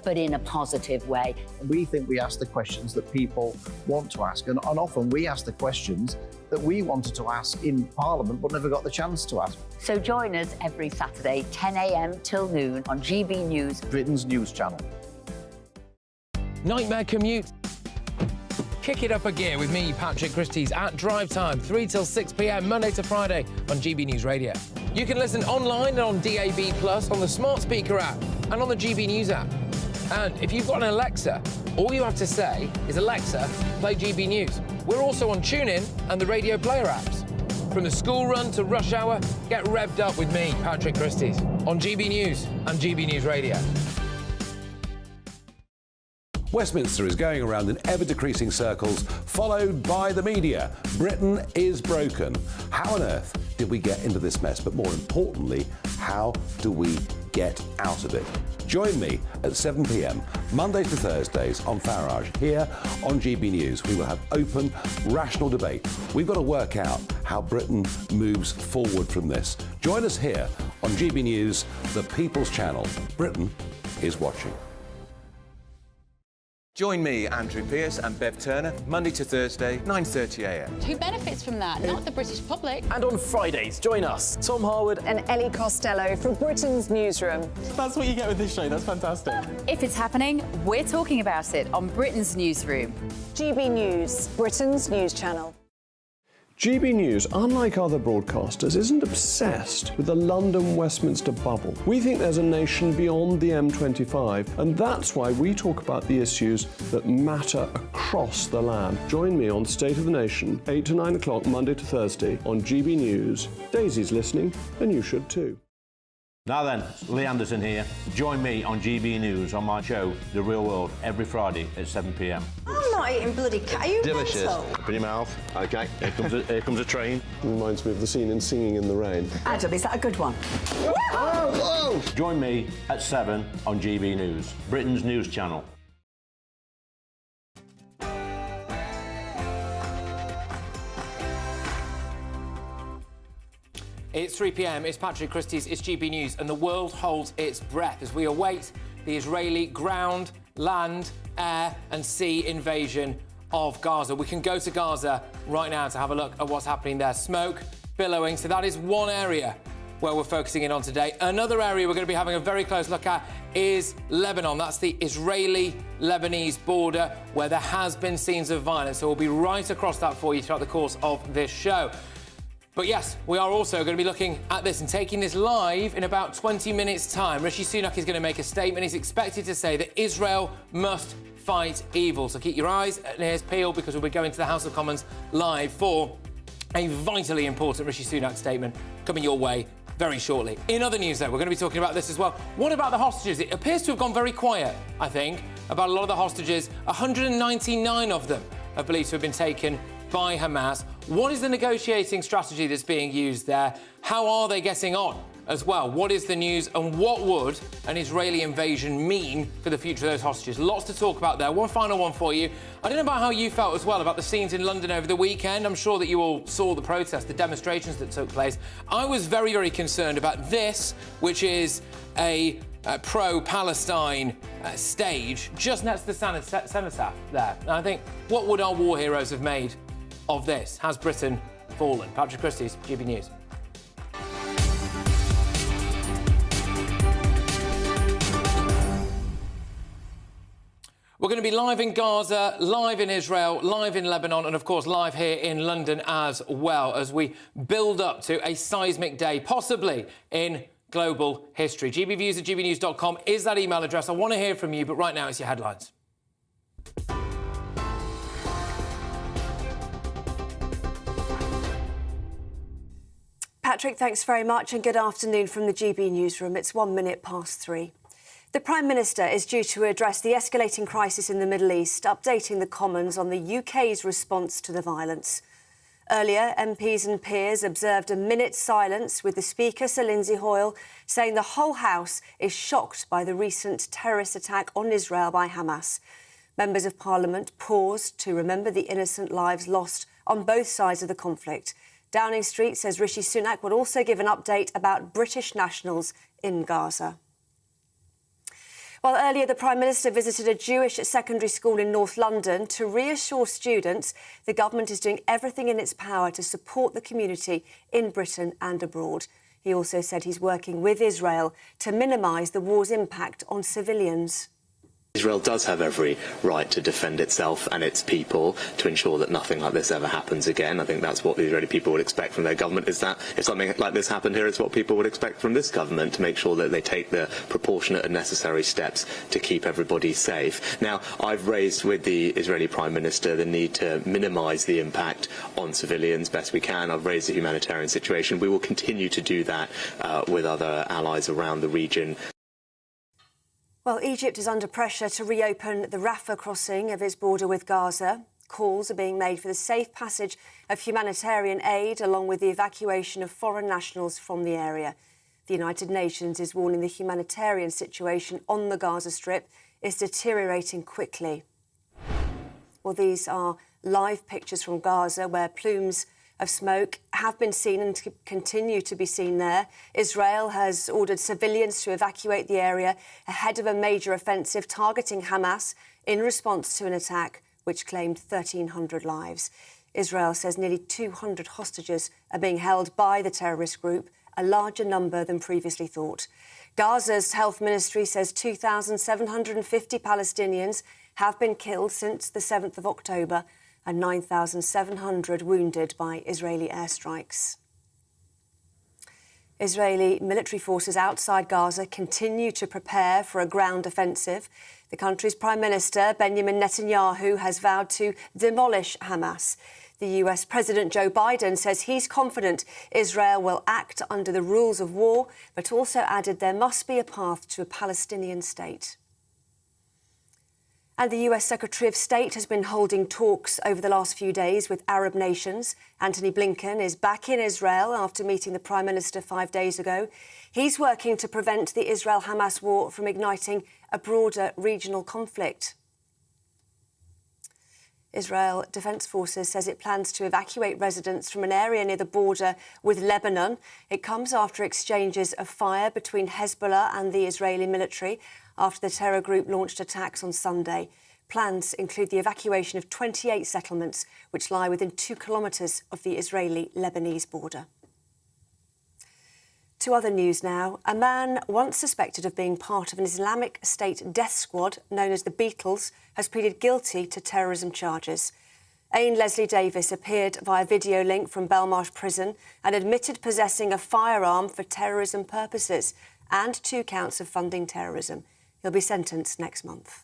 but in a positive way. We think we ask the questions that people want to ask, and often we ask the questions that we wanted to ask in Parliament but never got the chance to ask. So join us every Saturday, 10 a.m. till noon on GB News, Britain's news channel. Nightmare commute. Kick it up a gear with me, Patrick Christys, at drive time, 3 till 6 p.m, Monday to Friday on GB News Radio. You can listen online and on DAB+, on the smart speaker app and on the GB News app. And if you've got an Alexa, all you have to say is, Alexa, play GB News. We're also on TuneIn and the Radio Player apps. From the school run to rush hour, get revved up with me, Patrick Christys, on GB News and GB News Radio. Westminster is going around in ever-decreasing circles, followed by the media. Britain is broken. How on earth did we get into this mess? But more importantly, how do we get out of it? Join me at 7 p.m, Mondays to Thursdays on Farage, here on GB News. We will have open, rational debate. We've got to work out how Britain moves forward from this. Join us here on GB News, the People's Channel. Britain is watching. Join me, Andrew Pearce and Bev Turner, Monday to Thursday, 9:30 a.m. Who benefits from that? Not the British public. And on Fridays, join us, Tom Harwood and Ellie Costello from Britain's Newsroom. That's what you get with this show. That's fantastic. If it's happening, we're talking about it on Britain's Newsroom. GB News, Britain's news channel. GB News, unlike other broadcasters, isn't obsessed with the London-Westminster bubble. We think there's a nation beyond the M25, and that's why we talk about the issues that matter across the land. Join me on State of the Nation, 8 to 9 o'clock, Monday to Thursday, on GB News. Daisy's listening, and you should too. Now then, Lee Anderson here. Join me on GB News on my show, The Real World, every Friday at 7 p.m. I'm not eating bloody cat. Are you delicious? mental? Open your mouth. OK, here comes a train. Reminds me of the scene in Singing in the Rain. Adam, is that a good one? Whoa! Join me at 7 on GB News, Britain's news channel. It's 3 p.m, it's Patrick Christys, it's GB News, and the world holds its breath as we await the Israeli ground, land, air and sea invasion of Gaza. We can go to Gaza right now to have a look at what's happening there. Smoke billowing, so that is one area where we're focusing in on today. Another area we're going to be having a very close look at is Lebanon. That's the Israeli-Lebanese border where there has been scenes of violence, so we'll be right across that for you throughout the course of this show. But yes, we are also going to be looking at this and taking this live in about 20 minutes' time. Rishi Sunak is going to make a statement. He's expected to say that Israel must fight evil. So keep your eyes and ears peeled because we'll be going to the House of Commons live for a vitally important Rishi Sunak statement coming your way very shortly. In other news, though, we're going to be talking about this as well. What about the hostages? It appears to have gone very quiet, I think, about a lot of the hostages. 199 of them are believed to have been taken by Hamas. What is the negotiating strategy that's being used there? How are they getting on as well? What is the news and what would an Israeli invasion mean for the future of those hostages? Lots to talk about there. One final one for you. I don't know about how you felt as well about the scenes in London over the weekend. I'm sure that you all saw the protests, the demonstrations that took place. I was very, very concerned about this, which is a pro-Palestine stage just next to the cenotaph there. And I think, what would our war heroes have made of this? Has Britain fallen? Patrick Christys, GB News. We're going to be live in Gaza, live in Israel, live in Lebanon, and of course live here in London as well, as we build up to a seismic day, possibly in global history. gbviews@gbnews.com is that email address. I want to hear from you, but right now it's your headlines. Patrick, thanks very much and good afternoon from the GB Newsroom. It's 3:01. The Prime Minister is due to address the escalating crisis in the Middle East, updating the Commons on the UK's response to the violence. Earlier, MPs and peers observed a minute's silence with the Speaker, Sir Lindsay Hoyle, saying the whole House is shocked by the recent terrorist attack on Israel by Hamas. Members of Parliament paused to remember the innocent lives lost on both sides of the conflict. Downing Street says Rishi Sunak will also give an update about British nationals in Gaza. Well, earlier the Prime Minister visited a Jewish secondary school in North London to reassure students the government is doing everything in its power to support the community in Britain and abroad. He also said he's working with Israel to minimise the war's impact on civilians. Israel does have every right to defend itself and its people, to ensure that nothing like this ever happens again. I think that's what the Israeli people would expect from their government, is that if something like this happened here, it's what people would expect from this government, to make sure that they take the proportionate and necessary steps to keep everybody safe. Now, I've raised with the Israeli Prime Minister the need to minimise the impact on civilians best we can. I've raised the humanitarian situation. We will continue to do that with other allies around the region. Well, Egypt is under pressure to reopen the Rafah crossing of its border with Gaza. Calls are being made for the safe passage of humanitarian aid, along with the evacuation of foreign nationals from the area. The United Nations is warning the humanitarian situation on the Gaza Strip is deteriorating quickly. Well, these are live pictures from Gaza, where plumes of smoke have been seen and continue to be seen there. Israel has ordered civilians to evacuate the area ahead of a major offensive targeting Hamas in response to an attack which claimed 1,300 lives. Israel says nearly 200 hostages are being held by the terrorist group, a larger number than previously thought. Gaza's health ministry says 2,750 Palestinians have been killed since the 7th of October, and 9,700 wounded by Israeli airstrikes. Israeli military forces outside Gaza continue to prepare for a ground offensive. The country's Prime Minister, Benjamin Netanyahu, has vowed to demolish Hamas. The US President Joe Biden says he's confident Israel will act under the rules of war, but also added there must be a path to a Palestinian state. And the US Secretary of State has been holding talks over the last few days with Arab nations. Antony Blinken is back in Israel after meeting the Prime Minister 5 days ago. He's working to prevent the Israel-Hamas war from igniting a broader regional conflict. Israel Defense Forces says it plans to evacuate residents from an area near the border with Lebanon. It comes after exchanges of fire between Hezbollah and the Israeli military after the terror group launched attacks on Sunday. Plans include the evacuation of 28 settlements which lie within 2 kilometres of the Israeli-Lebanese border. To other news now. A man once suspected of being part of an Islamic State death squad known as the Beatles has pleaded guilty to terrorism charges. Ain Leslie Davis appeared via video link from Belmarsh Prison and admitted possessing a firearm for terrorism purposes and 2 counts of funding terrorism. He'll be sentenced next month.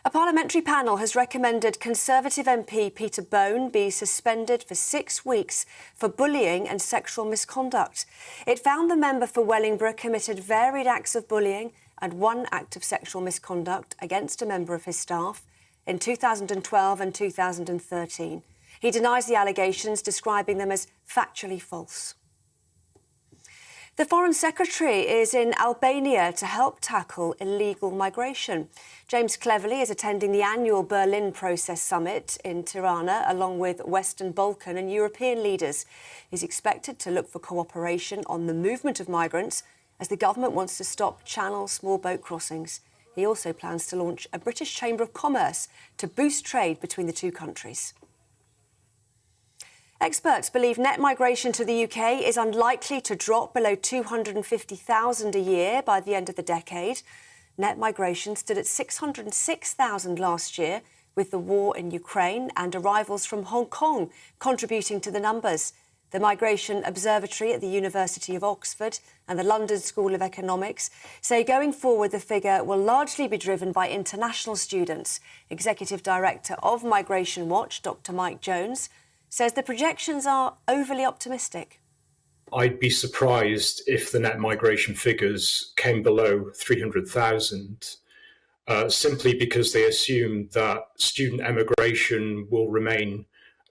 A parliamentary panel has recommended Conservative MP Peter Bone be suspended for 6 weeks for bullying and sexual misconduct. It found the member for Wellingborough committed varied acts of bullying and 1 act of sexual misconduct against a member of his staff in 2012 and 2013. He denies the allegations, describing them as factually false. The Foreign Secretary is in Albania to help tackle illegal migration. James Cleverly is attending the annual Berlin Process Summit in Tirana, along with Western Balkan and European leaders. He's expected to look for cooperation on the movement of migrants, as the government wants to stop Channel small boat crossings. He also plans to launch a British Chamber of Commerce to boost trade between the 2 countries. Experts believe net migration to the UK is unlikely to drop below 250,000 a year by the end of the decade. Net migration stood at 606,000 last year, with the war in Ukraine and arrivals from Hong Kong contributing to the numbers. The Migration Observatory at the University of Oxford and the London School of Economics say going forward the figure will largely be driven by international students. Executive Director of Migration Watch, Dr. Mike Jones, says the projections are overly optimistic. I'd be surprised if the net migration figures came below 300,000, simply because they assume that student emigration will remain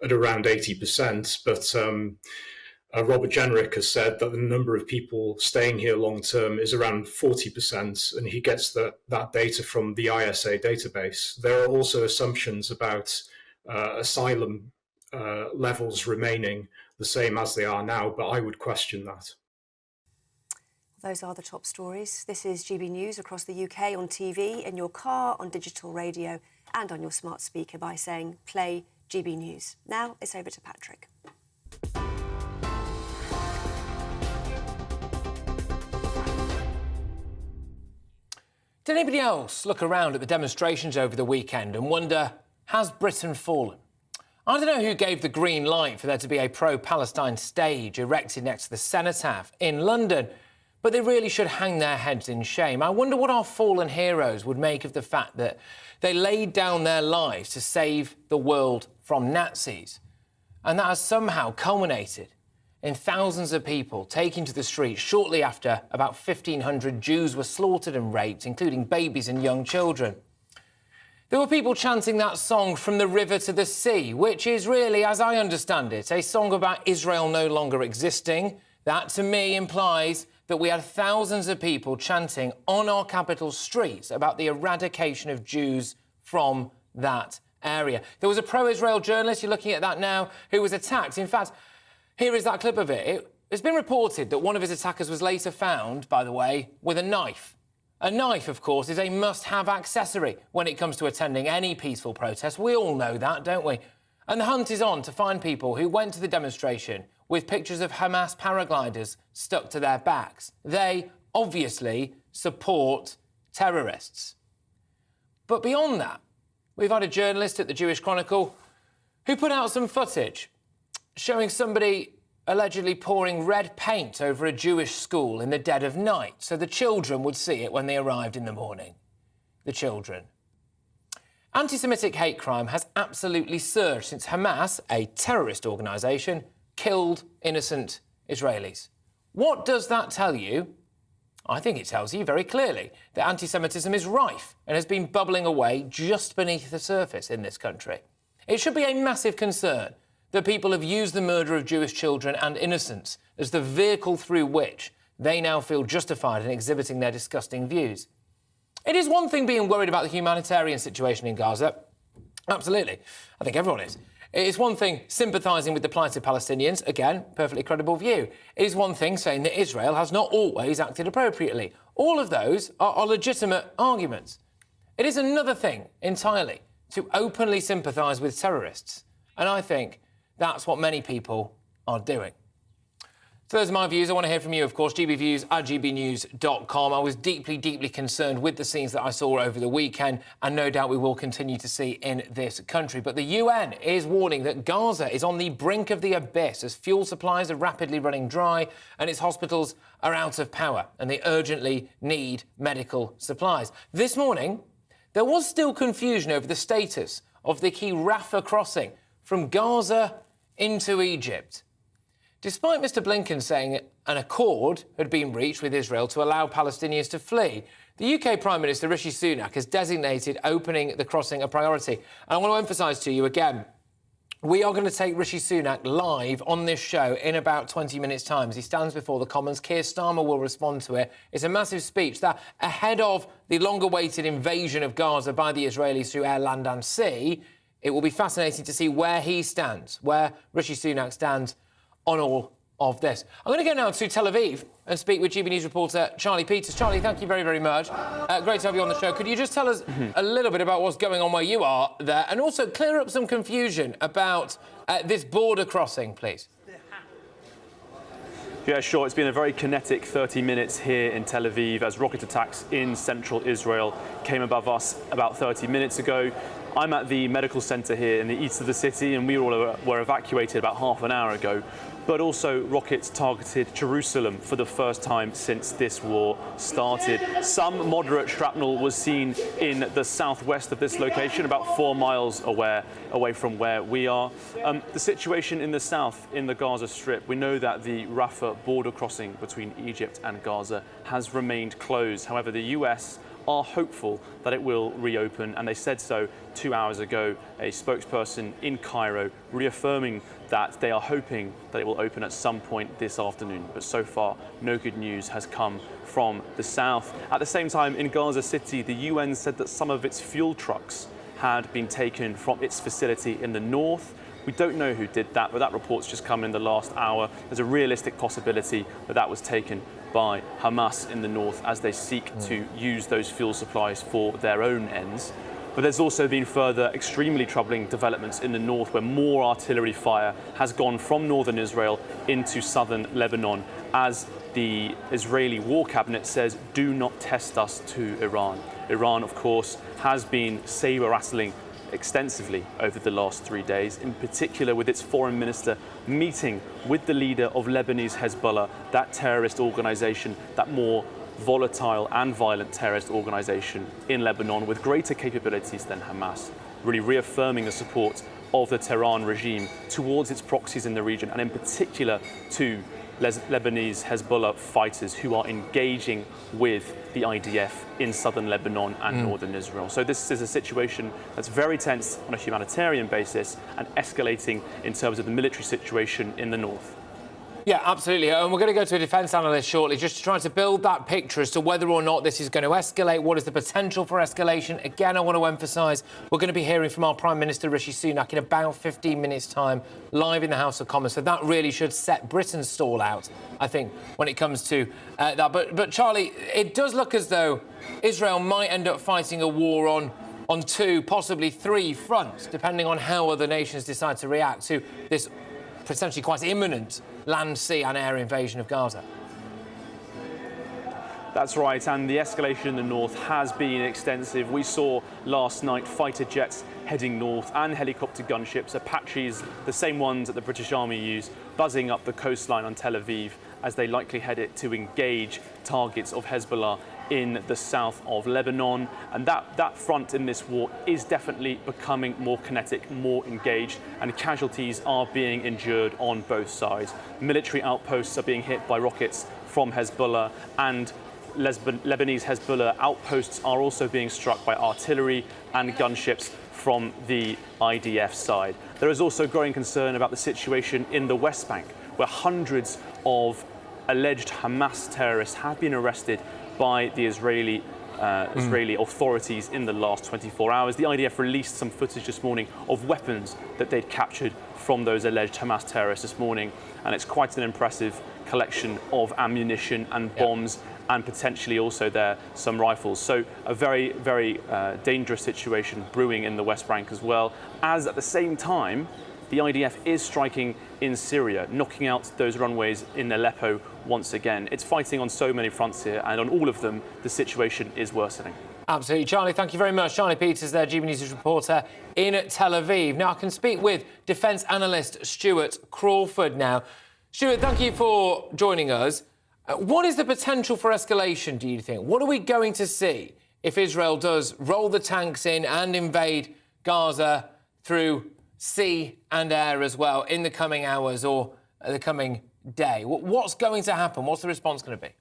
at around 80%. But Robert Jenrick has said that the number of people staying here long term is around 40%, and he gets that data from the ISA database. There are also assumptions about asylum levels remaining the same as they are now, but I would question that. Those are the top stories. This is GB News across the UK on TV, in your car, on digital radio and on your smart speaker by saying play GB News. Now it's over to Patrick. Did anybody else look around at the demonstrations over the weekend and wonder, has Britain fallen? I don't know who gave the green light for there to be a pro-Palestine stage erected next to the Cenotaph in London, but they really should hang their heads in shame. I wonder what our fallen heroes would make of the fact that they laid down their lives to save the world from Nazis, and that has somehow culminated in thousands of people taking to the streets shortly after about 1,500 Jews were slaughtered and raped, including babies and young children. There were people chanting that song, From the River to the Sea, which is really, as I understand it, a song about Israel no longer existing. That, to me, implies that we had thousands of people chanting on our capital streets about the eradication of Jews from that area. There was a pro-Israel journalist, you're looking at that now, who was attacked. In fact, here is that clip of it. It's been reported that one of his attackers was later found, by the way, with a knife. A knife, of course, is a must-have accessory when it comes to attending any peaceful protest. We all know that, don't we? And the hunt is on to find people who went to the demonstration with pictures of Hamas paragliders stuck to their backs. They, obviously, support terrorists. But beyond that, we've had a journalist at the Jewish Chronicle who put out some footage showing somebody allegedly pouring red paint over a Jewish school in the dead of night so the children would see it when they arrived in the morning. The children. Anti-Semitic hate crime has absolutely surged since Hamas, a terrorist organisation, killed innocent Israelis. What does that tell you? I think it tells you very clearly that anti-Semitism is rife and has been bubbling away just beneath the surface in this country. It should be a massive concern that people have used the murder of Jewish children and innocents as the vehicle through which they now feel justified in exhibiting their disgusting views. It is one thing being worried about the humanitarian situation in Gaza. Absolutely. I think everyone is. It is one thing sympathising with the plight of Palestinians. Again, perfectly credible view. It is one thing saying that Israel has not always acted appropriately. All of those are legitimate arguments. It is another thing entirely to openly sympathise with terrorists. And I think that's what many people are doing. So those are my views. I want to hear from you, of course. gbviews at gbnews.com. I was deeply, deeply concerned with the scenes that I saw over the weekend, and no doubt we will continue to see in this country. But the UN is warning that Gaza is on the brink of the abyss as fuel supplies are rapidly running dry and its hospitals are out of power, and they urgently need medical supplies. This morning, there was still confusion over the status of the key Rafah crossing from Gaza into Egypt. Despite Mr Blinken saying an accord had been reached with Israel to allow Palestinians to flee, the UK Prime Minister Rishi Sunak has designated opening the crossing a priority. And I want to emphasise to you again, we are going to take Rishi Sunak live on this show in about 20 minutes' time as he stands before the Commons. Keir Starmer will respond to it. It's a massive speech that, ahead of the longer-awaited invasion of Gaza by the Israelis through air, land and sea, it will be fascinating to see where he stands, where Rishi Sunak stands on all of this. I'm going to go now to Tel Aviv and speak with GB News reporter Charlie Peters. Charlie, thank you very, very much. Great to have you on the show. Could you just tell us a little bit about what's going on where you are there, and also clear up some confusion about this border crossing, please? Yeah, sure. It's been a very kinetic 30 minutes here in Tel Aviv as rocket attacks in central Israel came above us about 30 minutes ago. I'm at the medical centre here in the east of the city, and we all were evacuated about half an hour ago. But also rockets targeted Jerusalem for the first time since this war started. Some moderate shrapnel was seen in the southwest of this location, about 4 miles away from where we are. The situation in the south, in the Gaza Strip, we know that the Rafah border crossing between Egypt and Gaza has remained closed. However, the US are hopeful that it will reopen, and they said so 2 hours ago. A spokesperson in Cairo reaffirming that they are hoping that it will open at some point this afternoon. But so far, no good news has come from the south. At the same time, in Gaza City, the UN said that some of its fuel trucks had been taken from its facility in the north. We don't know who did that, but that report's just come in the last hour. There's a realistic possibility that that was taken by Hamas in the north as they seek to use those fuel supplies for their own ends. But there's also been further extremely troubling developments in the north where more artillery fire has gone from northern Israel into southern Lebanon as the Israeli War Cabinet says, do not test us to Iran. Iran, of course, has been saber-rattling extensively over the last 3 days, in particular with its foreign minister meeting with the leader of Lebanese Hezbollah, that terrorist organization, that more volatile and violent terrorist organization in Lebanon with greater capabilities than Hamas, really reaffirming the support of the Tehran regime towards its proxies in the region, and in particular to Lebanese Hezbollah fighters who are engaging with the IDF in southern Lebanon and northern Israel. So this is a situation that's very tense on a humanitarian basis and escalating in terms of the military situation in the north. Yeah, absolutely. And we're going to go to a defence analyst shortly, just to try to build that picture as to whether or not this is going to escalate. What is the potential for escalation? Again, I want to emphasise, we're going to be hearing from our Prime Minister, Rishi Sunak, in about 15 minutes' time, live in the House of Commons. So that really should set Britain's stall out, I think, when it comes to that. But Charlie, it does look as though Israel might end up fighting a war on 2, possibly 3 fronts, depending on how other nations decide to react to this potentially quite imminent land, sea and air invasion of Gaza. That's right, and the escalation in the north has been extensive. We saw last night fighter jets heading north and helicopter gunships, Apaches, the same ones that the British Army use, buzzing up the coastline on Tel Aviv as they likely headed to engage targets of Hezbollah in the south of Lebanon. And that front in this war is definitely becoming more kinetic, more engaged, and casualties are being endured on both sides. Military outposts are being hit by rockets from Hezbollah, and Lebanese Hezbollah outposts are also being struck by artillery and gunships from the IDF side. There is also growing concern about the situation in the West Bank, where hundreds of alleged Hamas terrorists have been arrested by the Israeli authorities in the last 24 hours. The IDF released some footage this morning of weapons that they'd captured from those alleged Hamas terrorists this morning, and it's quite an impressive collection of ammunition and bombs, and potentially also some rifles. So a very, very dangerous situation brewing in the West Bank as well, as at the same time the IDF is striking in Syria, knocking out those runways in Aleppo once again. It's fighting on so many fronts here, and on all of them, the situation is worsening. Absolutely. Charlie, thank you very much. Charlie Peters there, GB News reporter in Tel Aviv. Now, I can speak with defence analyst Stuart Crawford now. Stuart, thank you for joining us. What is the potential for escalation, do you think? What are we going to see if Israel does roll the tanks in and invade Gaza through sea and air as well in the coming hours or the coming day? What's going to happen? What's the response going to be?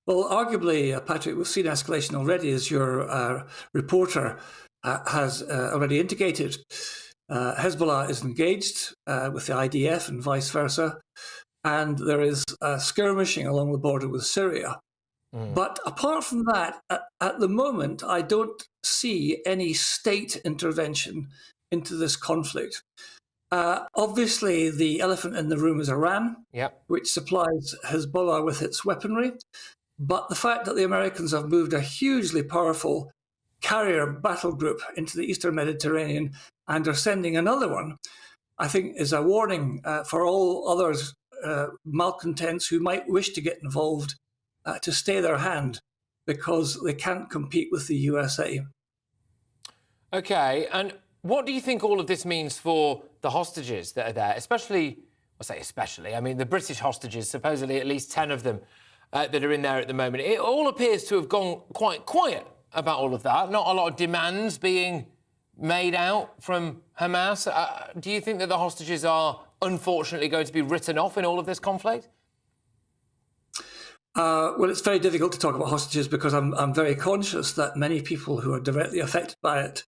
Well, arguably, Patrick, we've seen escalation already, as your reporter has already indicated. Hezbollah is engaged with the IDF and vice versa, and there is skirmishing along the border with Syria. But apart from that, at the moment, I don't see any state intervention into this conflict. Obviously, the elephant in the room is Iran, which supplies Hezbollah with its weaponry. But the fact that the Americans have moved a hugely powerful carrier battle group into the Eastern Mediterranean and are sending another one, I think is a warning for all others, malcontents who might wish to get involved, to stay their hand, because they can't compete with the USA. OK, and what do you think all of this means for the hostages that are there, especially, I mean, the British hostages, supposedly at least 10 of them that are in there at the moment? It all appears to have gone quite quiet about all of that. Not a lot of demands being made out from Hamas. Do you think that the hostages are unfortunately going to be written off in all of this conflict? Well, it's very difficult to talk about hostages because I'm very conscious that many people who are directly affected by it,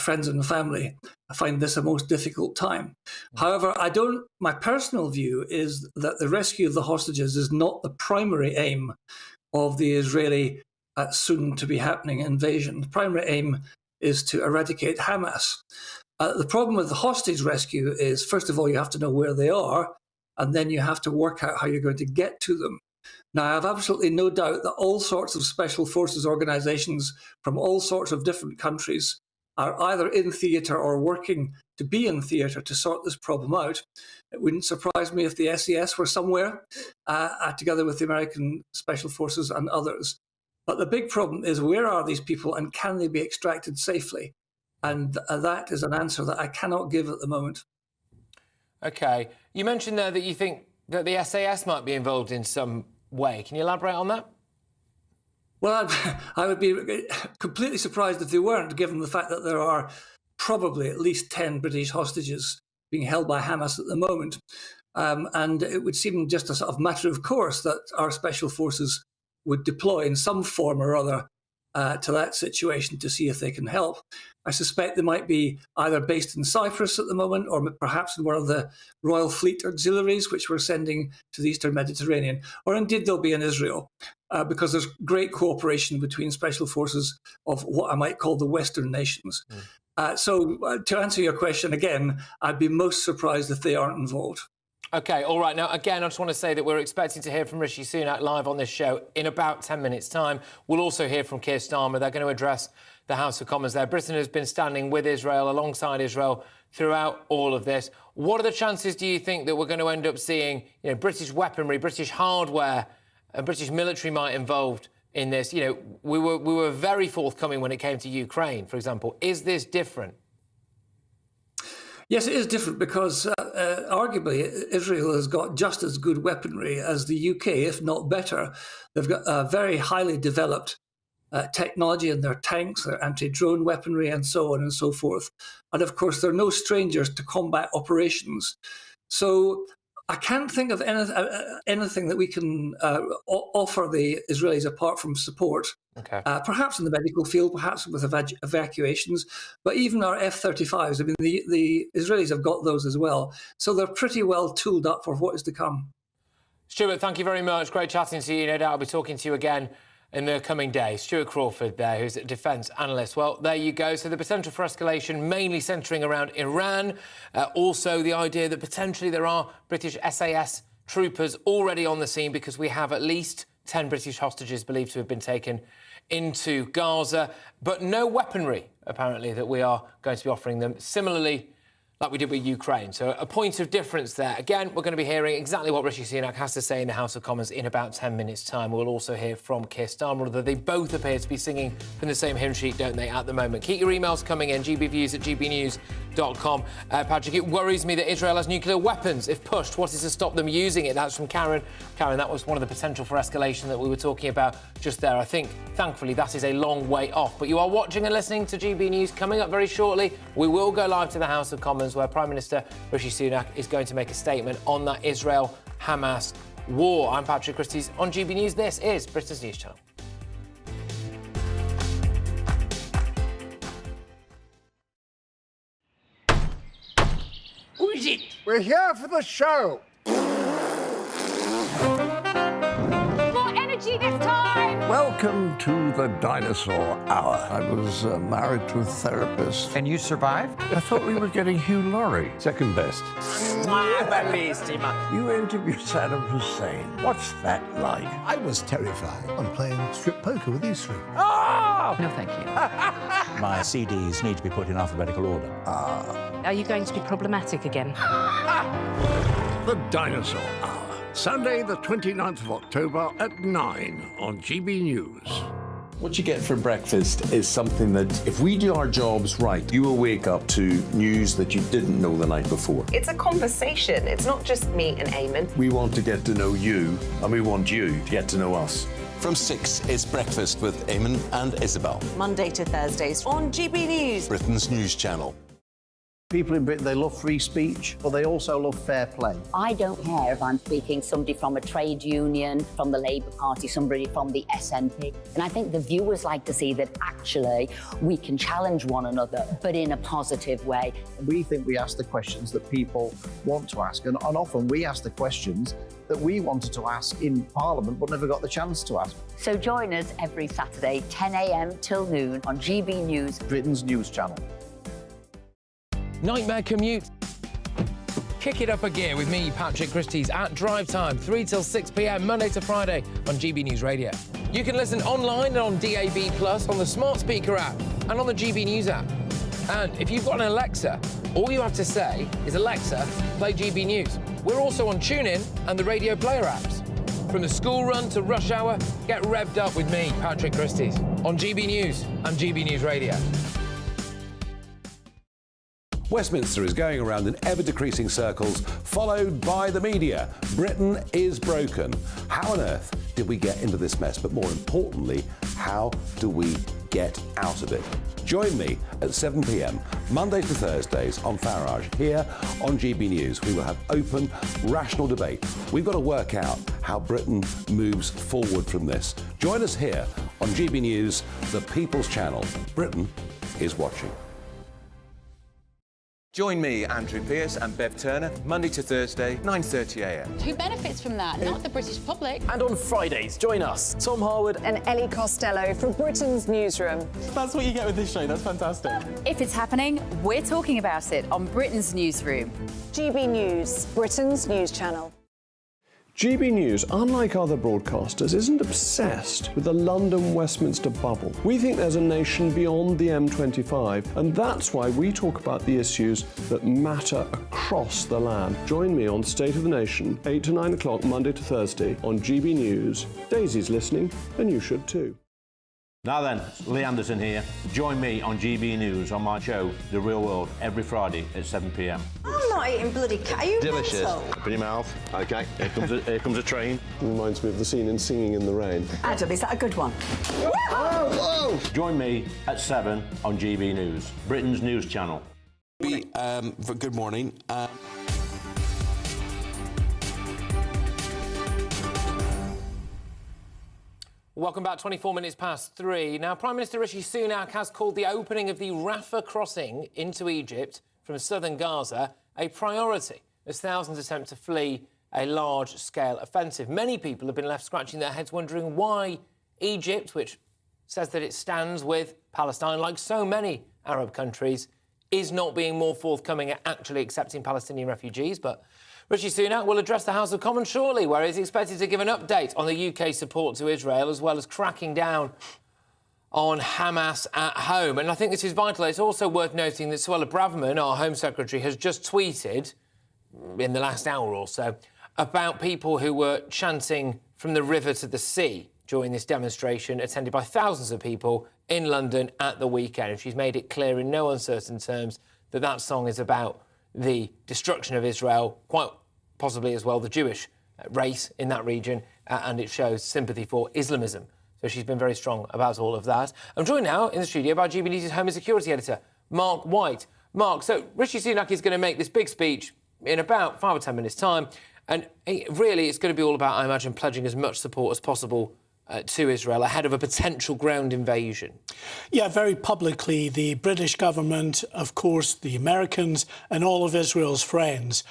friends and family, find this a most difficult time. However, my personal view is that the rescue of the hostages is not the primary aim of the Israeli soon-to-be-happening invasion. The primary aim is to eradicate Hamas. The problem with the hostage rescue is, first of all, you have to know where they are, and then you have to work out how you're going to get to them. Now, I have absolutely no doubt that all sorts of special forces organisations from all sorts of different countries are either in theatre or working to be in theatre to sort this problem out. It wouldn't surprise me if the SES were somewhere, together with the American Special Forces and others. But the big problem is, where are these people and can they be extracted safely? And that is an answer that I cannot give at the moment. OK. You mentioned there that you think that the SAS might be involved in some way. Can you elaborate on that? Well, I would be completely surprised if they weren't, given the fact that there are probably at least 10 British hostages being held by Hamas at the moment. And it would seem just a sort of matter of course that our special forces would deploy in some form or other to that situation to see if they can help. I suspect they might be either based in Cyprus at the moment or perhaps in one of the Royal Fleet auxiliaries, which we're sending to the Eastern Mediterranean, or indeed they'll be in Israel, because there's great cooperation between special forces of what I might call the Western nations. So to answer your question again, I'd be most surprised if they aren't involved. OK, all right. Now, again, I just want to say that we're expecting to hear from Rishi Sunak live on this show in about 10 minutes' time. We'll also hear from Keir Starmer. They're going to address the House of Commons there. Britain has been standing with Israel, alongside Israel, throughout all of this. What are the chances, do you think, that we're going to end up seeing, you know, British weaponry, British hardware and British military might involved in this? You know, we were very forthcoming when it came to Ukraine, for example. Is this different? Yes, it is different because arguably Israel has got just as good weaponry as the UK, if not better. They've got a very highly developed technology in their tanks, their anti-drone weaponry and so on and so forth. And of course, they're no strangers to combat operations. So I can't think of anything that we can offer the Israelis apart from support. Okay. Perhaps in the medical field, perhaps with evacuations, but even our F-35s, I mean, the Israelis have got those as well. So they're pretty well tooled up for what is to come. Stuart, thank you very much. Great chatting to you. No doubt I'll be talking to you again in the coming days. Stuart Crawford there, who's a defence analyst. Well, there you go. So the potential for escalation mainly centring around Iran. Also the idea that potentially there are British SAS troopers already on the scene, because we have at least 10 British hostages believed to have been taken into Gaza, but no weaponry, apparently, that we are going to be offering them, similarly like we did with Ukraine. So a point of difference there. Again, we're going to be hearing exactly what Rishi Sunak has to say in the House of Commons in about 10 minutes' time. We'll also hear from Keir Starmer, although they both appear to be singing from the same hymn sheet, don't they, at the moment. Keep your emails coming in, gbviews@gbnews.com. Patrick, it worries me that Israel has nuclear weapons. If pushed, what is to stop them using it? That's from Karen. Karen, that was one of the potential for escalation that we were talking about just there. I think, thankfully, that is a long way off. But you are watching and listening to GB News. Coming up very shortly, we will go live to the House of Commons, where Prime Minister Rishi Sunak is going to make a statement on that Israel-Hamas war. I'm Patrick Christys on GB News. This is Britain's News Channel. Who is it? We're here for the show. More energy this time! Welcome to the Dinosaur Hour. I was married to a therapist. And you survived? I thought we were getting Hugh Laurie. Second best. You interviewed Saddam Hussein. What's that like? I was terrified. I'm playing strip poker with these three. Oh! No, thank you. My CDs need to be put in alphabetical order. Are you going to be problematic again? The Dinosaur Hour. Sunday, the 29th of October at 9 on GB News. What you get for breakfast is something that, if we do our jobs right, you will wake up to news that you didn't know the night before. It's a conversation. It's not just me and Eamon. We want to get to know you, and we want you to get to know us. From 6 is Breakfast with Eamon and Isabel. Monday to Thursdays on GB News. Britain's news channel. People in Britain, they love free speech, but they also love fair play. I don't care if I'm speaking somebody from a trade union, from the Labour Party, somebody from the SNP. And I think the viewers like to see that actually we can challenge one another, but in a positive way. We think we ask the questions that people want to ask, and often we ask the questions that we wanted to ask in Parliament but never got the chance to ask. So join us every Saturday, 10 a.m. till noon on GB News, Britain's news channel. Nightmare commute. kick it up a gear with me, Patrick Christys, at drive time, 3 till 6 p.m, Monday to Friday on GB News Radio. You can listen online and on DAB+, on the smart speaker app and on the GB News app. And if you've got an Alexa, all you have to say is, Alexa, play GB News. We're also on TuneIn and the Radio Player apps. From the school run to rush hour, get revved up with me, Patrick Christys, on GB News and GB News Radio. Westminster is going around in ever-decreasing circles, followed by the media. Britain is broken. How on earth did we get into this mess? But more importantly, how do we get out of it? Join me at 7 p.m, Mondays to Thursdays on Farage, here on GB News. We will have open, rational debate. We've got to work out how Britain moves forward from this. Join us here on GB News, the People's Channel. Britain is watching. Join me, Andrew Pearce and Bev Turner, Monday to Thursday, 9:30 a.m. Who benefits from that? Not the British public. And on Fridays, join us, Tom Harwood and Ellie Costello from Britain's Newsroom. That's what you get with this show. That's fantastic. If it's happening, we're talking about it on Britain's Newsroom. GB News, Britain's news channel. GB News, unlike other broadcasters, isn't obsessed with the London-Westminster bubble. We think there's a nation beyond the M25, and that's why we talk about the issues that matter across the land. Join me on State of the Nation, 8 to 9 o'clock, Monday to Thursday, on GB News. Daisy's listening, and you should too. Now then, Lee Anderson here. Join me on GB News on my show, The Real World, every Friday at 7 p.m. I'm not eating bloody cat. Are you Delicious. mental? Open your mouth. OK, here comes a train. Reminds me of the scene in Singing in the Rain. Adam, is that a good one? Whoa! Join me at 7 on GB News, Britain's news channel. Good morning. Welcome back, 24 minutes past 3. Now, Prime Minister Rishi Sunak has called the opening of the Rafah crossing into Egypt from southern Gaza a priority as thousands attempt to flee a large-scale offensive. Many people have been left scratching their heads wondering why Egypt, which says that it stands with Palestine, like so many Arab countries, is not being more forthcoming at actually accepting Palestinian refugees. But Rishi Sunak will address the House of Commons shortly, where he's expected to give an update on the UK support to Israel, as well as cracking down on Hamas at home. And I think this is vital. It's also worth noting that Suella Braverman, our Home Secretary, has just tweeted in the last hour or so about people who were chanting from the river to the sea during this demonstration attended by thousands of people in London at the weekend. And she's made it clear in no uncertain terms that that song is about the destruction of Israel, quite possibly as well the Jewish race in that region, and it shows sympathy for Islamism. So she's been very strong about all of that. I'm joined now in the studio by GB News' Home and Security Editor, Mark White. Mark, so Rishi Sunak is going to make this big speech in about 5 or 10 minutes' time, and really it's going to be all about, I imagine, pledging as much support as possible to Israel ahead of a potential ground invasion. Yeah, very publicly, the British government, of course, the Americans and all of Israel's friends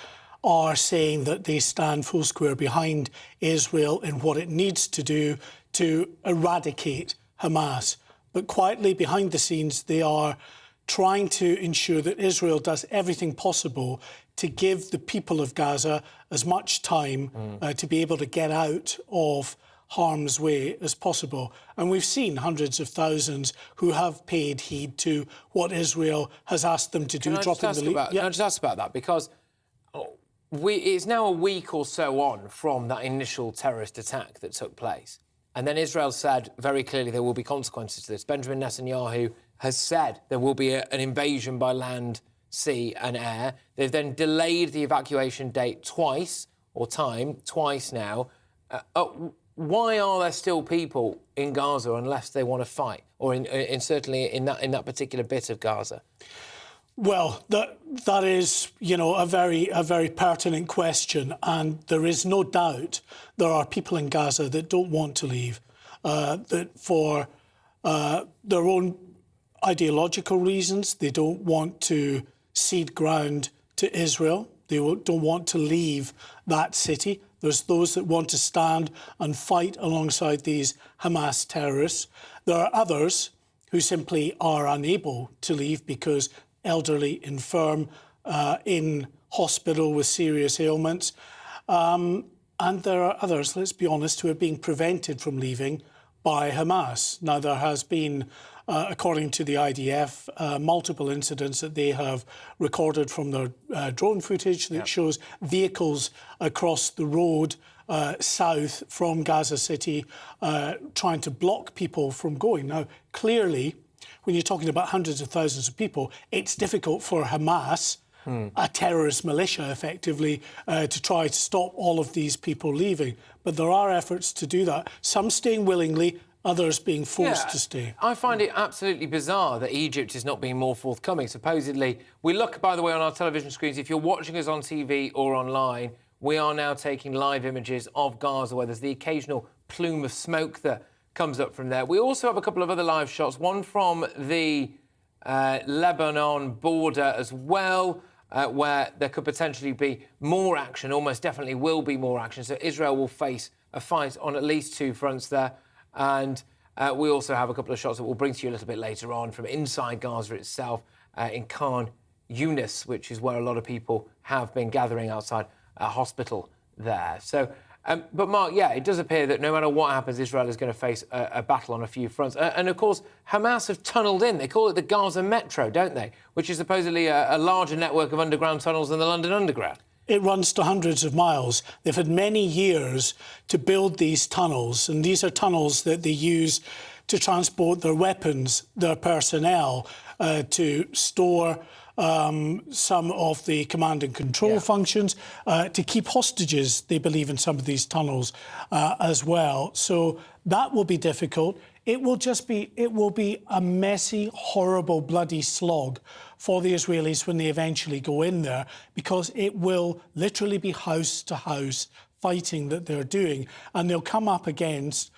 are saying that they stand full square behind Israel in what it needs to do to eradicate Hamas. But quietly behind the scenes, they are trying to ensure that Israel does everything possible to give the people of Gaza as much time to be able to get out of harm's way as possible. And we've seen hundreds of thousands who have paid heed to what Israel has asked them to do. Can I just ask about that? Because it's now a week or so on from that initial terrorist attack that took place. And then Israel said very clearly there will be consequences to this. Benjamin Netanyahu has said there will be an invasion by land, sea and air. They've then delayed the evacuation date twice now. Why are there still people in Gaza unless they want to fight, or certainly in that particular bit of Gaza? Well, that is, a very pertinent question, and there is no doubt there are people in Gaza that don't want to leave, that for their own ideological reasons, they don't want to cede ground to Israel. They don't want to leave that city. There's those that want to stand and fight alongside these Hamas terrorists. There are others who simply are unable to leave because elderly, infirm, in hospital with serious ailments. And there are others, let's be honest, who are being prevented from leaving by Hamas. Now, there has been, according to the IDF, multiple incidents that they have recorded from their drone footage that shows vehicles across the road south from Gaza City trying to block people from going. Now, clearly, when you're talking about hundreds of thousands of people, it's difficult for Hamas, a terrorist militia, effectively, to try to stop all of these people leaving. But there are efforts to do that, some staying willingly, others being forced to stay. I find it absolutely bizarre that Egypt is not being more forthcoming. Supposedly, we look, by the way, on our television screens, if you're watching us on TV or online, we are now taking live images of Gaza, where there's the occasional plume of smoke that comes up from there. We also have a couple of other live shots, one from the Lebanon border as well, where there could potentially be more action, almost definitely will be more action. So Israel will face a fight on at least two fronts there. And we also have a couple of shots that we'll bring to you a little bit later on from inside Gaza itself, in Khan Yunis, which is where a lot of people have been gathering outside a hospital there. So, but Mark, yeah, it does appear that no matter what happens, Israel is going to face a battle on a few fronts. And of course, Hamas have tunnelled in. They call it the Gaza Metro, don't they? Which is supposedly a larger network of underground tunnels than the London Underground. It runs to hundreds of miles. They've had many years to build these tunnels, and these are tunnels that they use to transport their weapons, their personnel, to store some of the command and control functions, to keep hostages, they believe, in some of these tunnels as well. So that will be difficult. It will be a messy, horrible, bloody slog for the Israelis when they eventually go in there, because it will literally be house to house fighting that they're doing. And they'll come up against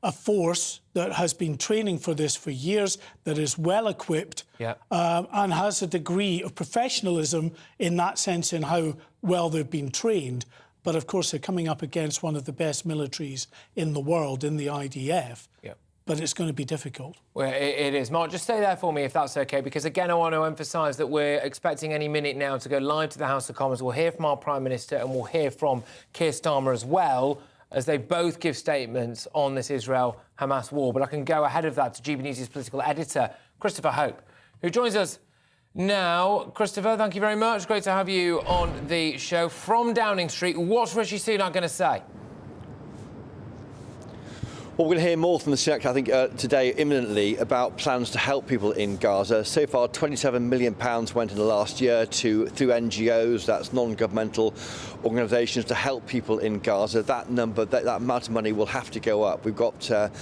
a force that has been training for this for years, that is well equipped, and has a degree of professionalism in that sense, in how well they've been trained. But of course, they're coming up against one of the best militaries in the world, in the IDF. But it's going to be difficult. Well, it is. Mark, just stay there for me if that's OK, because again, I want to emphasise that we're expecting any minute now to go live to the House of Commons. We'll hear from our Prime Minister and we'll hear from Keir Starmer as well, as they both give statements on this Israel-Hamas war. But I can go ahead of that to GB News' political editor, Christopher Hope, who joins us now. Christopher, thank you very much. Great to have you on the show. From Downing Street, what's Rishi Sunak going to say? Well, we're going to hear more from the Sunak, I think, today imminently about plans to help people in Gaza. So far, £27 million went in the last year through NGOs, that's non-governmental organisations, to help people in Gaza. That number, that amount of money will have to go up. We've got the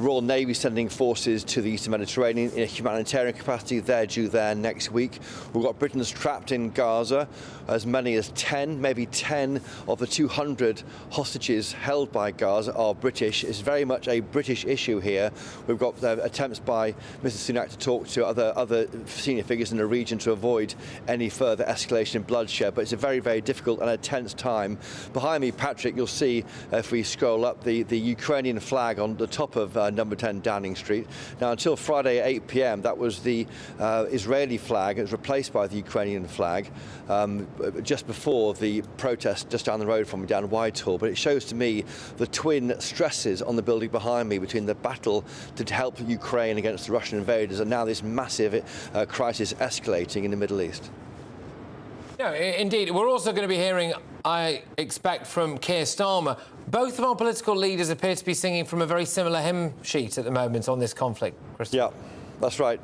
Royal Navy sending forces to the Eastern Mediterranean in a humanitarian capacity. They're due there next week. We've got Britain's trapped in Gaza. As many as 10, maybe 10 of the 200 hostages held by Gaza are British. It's very much a British issue here. We've got attempts by Mr Sunak to talk to other senior figures in the region to avoid any further escalation and bloodshed, but it's a very, very difficult and a tense time. Behind me, Patrick, you'll see, if we scroll up, the Ukrainian flag on the top of number 10 Downing Street. Now, until Friday at 8 p.m, that was the Israeli flag. It was replaced by the Ukrainian flag just before the protest just down the road from me, down Whitehall. But it shows to me the twin stresses on the building behind me between the battle to help Ukraine against the Russian invaders and now this massive crisis escalating in the Middle East. No, indeed. We're also going to be hearing, I expect, from Keir Starmer. Both of our political leaders appear to be singing from a very similar hymn sheet at the moment on this conflict, Christys. Yeah, that's right.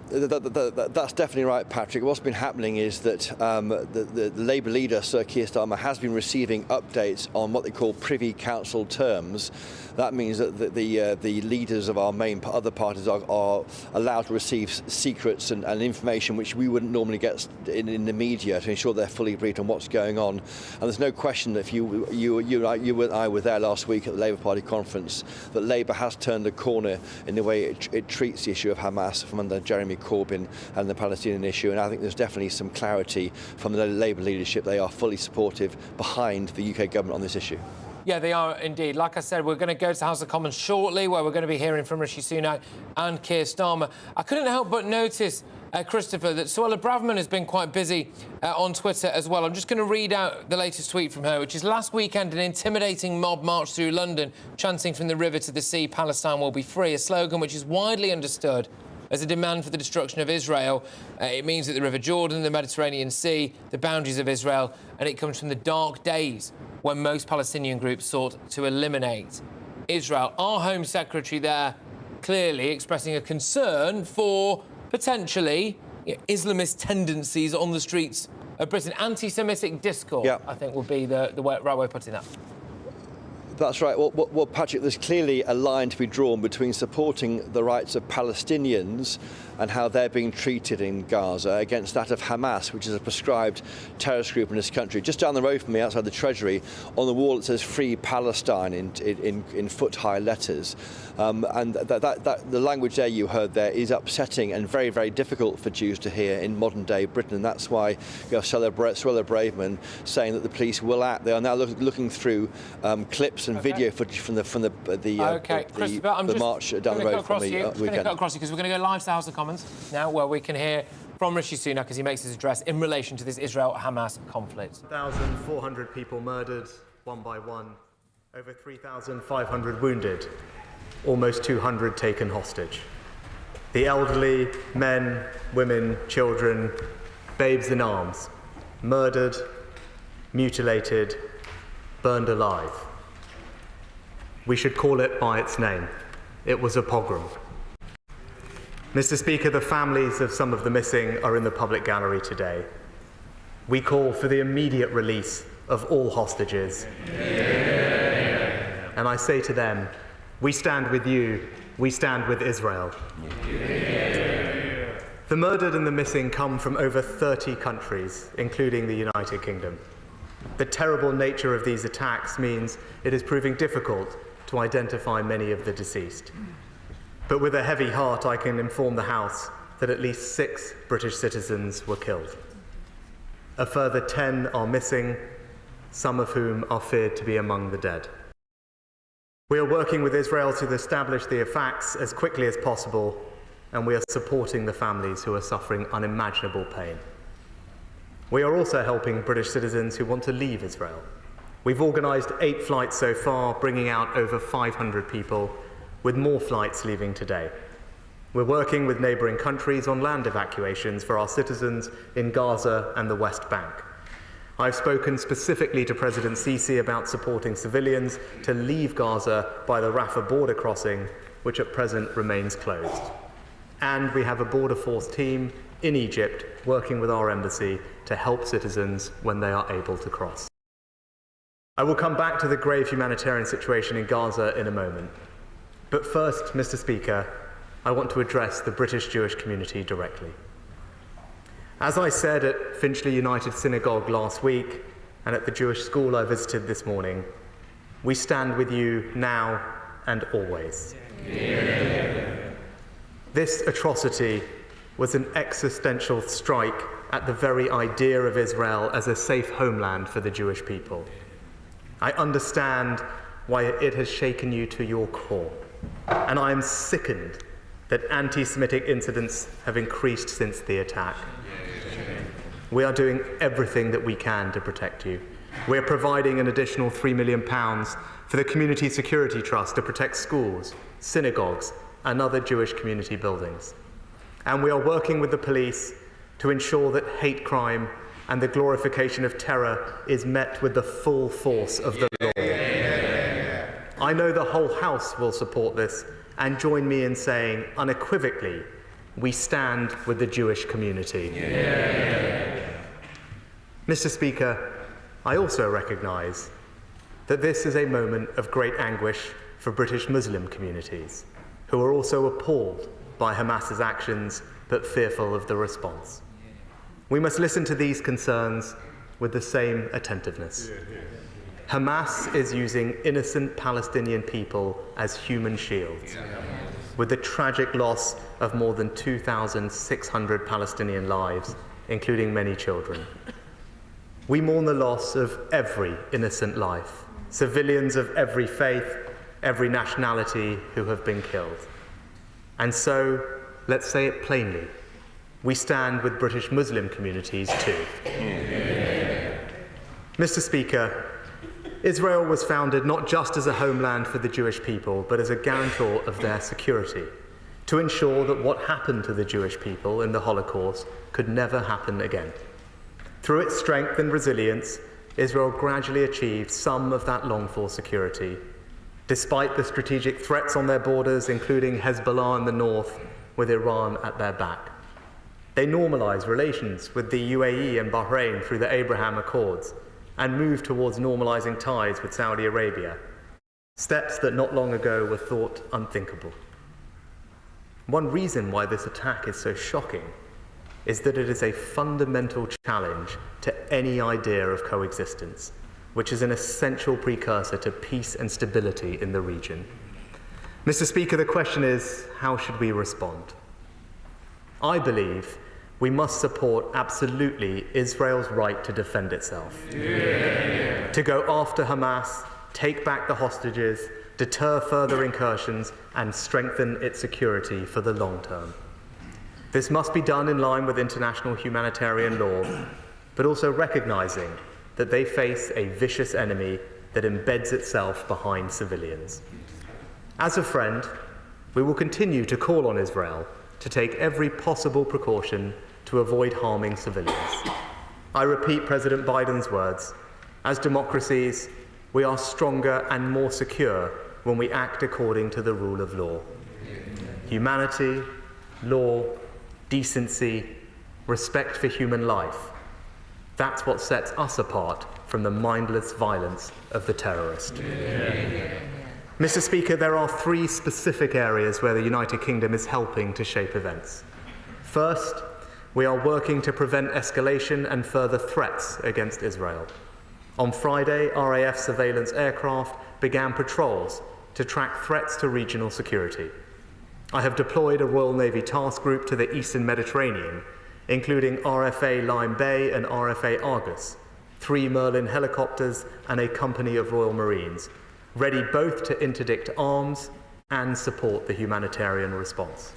That's definitely right, Patrick. What's been happening is that the Labour leader, Sir Keir Starmer, has been receiving updates on what they call Privy Council terms. That means that the leaders of our main other parties are allowed to receive secrets and information which we wouldn't normally get in the media, to ensure they're fully briefed on what's going on. And there's no question that if you and I were there last week at the Labour Party conference, that Labour has turned the corner in the way it treats the issue of Hamas from under Jeremy Corbyn and the Palestinian issue. And I think there's definitely some clarity from the Labour leadership. They are fully supportive behind the UK government on this issue. Yeah, they are indeed. Like I said, we're going to go to the House of Commons shortly, where we're going to be hearing from Rishi Sunak and Keir Starmer. I couldn't help but notice Christopher, that Suella Braverman has been quite busy on Twitter as well. I'm just going to read out the latest tweet from her, which is: last weekend, an intimidating mob marched through London, chanting from the river to the sea, Palestine will be free, a slogan which is widely understood as a demand for the destruction of Israel. It means that the River Jordan, the Mediterranean Sea, the boundaries of Israel, and it comes from the dark days when most Palestinian groups sought to eliminate Israel. Our Home Secretary there clearly expressing a concern for potentially Islamist tendencies on the streets of Britain. Anti-Semitic discourse, I think, would be the right way of putting that. That's right. Well, Patrick, there's clearly a line to be drawn between supporting the rights of Palestinians and how they're being treated in Gaza against that of Hamas, which is a proscribed terrorist group in this country. Just down the road from me, outside the Treasury, on the wall it says "Free Palestine" in foot-high letters. And the language there you heard there is upsetting and very, very difficult for Jews to hear in modern-day Britain. And that's why you have Suella Braverman saying that the police will act. They are now looking through clips and video footage from the march down the road from the weekend. I'm going to cut across you because we're going to go live to House of Commons now, where we can hear from Rishi Sunak as he makes his address in relation to this Israel-Hamas conflict. 1,400 people murdered, one by one. Over 3,500 wounded. Almost 200 taken hostage. The elderly, men, women, children, babes in arms, murdered, mutilated, burned alive. We should call it by its name. It was a pogrom. Mr. Speaker, the families of some of the missing are in the public gallery today. We call for the immediate release of all hostages. And I say to them, we stand with you, we stand with Israel. The murdered and the missing come from over 30 countries, including the United Kingdom. The terrible nature of these attacks means it is proving difficult to identify many of the deceased. But with a heavy heart, I can inform the House that at least 6 British citizens were killed. A further 10 are missing, some of whom are feared to be among the dead. We are working with Israel to establish the facts as quickly as possible, and we are supporting the families who are suffering unimaginable pain. We are also helping British citizens who want to leave Israel. We've organised 8 flights so far, bringing out over 500 people, with more flights leaving today. We're working with neighbouring countries on land evacuations for our citizens in Gaza and the West Bank. I've spoken specifically to President Sisi about supporting civilians to leave Gaza by the Rafah border crossing, which at present remains closed. And we have a border force team in Egypt working with our embassy to help citizens when they are able to cross. I will come back to the grave humanitarian situation in Gaza in a moment. But first, Mr. Speaker, I want to address the British Jewish community directly. As I said at Finchley United Synagogue last week and at the Jewish school I visited this morning, we stand with you now and always. This atrocity was an existential strike at the very idea of Israel as a safe homeland for the Jewish people. I understand why it has shaken you to your core, and I am sickened that anti-Semitic incidents have increased since the attack. We are doing everything that we can to protect you. We are providing an additional £3 million for the Community Security Trust to protect schools, synagogues, and other Jewish community buildings. And we are working with the police to ensure that hate crime and the glorification of terror is met with the full force of the law. I know the whole House will support this and join me in saying unequivocally, we stand with the Jewish community. Mr. Speaker, I also recognise that this is a moment of great anguish for British Muslim communities, who are also appalled by Hamas's actions but fearful of the response. We must listen to these concerns with the same attentiveness. Hamas is using innocent Palestinian people as human shields, with the tragic loss of more than 2,600 Palestinian lives, including many children. We mourn the loss of every innocent life, civilians of every faith, every nationality who have been killed. And so, let's say it plainly, we stand with British Muslim communities too. Mr. Speaker, Israel was founded not just as a homeland for the Jewish people, but as a guarantor of their security, to ensure that what happened to the Jewish people in the Holocaust could never happen again. Through its strength and resilience, Israel gradually achieved some of that longed-for security, despite the strategic threats on their borders, including Hezbollah in the north, with Iran at their back. They normalized relations with the UAE and Bahrain through the Abraham Accords and moved towards normalizing ties with Saudi Arabia, steps that not long ago were thought unthinkable. One reason why this attack is so shocking is that it is a fundamental challenge to any idea of coexistence, which is an essential precursor to peace and stability in the region. Mr. Speaker, the question is, how should we respond? I believe we must support absolutely Israel's right to defend itself, to go after Hamas, take back the hostages, deter further incursions, and strengthen its security for the long term. This must be done in line with international humanitarian law, but also recognizing that they face a vicious enemy that embeds itself behind civilians. As a friend, we will continue to call on Israel to take every possible precaution to avoid harming civilians. I repeat President Biden's words: as democracies, we are stronger and more secure when we act according to the rule of law. Humanity, law, decency, respect for human life. That's what sets us apart from the mindless violence of the terrorist. Mr. Speaker, there are three specific areas where the United Kingdom is helping to shape events. First, we are working to prevent escalation and further threats against Israel. On Friday, RAF surveillance aircraft began patrols to track threats to regional security. I have deployed a Royal Navy task group to the Eastern Mediterranean, including RFA Lyme Bay and RFA Argus, 3 Merlin helicopters and a company of Royal Marines, ready both to interdict arms and support the humanitarian response.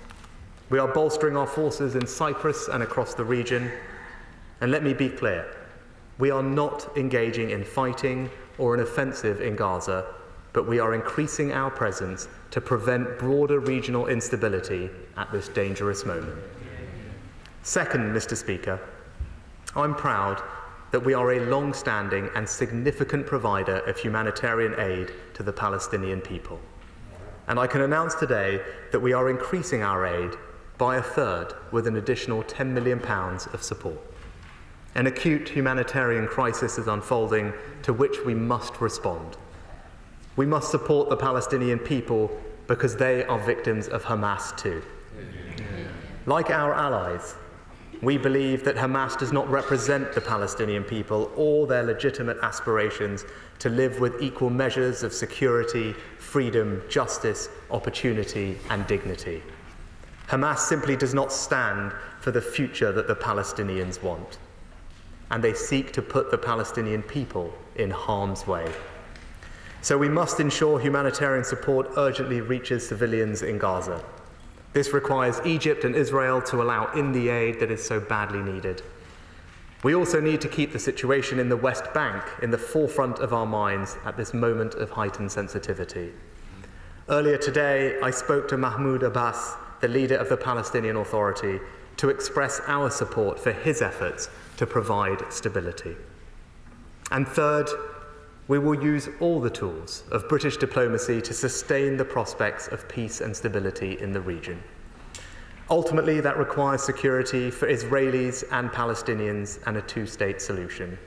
We are bolstering our forces in Cyprus and across the region, and let me be clear, we are not engaging in fighting or an offensive in Gaza, but we are increasing our presence to prevent broader regional instability at this dangerous moment. Second, Mr. Speaker, I'm proud that we are a long-standing and significant provider of humanitarian aid to the Palestinian people. And I can announce today that we are increasing our aid by a third with an additional £10 million of support. An acute humanitarian crisis is unfolding to which we must respond. We must support the Palestinian people because they are victims of Hamas too. Like our allies, we believe that Hamas does not represent the Palestinian people or their legitimate aspirations to live with equal measures of security, freedom, justice, opportunity, and dignity. Hamas simply does not stand for the future that the Palestinians want, and they seek to put the Palestinian people in harm's way. So we must ensure humanitarian support urgently reaches civilians in Gaza. This requires Egypt and Israel to allow in the aid that is so badly needed. We also need to keep the situation in the West Bank in the forefront of our minds at this moment of heightened sensitivity. Earlier today, I spoke to Mahmoud Abbas, the leader of the Palestinian Authority, to express our support for his efforts to provide stability. And third, we will use all the tools of British diplomacy to sustain the prospects of peace and stability in the region. Ultimately, that requires security for Israelis and Palestinians and a two-state solution.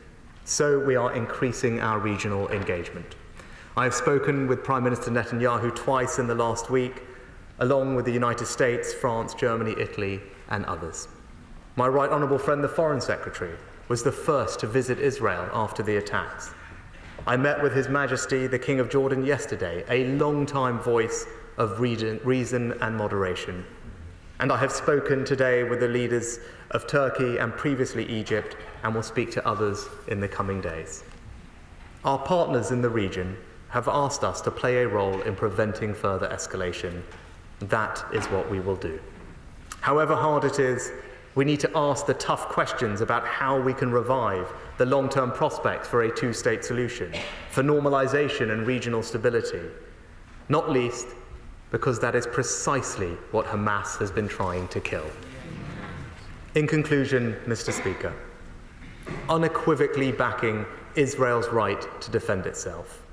So we are increasing our regional engagement. I have spoken with Prime Minister Netanyahu twice in the last week, along with the United States, France, Germany, Italy, and others. My right honourable friend, the Foreign Secretary, was the first to visit Israel after the attacks. I met with His Majesty, the King of Jordan, yesterday, a long-time voice of reason and moderation. And I have spoken today with the leaders of Turkey and previously Egypt, and will speak to others in the coming days. Our partners in the region have asked us to play a role in preventing further escalation. That is what we will do. However hard it is, We need to ask the tough questions about how we can revive the long-term prospects for a two-state solution, for normalization and regional stability, not least because that is precisely what Hamas has been trying to kill. In conclusion, Mr. Speaker, unequivocally backing Israel's right to defend itself,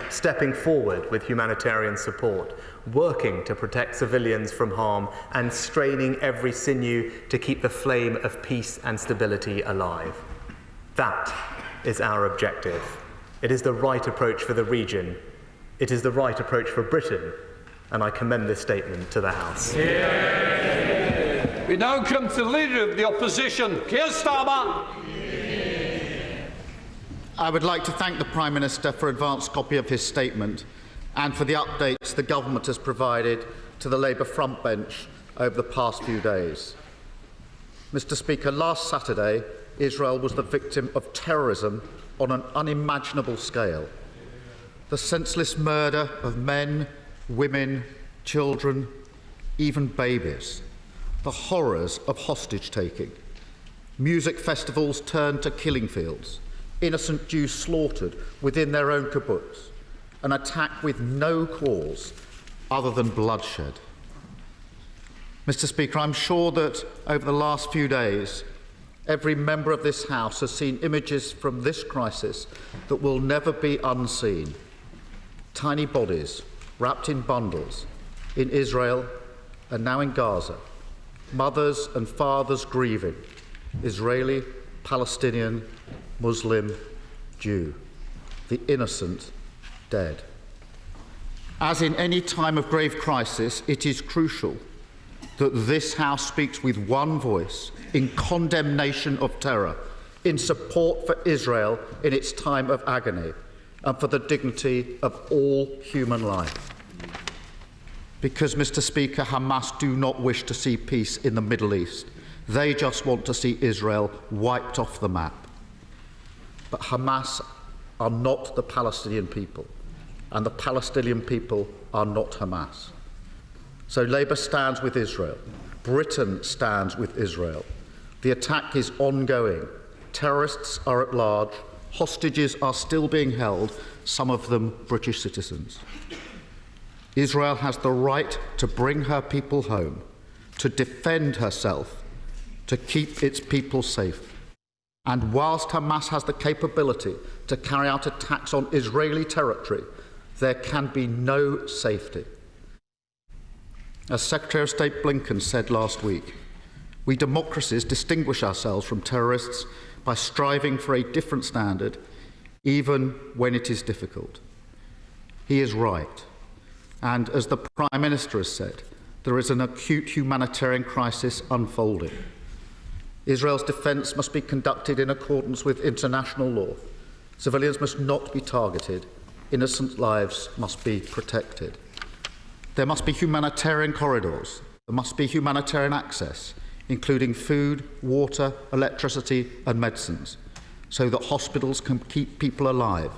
stepping forward with humanitarian support, working to protect civilians from harm, and straining every sinew to keep the flame of peace and stability alive. That is our objective. It is the right approach for the region. It is the right approach for Britain, and I commend this statement to the House. We now come to the Leader of the Opposition, Keir Starmer. I would like to thank the Prime Minister for an advance copy of his statement and for the updates the government has provided to the Labour front bench over the past few days. Mr. Speaker, last Saturday, Israel was the victim of terrorism on an unimaginable scale. The senseless murder of men, women, children, even babies. The horrors of hostage-taking. Music festivals turned to killing fields. Innocent Jews slaughtered within their own kibbutz. An attack with no cause other than bloodshed. Mr. Speaker, I'm sure that over the last few days, every member of this House has seen images from this crisis that will never be unseen. Tiny bodies wrapped in bundles in Israel and now in Gaza. Mothers and fathers grieving, Israeli, Palestinian, Muslim, Jew. The innocent dead. As in any time of grave crisis, it is crucial that this House speaks with one voice in condemnation of terror, in support for Israel in its time of agony, and for the dignity of all human life. Because, Mr. Speaker, Hamas do not wish to see peace in the Middle East. They just want to see Israel wiped off the map. But Hamas are not the Palestinian people, and the Palestinian people are not Hamas. So Labour stands with Israel. Britain stands with Israel. The attack is ongoing. Terrorists are at large. Hostages are still being held, some of them British citizens. Israel has the right to bring her people home, to defend herself, to keep its people safe. And whilst Hamas has the capability to carry out attacks on Israeli territory, there can be no safety. As Secretary of State Blinken said last week, we democracies distinguish ourselves from terrorists by striving for a different standard, even when it is difficult. He is right. And as the Prime Minister has said, there is an acute humanitarian crisis unfolding. Israel's defence must be conducted in accordance with international law. Civilians must not be targeted. Innocent lives must be protected. There must be humanitarian corridors. There must be humanitarian access, including food, water, electricity and medicines, so that hospitals can keep people alive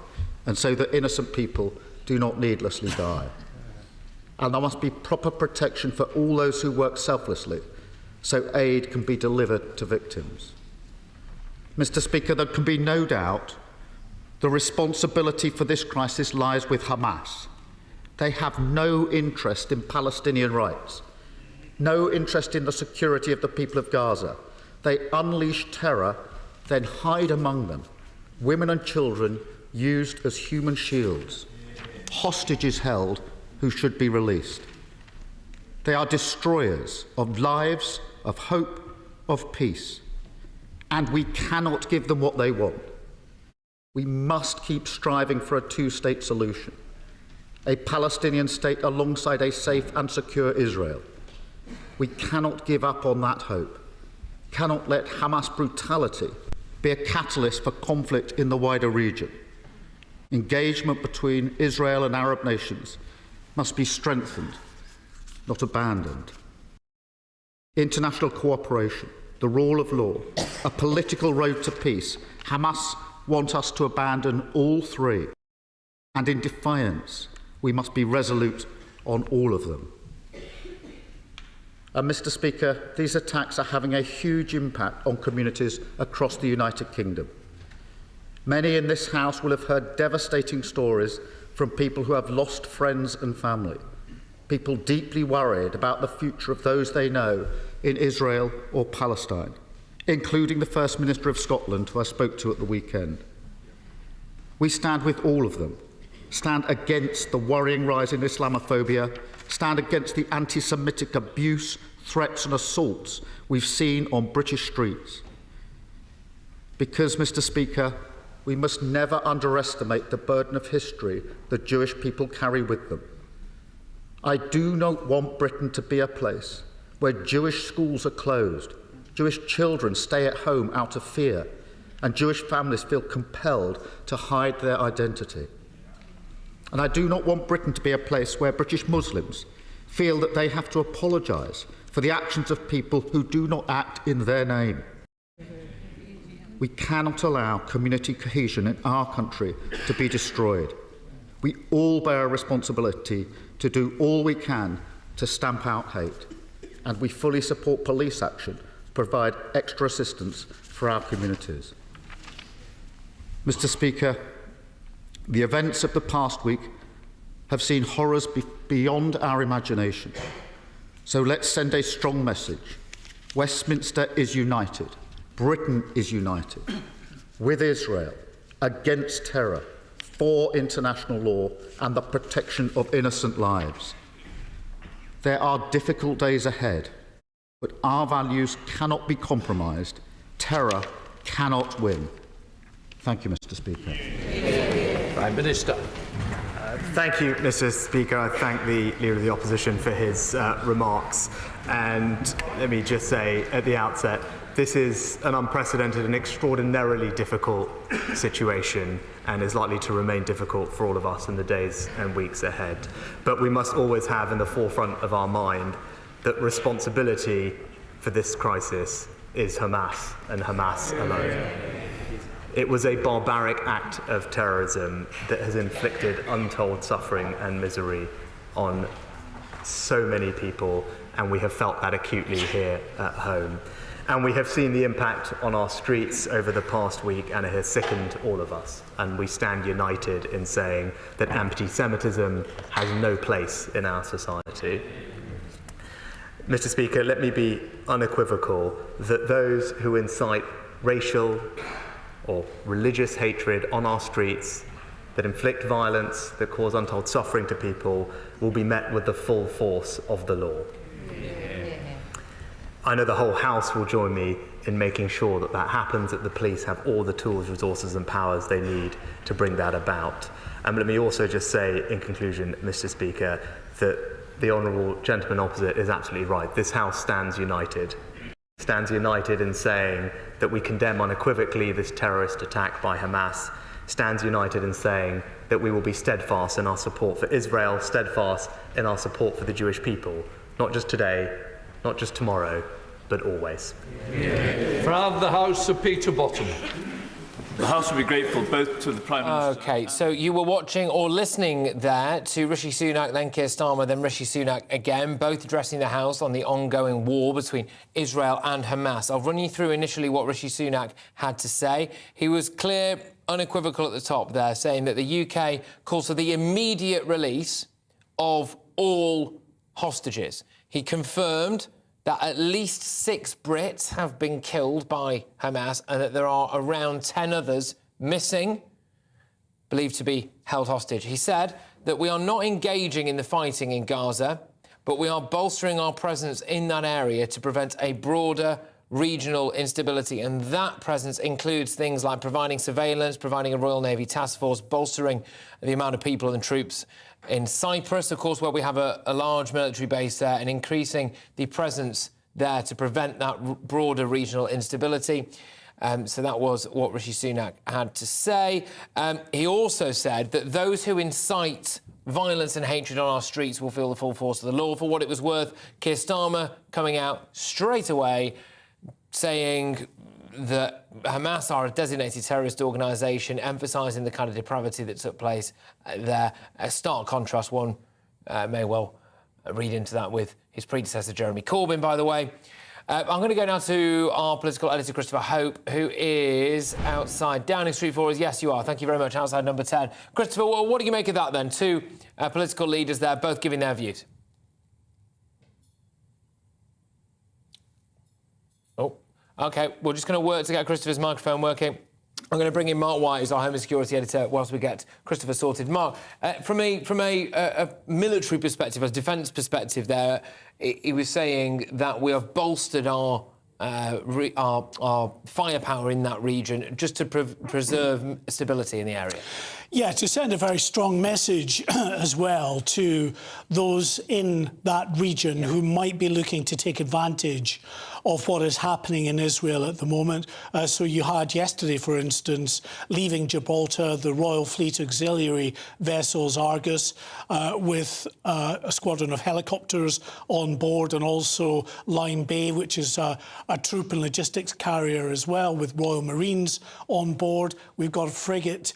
and so that innocent people do not needlessly die. And there must be proper protection for all those who work selflessly, so aid can be delivered to victims. Mr. Speaker, there can be no doubt the responsibility for this crisis lies with Hamas. They have no interest in Palestinian rights, no interest in the security of the people of Gaza. They unleash terror, then hide among them women and children used as human shields, hostages held who should be released. They are destroyers of lives, of hope, of peace. And we cannot give them what they want. We must keep striving for a two-state solution, a Palestinian state alongside a safe and secure Israel. We cannot give up on that hope, cannot let Hamas brutality be a catalyst for conflict in the wider region. Engagement between Israel and Arab nations must be strengthened, not abandoned. International cooperation, the rule of law, a political road to peace. Hamas want us to abandon all three. And in defiance, we must be resolute on all of them. And, Mr. Speaker, these attacks are having a huge impact on communities across the United Kingdom. Many in this House will have heard devastating stories from people who have lost friends and family, people deeply worried about the future of those they know in Israel or Palestine, including the First Minister of Scotland, who I spoke to at the weekend. We stand with all of them, stand against the worrying rise in Islamophobia, stand against the anti-Semitic abuse, threats and assaults we've seen on British streets. Because, Mr. Speaker, we must never underestimate the burden of history the Jewish people carry with them. I do not want Britain to be a place where Jewish schools are closed, Jewish children stay at home out of fear, and Jewish families feel compelled to hide their identity. And I do not want Britain to be a place where British Muslims feel that they have to apologise for the actions of people who do not act in their name. We cannot allow community cohesion in our country to be destroyed. We all bear a responsibility to do all we can to stamp out hate, and we fully support police action to provide extra assistance for our communities. Mr. Speaker, the events of the past week have seen horrors beyond our imagination. So let's send a strong message. Westminster is united. Britain is united with Israel against terror, for international law and the protection of innocent lives. There are difficult days ahead, but our values cannot be compromised. Terror cannot win. Thank you, Mr. Speaker. Prime Minister. Thank you, Mr. Speaker. I thank the Leader of the Opposition for his remarks. And let me just say at the outset, this is an unprecedented and extraordinarily difficult situation and is likely to remain difficult for all of us in the days and weeks ahead. But we must always have in the forefront of our mind that responsibility for this crisis is Hamas and Hamas alone. It was a barbaric act of terrorism that has inflicted untold suffering and misery on so many people, and we have felt that acutely here at home. And we have seen the impact on our streets over the past week, and it has sickened all of us. And we stand united in saying that anti-Semitism has no place in our society. Mr. Speaker, let me be unequivocal that those who incite racial or religious hatred on our streets, that inflict violence, that cause untold suffering to people, will be met with the full force of the law. I know the whole House will join me in making sure that that happens, that the police have all the tools, resources and powers they need to bring that about. And let me also just say, in conclusion, Mr. Speaker, that the honourable gentleman opposite is absolutely right. This House stands united in saying that we condemn unequivocally this terrorist attack by Hamas, stands united in saying that we will be steadfast in our support for Israel, steadfast in our support for the Jewish people, not just today, not just tomorrow, but always. From the House of Peterbottom. The House will be grateful both to the Prime Minister... OK, so you were watching or listening there to Rishi Sunak, then Keir Starmer, then Rishi Sunak again, both addressing the House on the ongoing war between Israel and Hamas. I'll run you through initially what Rishi Sunak had to say. He was clear, unequivocal at the top there, saying that the UK calls for the immediate release of all hostages. He confirmed that at least 6 Brits have been killed by Hamas and that there are around 10 others missing, believed to be held hostage. He said that we are not engaging in the fighting in Gaza, but we are bolstering our presence in that area to prevent a broader regional instability, and that presence includes things like providing surveillance, providing a Royal Navy task force, bolstering the amount of people and troops in Cyprus, of course, where we have a large military base there, and increasing the presence there to prevent that broader regional instability. So that was what Rishi Sunak had to say. He also said that those who incite violence and hatred on our streets will feel the full force of the law. For what it was worth, Keir Starmer coming out straight away saying that Hamas are a designated terrorist organisation, emphasising the kind of depravity that took place there. A stark contrast, one may well read into that with his predecessor, Jeremy Corbyn, by the way. I'm going to go now to our political editor, Christopher Hope, who is outside Downing Street for us. Yes, you are. Thank you very much. Outside number 10. Christopher, what do you make of that, then? Two political leaders there, both giving their views. Oh, OK. We're just going to work to get Christopher's microphone working. I'm going to bring in Mark White, who's our Home and Security Editor, whilst we get Christopher sorted. Mark, from a military perspective, a defence perspective there, he was saying that we have bolstered our firepower in that region just to preserve stability in the area. Yeah, to send a very strong message as well to those in that region who might be looking to take advantage of what is happening in Israel at the moment. So you had yesterday, for instance, leaving Gibraltar, the Royal Fleet Auxiliary vessels Argus with a squadron of helicopters on board, and also Line Bay, which is a troop and logistics carrier as well, with Royal Marines on board. We've got a frigate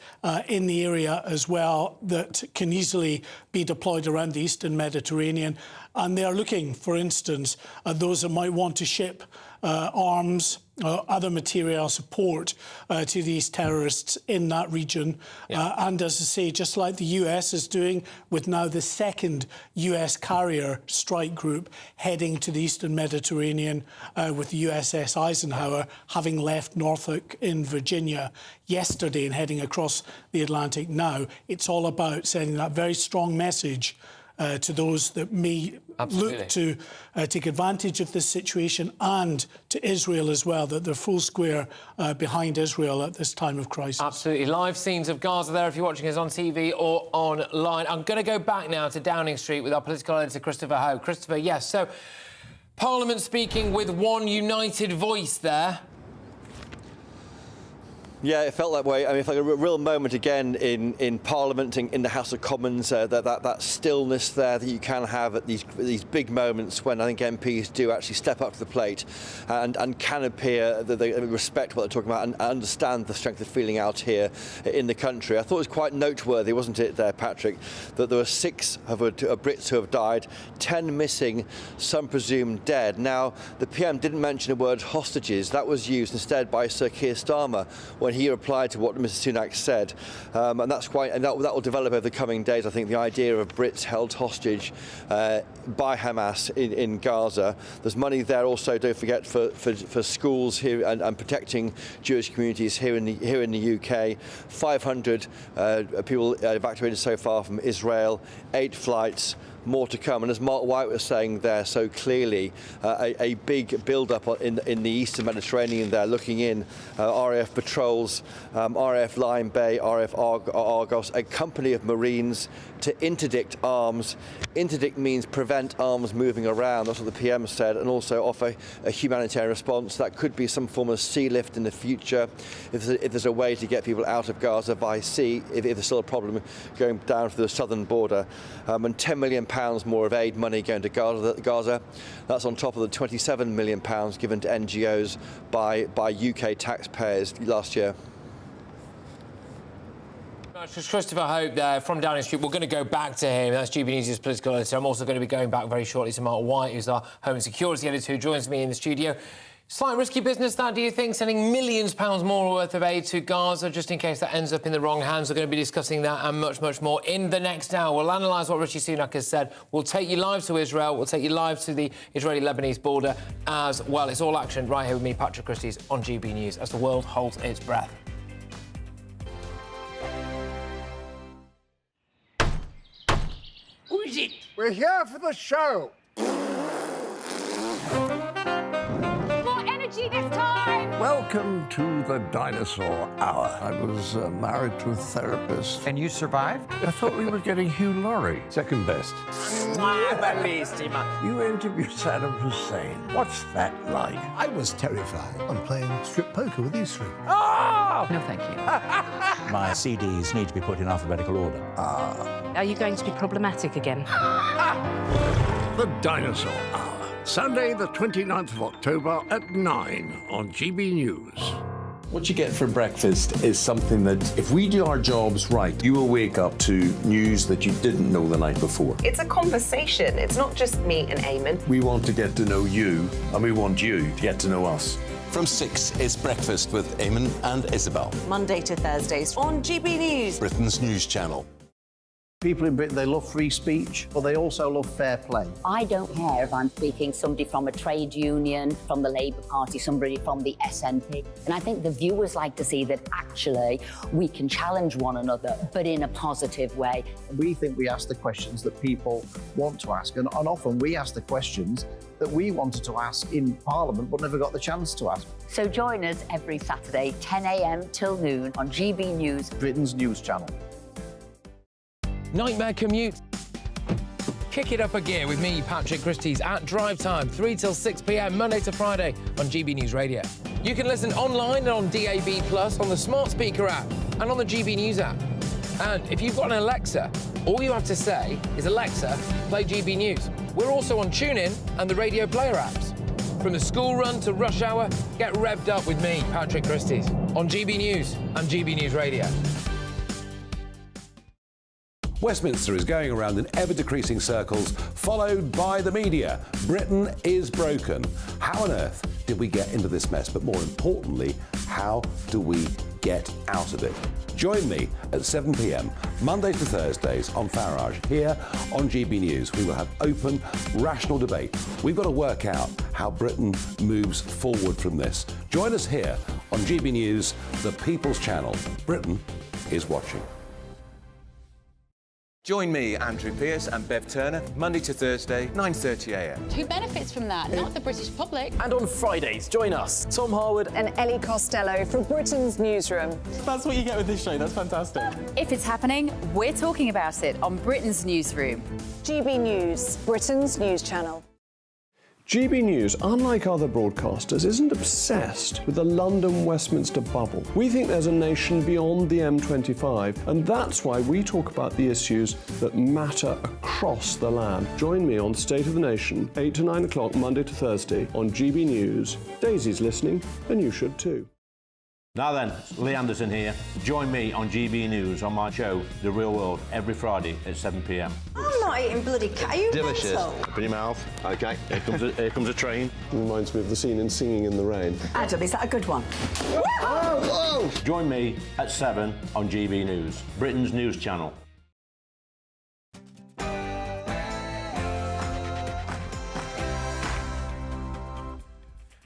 in the area as well that can easily be deployed around the Eastern Mediterranean. And they are looking, for instance, at those that might want to ship arms or other material support to these terrorists in that region. And as I say, just like the US is doing with now the second US carrier strike group heading to the Eastern Mediterranean with the USS Eisenhower having left Norfolk in Virginia yesterday and heading across the Atlantic now. It's all about sending that very strong message to those that may look to take advantage of this situation, and to Israel as well, that they're full square behind Israel at this time of crisis. Absolutely. Live scenes of Gaza there if you're watching us on TV or online. I'm going to go back now to Downing Street with our political editor, Christopher Howe. Christopher, yes, so Parliament speaking with one united voice there. Yeah, it felt that way. I mean, it's like a real moment again in Parliament, in the House of Commons, that stillness there that you can have at these big moments when I think MPs do actually step up to the plate and can appear that they respect what they're talking about and understand the strength of feeling out here in the country. I thought it was quite noteworthy, wasn't it, there, Patrick, that there were 6 Brits who have died, 10 missing, some presumed dead. Now, the PM didn't mention the word hostages. That was used instead by Sir Keir Starmer when he replied to what Mr Sunak said, and that will develop over the coming days. I think the idea of Brits held hostage by Hamas in Gaza. There's money there also, don't forget, for schools here and protecting Jewish communities here in the UK. 500 people evacuated so far from Israel, 8 flights. More to come, and as Mark White was saying there so clearly, a big build-up in the Eastern Mediterranean there, looking in, RAF patrols, RAF Line Bay, RAF Argos, a company of Marines to interdict arms. Interdict means prevent arms moving around, that's what the PM said, and also offer a humanitarian response. That could be some form of sea lift in the future, if there's a way to get people out of Gaza by sea, if there's still a problem going down to the southern border. And £10 million more of aid money going to Gaza. That's on top of the £27 million given to NGOs by UK taxpayers last year. Christopher Hope there from Downing Street. We're going to go back to him. That's GBNews' political editor. I'm also going to be going back very shortly to Mark White, who's our Home and Security Editor, who joins me in the studio. Slight risky business, that, do you think, sending millions of pounds more worth of aid to Gaza, just in case that ends up in the wrong hands? We're going to be discussing that and much, much more in the next hour. We'll analyse what Rishi Sunak has said. We'll take you live to Israel. We'll take you live to the Israeli-Lebanese border as well. It's all action right here with me, Patrick Christys, on GB News, as the world holds its breath. Who is it? We're here for the show. This time! Welcome to the Dinosaur Hour. I was married to a therapist. And you survived? I thought we were getting Hugh Laurie. Second best. You interviewed Saddam Hussein. What's that like? I was terrified. I'm playing strip poker with these 3. Oh! No, thank you. My CDs need to be put in alphabetical order. Are you going to be problematic again? The Dinosaur Hour. Sunday, the 29th of October at 9 on GB News. What you get for breakfast is something that, if we do our jobs right, you will wake up to news that you didn't know the night before. It's a conversation. It's not just me and Eamon. We want to get to know you, and we want you to get to know us. From 6 is Breakfast with Eamon and Isabel. Monday to Thursdays on GB News. Britain's news channel. People in Britain, they love free speech, but they also love fair play. I don't care if I'm speaking somebody from a trade union, from the Labour Party, somebody from the SNP. And I think the viewers like to see that actually we can challenge one another, but in a positive way. We think we ask the questions that people want to ask, and often we ask the questions that we wanted to ask in Parliament but never got the chance to ask. So join us every Saturday, 10 a.m. till noon on GB News, Britain's news channel. Nightmare commute. Kick it up a gear with me, Patrick Christys, at drive time, 3 till 6 p.m, Monday to Friday on GB News Radio. You can listen online and on DAB+, on the smart speaker app and on the GB News app. And if you've got an Alexa, all you have to say is, Alexa, play GB News. We're also on TuneIn and the Radio Player apps. From the school run to rush hour, get revved up with me, Patrick Christys, on GB News and GB News Radio. Westminster is going around in ever-decreasing circles, followed by the media. Britain is broken. How on earth did we get into this mess? But more importantly, how do we get out of it? Join me at 7 p.m, Monday to Thursdays on Farage, here on GB News. We will have open, rational debate. We've got to work out how Britain moves forward from this. Join us here on GB News, the People's Channel. Britain is watching. Join me, Andrew Pearce and Bev Turner, Monday to Thursday, 9:30 a.m. Who benefits from that? Not the British public. And on Fridays, join us, Tom Harwood and Ellie Costello from Britain's Newsroom. That's what you get with this show. That's fantastic. If it's happening, we're talking about it on Britain's Newsroom. GB News, Britain's news channel. GB News, unlike other broadcasters, isn't obsessed with the London-Westminster bubble. We think there's a nation beyond the M25, and that's why we talk about the issues that matter across the land. Join me on State of the Nation, 8 to 9 o'clock, Monday to Thursday, on GB News. Daisy's listening, and you should too. Now then, Lee Anderson here. Join me on GB News on my show, The Real World, every Friday at 7 p.m. I'm not eating bloody cat. Are you Delicious. mental? Open your mouth. OK, here comes a train. Reminds me of the scene in Singing in the Rain. Adam, is that a good one? Whoa! Join me at 7 on GB News, Britain's news channel.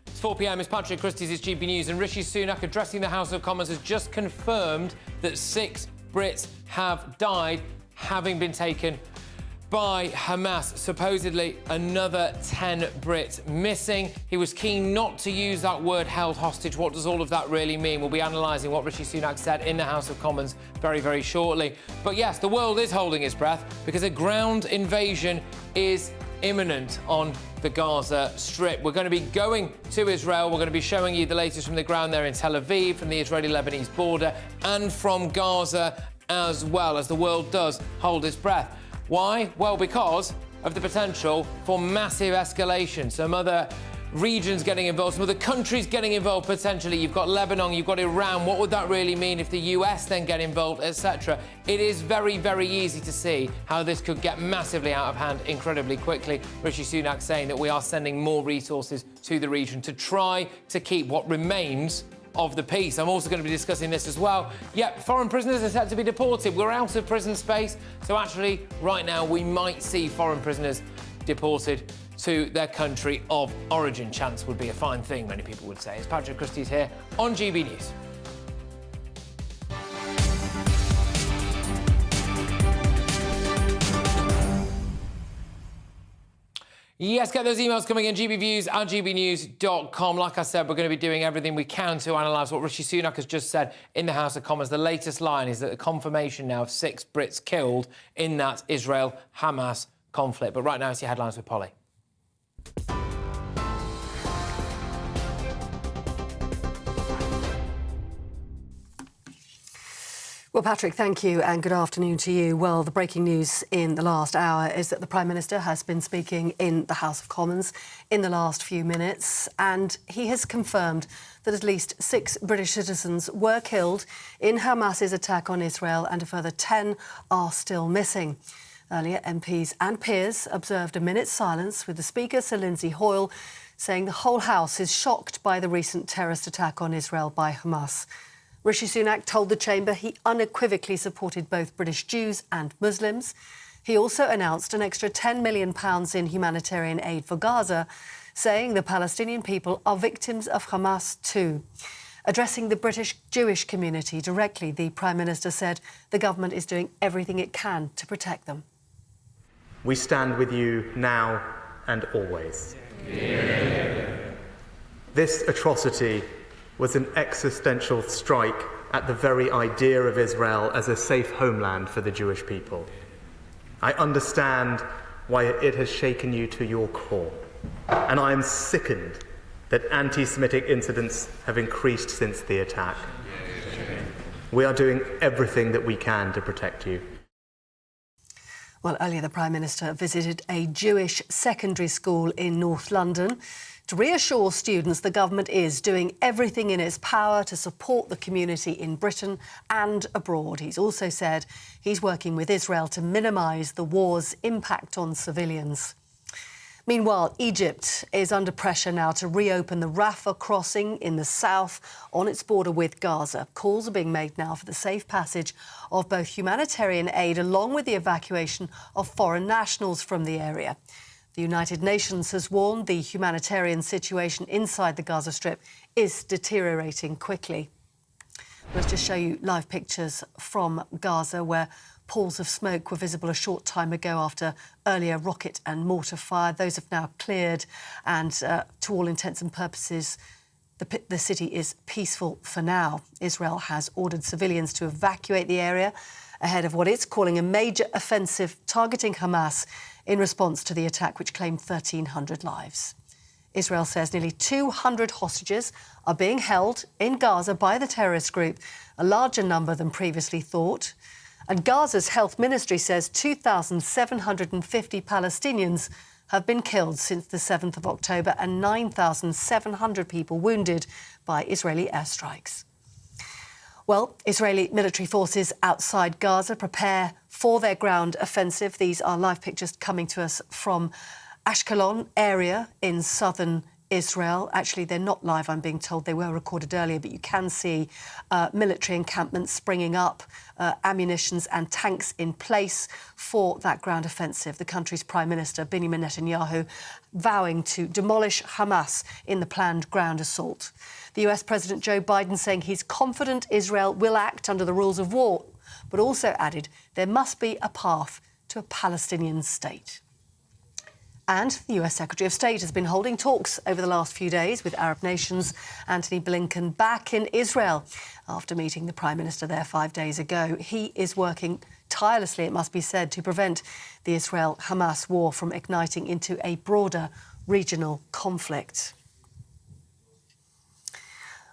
It's 4 p.m, it's Patrick Christys, it's GB News, and Rishi Sunak, addressing the House of Commons, has just confirmed that 6 Brits have died, having been taken by Hamas. Supposedly another 10 Brits missing. He was keen not to use that word held hostage. What does all of that really mean? We'll be analysing what Rishi Sunak said in the House of Commons very, very shortly. But yes, the world is holding its breath because a ground invasion is imminent on the Gaza Strip. We're going to be going to Israel. We're going to be showing you the latest from the ground there in Tel Aviv, from the Israeli-Lebanese border, and from Gaza as well, as the world does hold its breath. Why? Well, because of the potential for massive escalation. Some other regions getting involved, some other countries getting involved potentially. You've got Lebanon, you've got Iran. What would that really mean if the US then get involved, etc.? It is very, very easy to see how this could get massively out of hand incredibly quickly. Rishi Sunak saying that we are sending more resources to the region to try to keep what remains of the peace. I'm also going to be discussing this as well. Yep, foreign prisoners are set to be deported. We're out of prison space, so actually right now we might see foreign prisoners deported to their country of origin. Chance would be a fine thing, many people would say. It's Patrick Christys here on GB News. Yes, get those emails coming in, gbviews at gbnews.com. Like I said, we're going to be doing everything we can to analyse what Rishi Sunak has just said in the House of Commons. The latest line is that the confirmation now of 6 Brits killed in that Israel-Hamas conflict. But right now, it's your headlines with Polly. Well, Patrick, thank you and good afternoon to you. Well, the breaking news in the last hour is that the Prime Minister has been speaking in the House of Commons in the last few minutes, and he has confirmed that at least 6 British citizens were killed in Hamas's attack on Israel and a further 10 are still missing. Earlier, MPs and peers observed a minute's silence with the Speaker, Sir Lindsay Hoyle, saying the whole House is shocked by the recent terrorist attack on Israel by Hamas. Rishi Sunak told the chamber he unequivocally supported both British Jews and Muslims. He also announced an extra £10 million in humanitarian aid for Gaza, saying the Palestinian people are victims of Hamas too. Addressing the British Jewish community directly, the Prime Minister said the government is doing everything it can to protect them. We stand with you now and always. This atrocity was an existential strike at the very idea of Israel as a safe homeland for the Jewish people. I understand why it has shaken you to your core, and I am sickened that anti-Semitic incidents have increased since the attack. We are doing everything that we can to protect you. Well, earlier the Prime Minister visited a Jewish secondary school in North London to reassure students the government is doing everything in its power to support the community in Britain and abroad. He's also said he's working with Israel to minimise the war's impact on civilians. Meanwhile, Egypt is under pressure now to reopen the Rafah crossing in the south on its border with Gaza. Calls are being made now for the safe passage of both humanitarian aid along with the evacuation of foreign nationals from the area. The United Nations has warned the humanitarian situation inside the Gaza Strip is deteriorating quickly. Let's just show you live pictures from Gaza where pools of smoke were visible a short time ago after earlier rocket and mortar fire. Those have now cleared and, to all intents and purposes, the city is peaceful for now. Israel has ordered civilians to evacuate the area ahead of what it's calling a major offensive targeting Hamas in response to the attack, which claimed 1,300 lives. Israel says nearly 200 hostages are being held in Gaza by the terrorist group, a larger number than previously thought. And Gaza's health ministry says 2,750 Palestinians have been killed since the 7th of October and 9,700 people wounded by Israeli airstrikes. Well, Israeli military forces outside Gaza prepare for their ground offensive. These are live pictures coming to us from Ashkelon area in southern Israel. Actually, they're not live, I'm being told. They were recorded earlier, but you can see military encampments springing up, ammunitions and tanks in place for that ground offensive. The country's Prime Minister, Benjamin Netanyahu, vowing to demolish Hamas in the planned ground assault. The US President Joe Biden saying he's confident Israel will act under the rules of war, but also added there must be a path to a Palestinian state. And the US Secretary of State has been holding talks over the last few days with Arab nations. Antony Blinken back in Israel after meeting the Prime Minister there 5 days ago. He is working tirelessly, it must be said, to prevent the Israel-Hamas war from igniting into a broader regional conflict.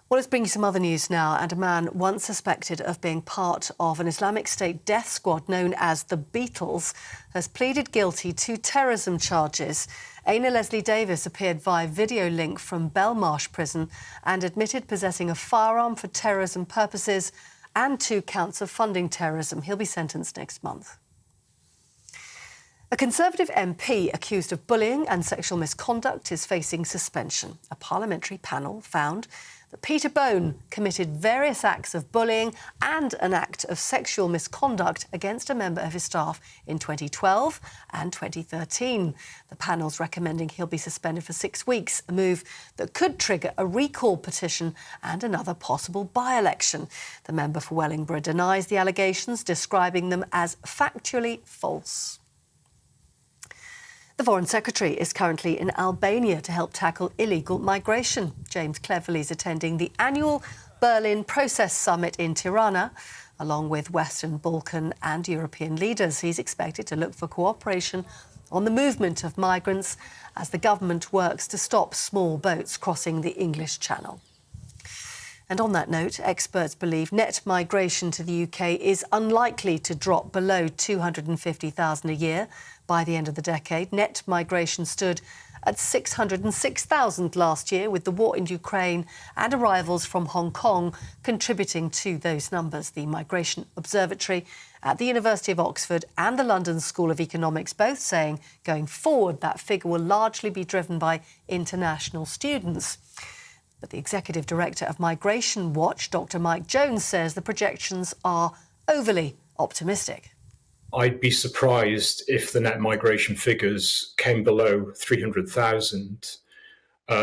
Well, let's bring you some other news now. And a man once suspected of being part of an Islamic State death squad known as the Beatles has pleaded guilty to terrorism charges. Aina Leslie Davis appeared via video link from Belmarsh prison and admitted possessing a firearm for terrorism purposes and 2 counts of funding terrorism. He'll be sentenced next month. A Conservative MP accused of bullying and sexual misconduct is facing suspension. A parliamentary panel found that Peter Bone committed various acts of bullying and an act of sexual misconduct against a member of his staff in 2012 and 2013. The panel's recommending he'll be suspended for 6 weeks, a move that could trigger a recall petition and another possible by-election. The member for Wellingborough denies the allegations, describing them as factually false. The Foreign Secretary is currently in Albania to help tackle illegal migration. James Cleverly is attending the annual Berlin Process Summit in Tirana, along with Western Balkan and European leaders. He's expected to look for cooperation on the movement of migrants as the government works to stop small boats crossing the English Channel. And on that note, experts believe net migration to the UK is unlikely to drop below 250,000 a year by the end of the decade. Net migration stood at 606,000 last year, with the war in Ukraine and arrivals from Hong Kong contributing to those numbers. The Migration Observatory at the University of Oxford and the London School of Economics both saying going forward that figure will largely be driven by international students. But the Executive Director of Migration Watch, Dr. Mike Jones, says the projections are overly optimistic. I'd be surprised if the net migration figures came below 300,000,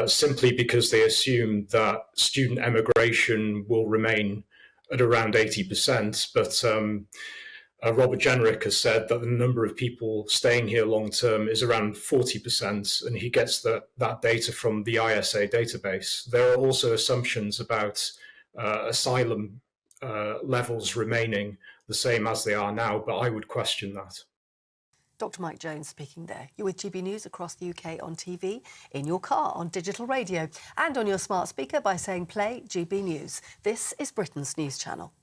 simply because they assume that student emigration will remain at around 80%. But Robert Jenrick has said that the number of people staying here long term is around 40%, and he gets that data from the ISA database. There are also assumptions about asylum levels remaining the same as they are now, but I would question that. Dr. Mike Jones speaking there. You're with GB News across the UK on TV, in your car, on digital radio, and on your smart speaker by saying play GB News. This is Britain's news channel.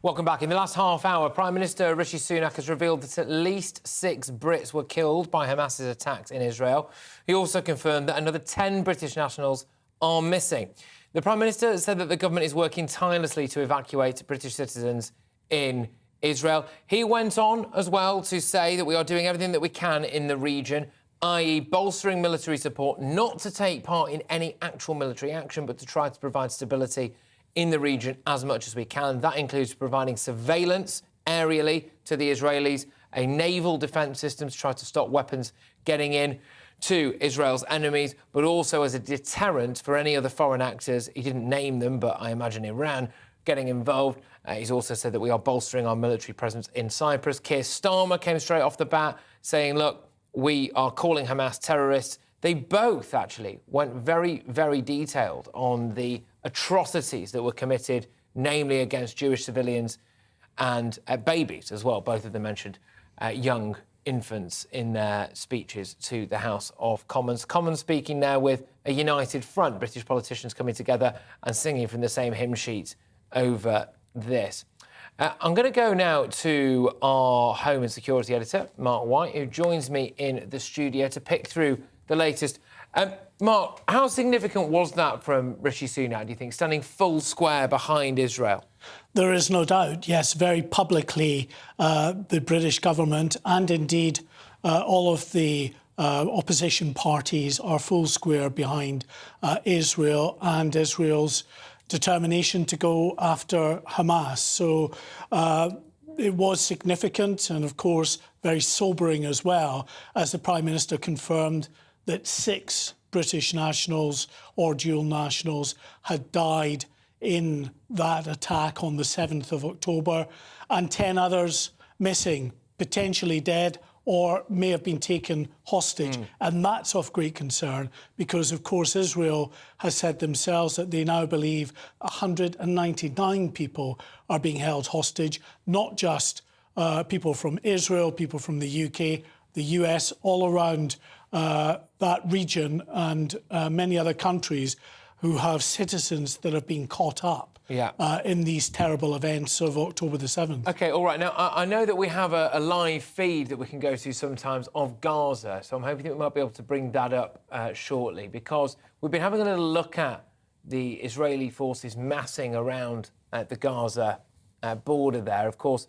Welcome back. In the last half hour, Prime Minister Rishi Sunak has revealed that at least 6 Brits were killed by Hamas's attacks in Israel. He also confirmed that another 10 British nationals are missing. The Prime Minister said that the government is working tirelessly to evacuate British citizens in Israel. He went on as well to say that we are doing everything that we can in the region, i.e. bolstering military support, not to take part in any actual military action, but to try to provide stability in the region as much as we can. That includes providing surveillance aerially to the Israelis, a naval defence system to try to stop weapons getting in to Israel's enemies, but also as a deterrent for any other foreign actors. He didn't name them, but I imagine Iran getting involved. He's also said that we are bolstering our military presence in Cyprus. Keir Starmer came straight off the bat saying, look, we are calling Hamas terrorists. They both actually went very, very detailed on the atrocities that were committed, namely against Jewish civilians and babies as well. Both of them mentioned young infants in their speeches to the House of Commons. Commons speaking now with a united front, British politicians coming together and singing from the same hymn sheet over this. I'm going to go now to our Home and Security Editor, Mark White, who joins me in the studio to pick through the latest. Mark, how significant was that from Rishi Sunak, do you think, standing full square behind Israel? There is no doubt, yes, very publicly the British government and indeed all of the opposition parties are full square behind Israel and Israel's determination to go after Hamas. So it was significant and, of course, very sobering as well, as the Prime Minister confirmed that 6 British nationals or dual nationals had died in that attack on the 7th of October and 10 others missing, potentially dead or may have been taken hostage. And that's of great concern because, of course, Israel has said themselves that they now believe 199 people are being held hostage, not just people from Israel, people from the UK, the US, all around that region and many other countries who have citizens that have been caught up in these terrible events of October the 7th. OK, all right. Now, I know that we have a live feed that we can go to sometimes of Gaza, so I'm hoping that we might be able to bring that up shortly, because we've been having a little look at the Israeli forces massing around the Gaza border there. Of course,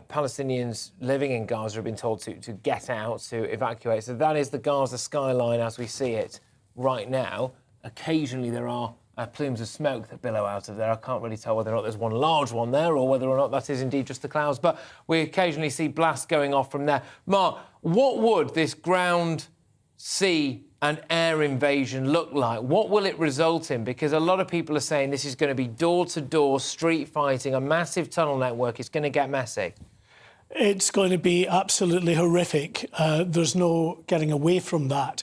Palestinians living in Gaza have been told to get out, to evacuate. So that is the Gaza skyline as we see it right now. Occasionally there are plumes of smoke that billow out of there. I can't really tell whether or not there's one large one there or whether or not that is indeed just the clouds, but we occasionally see blasts going off from there. Mark, what would this ground, sea and air invasion look like? What will it result in? Because a lot of people are saying this is going to be door-to-door street fighting, a massive tunnel network. It's going to get messy. It's going to be absolutely horrific. There's no getting away from that.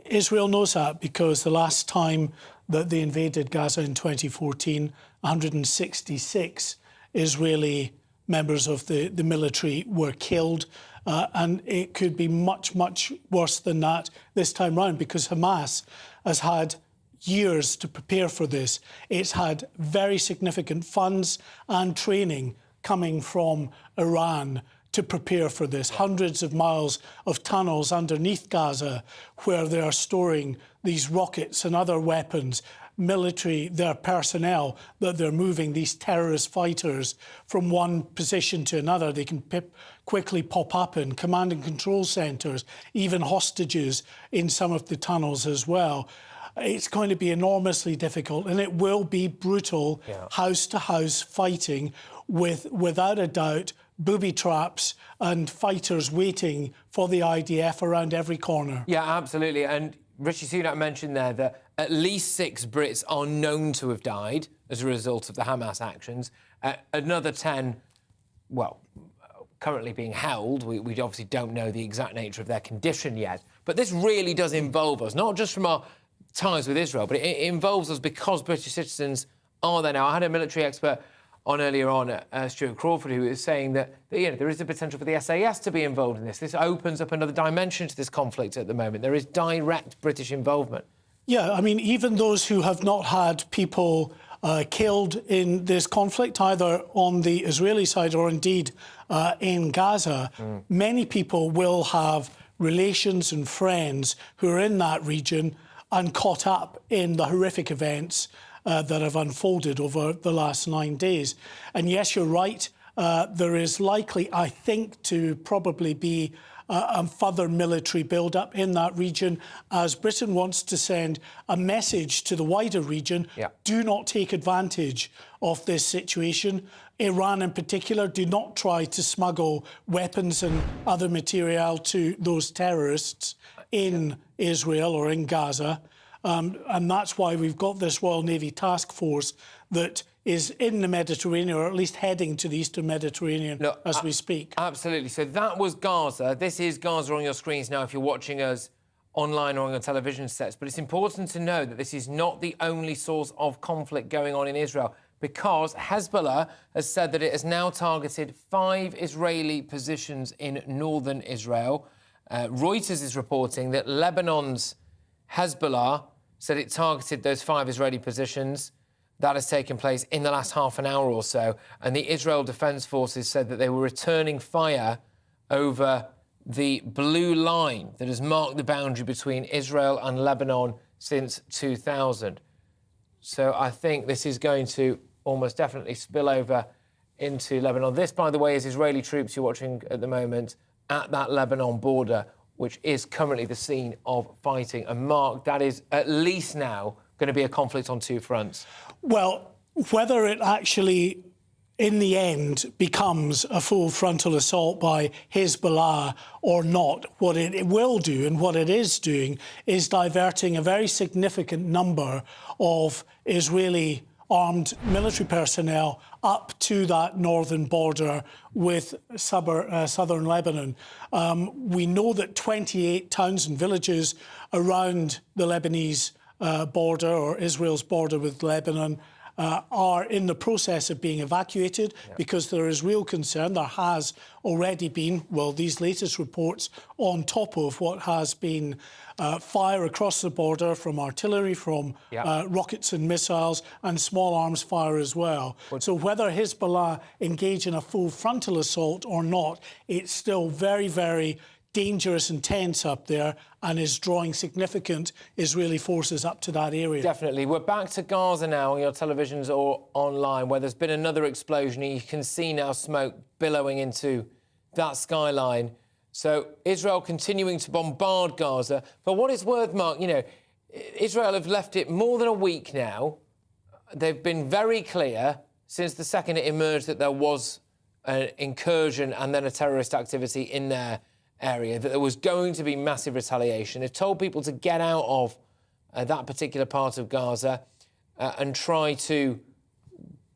Israel knows that because the last time that they invaded Gaza in 2014, 166 Israeli members of the military were killed. And it could be much, much worse than that this time round, because Hamas has had years to prepare for this. It's had very significant funds and training coming from Iran to prepare for this. Hundreds of miles of tunnels underneath Gaza where they are storing these rockets and other weapons, their personnel, that they're moving these terrorist fighters from one position to another. They can quickly pop up in command and control centres, even hostages in some of the tunnels as well. It's going to be enormously difficult, and it will be brutal, house-to-house fighting without a doubt, booby traps and fighters waiting for the IDF around every corner. Yeah, absolutely. And Rishi Sunak mentioned there that at least 6 Brits are known to have died as a result of the Hamas actions. Another 10, well, currently being held. We obviously don't know the exact nature of their condition yet. But this really does involve us, not just from our ties with Israel, but it involves us because British citizens are there now. I had a military expert on earlier on, Stuart Crawford, who was saying that there is the potential for the SAS to be involved in this. This opens up another dimension to this conflict at the moment. There is direct British involvement. Yeah, I mean, even those who have not had people killed in this conflict, either on the Israeli side or indeed in Gaza, many people will have relations and friends who are in that region and caught up in the horrific events that have unfolded over the last 9 days. And yes, you're right, there is likely, I think, to probably be a further military build-up in that region as Britain wants to send a message to the wider region. Do not take advantage of this situation. Iran in particular, do not try to smuggle weapons and other material to those terrorists in Israel or in Gaza. And that's why we've got this Royal Navy task force that is in the Mediterranean, or at least heading to the Eastern Mediterranean as we speak. Absolutely. So that was Gaza. This is Gaza on your screens now if you're watching us online or on your television sets. But it's important to know that this is not the only source of conflict going on in Israel, because Hezbollah has said that it has now targeted 5 Israeli positions in northern Israel. Reuters is reporting that Lebanon's Hezbollah said it targeted those 5 Israeli positions. That has taken place in the last half an hour or so. And the Israel Defense Forces said that they were returning fire over the blue line that has marked the boundary between Israel and Lebanon since 2000. So I think this is going to almost definitely spill over into Lebanon. This, by the way, is Israeli troops you're watching at the moment at that Lebanon border, which is currently the scene of fighting. And Mark, that is at least now going to be a conflict on 2 fronts. Well, whether it actually, in the end, becomes a full frontal assault by Hezbollah or not, what it will do and what it is doing is diverting a very significant number of Israeli armed military personnel up to that northern border with southern Lebanon. We know that 28 towns and villages around the Lebanese border, or Israel's border with Lebanon, are in the process of being evacuated because there is real concern. There has already been, well, these latest reports on top of what has been fire across the border from artillery, from rockets and missiles, and small arms fire as well. So whether Hezbollah engage in a full frontal assault or not, it's still very, very dangerous and tense up there, and is drawing significant Israeli forces up to that area. Definitely. We're back to Gaza now on your televisions or online, where there's been another explosion. You can see now smoke billowing into that skyline. So Israel continuing to bombard Gaza. For what it's worth, Mark, Israel have left it more than a week now. They've been very clear since the second it emerged that there was an incursion and then a terrorist activity in their area, that there was going to be massive retaliation. They've told people to get out of that particular part of Gaza and try to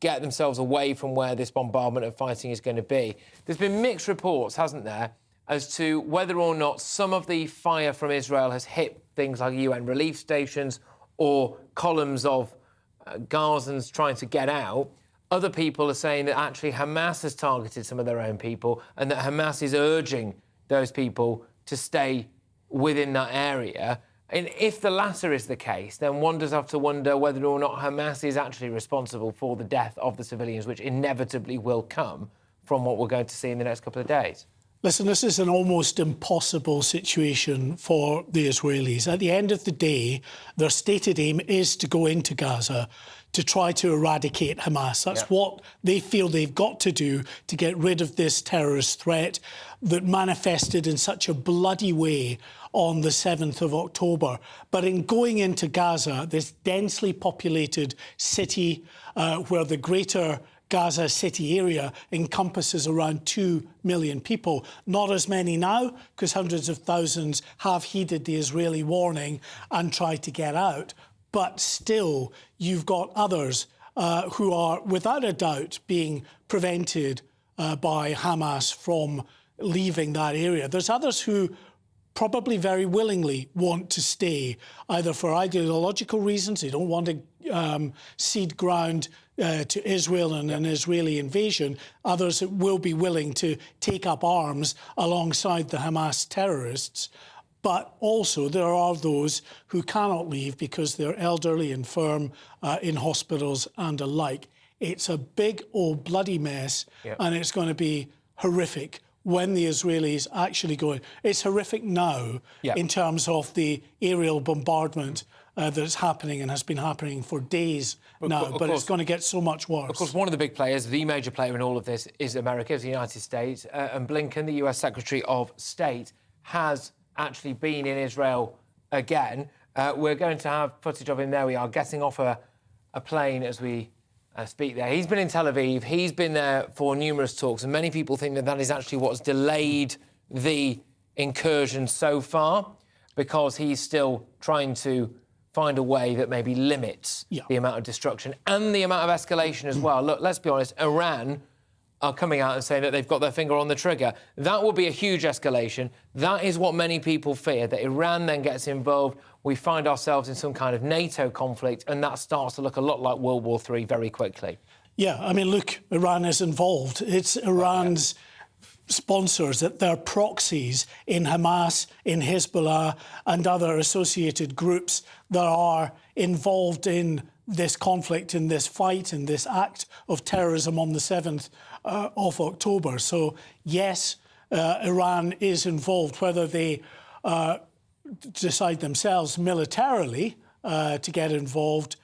get themselves away from where this bombardment and fighting is going to be. There's been mixed reports, hasn't there, as to whether or not some of the fire from Israel has hit things like UN relief stations or columns of Gazans trying to get out. Other people are saying that actually Hamas has targeted some of their own people and that Hamas is urging those people to stay within that area. And if the latter is the case, then one does have to wonder whether or not Hamas is actually responsible for the death of the civilians, which inevitably will come from what we're going to see in the next couple of days. Listen, this is an almost impossible situation for the Israelis. At the end of the day, their stated aim is to go into Gaza to try to eradicate Hamas. That's what they feel they've got to do to get rid of this terrorist threat that manifested in such a bloody way on the 7th of October. But in going into Gaza, this densely populated city where the greater Gaza city area encompasses around 2 million people. Not as many now, because hundreds of thousands have heeded the Israeli warning and tried to get out. But still, you've got others who are, without a doubt, being prevented by Hamas from leaving that area. There's others who probably very willingly want to stay, either for ideological reasons, they don't want to cede ground to Israel and an Israeli invasion. Others will be willing to take up arms alongside the Hamas terrorists. But also there are those who cannot leave because they're elderly, infirm, in hospitals and the like. It's a big old bloody mess, and it's going to be horrific when the Israelis actually go in. It's horrific now in terms of the aerial bombardment that's happening and has been happening for days now, but it's going to get so much worse. Of course, one of the big players, the major player in all of this is America, is the United States, and Blinken, the US Secretary of State, has actually been in Israel again. We're going to have footage of him there. We are getting off a plane as we speak there. He's been in Tel Aviv. He's been there for numerous talks, and many people think that that is actually what's delayed the incursion so far, because he's still trying to find a way that maybe limits the amount of destruction and the amount of escalation as well. Look, let's be honest, Iran are coming out and saying that they've got their finger on the trigger. That will be a huge escalation. That is what many people fear, that Iran then gets involved. We find ourselves in some kind of NATO conflict, and that starts to look a lot like World War III very quickly. Yeah, I mean, look, Iran is involved. It's Iran's sponsors, that they're proxies in Hamas, in Hezbollah and other associated groups that are involved in this conflict, in this fight, in this act of terrorism on the 7th of October. So, yes, Iran is involved. Whether they decide themselves militarily to get involved,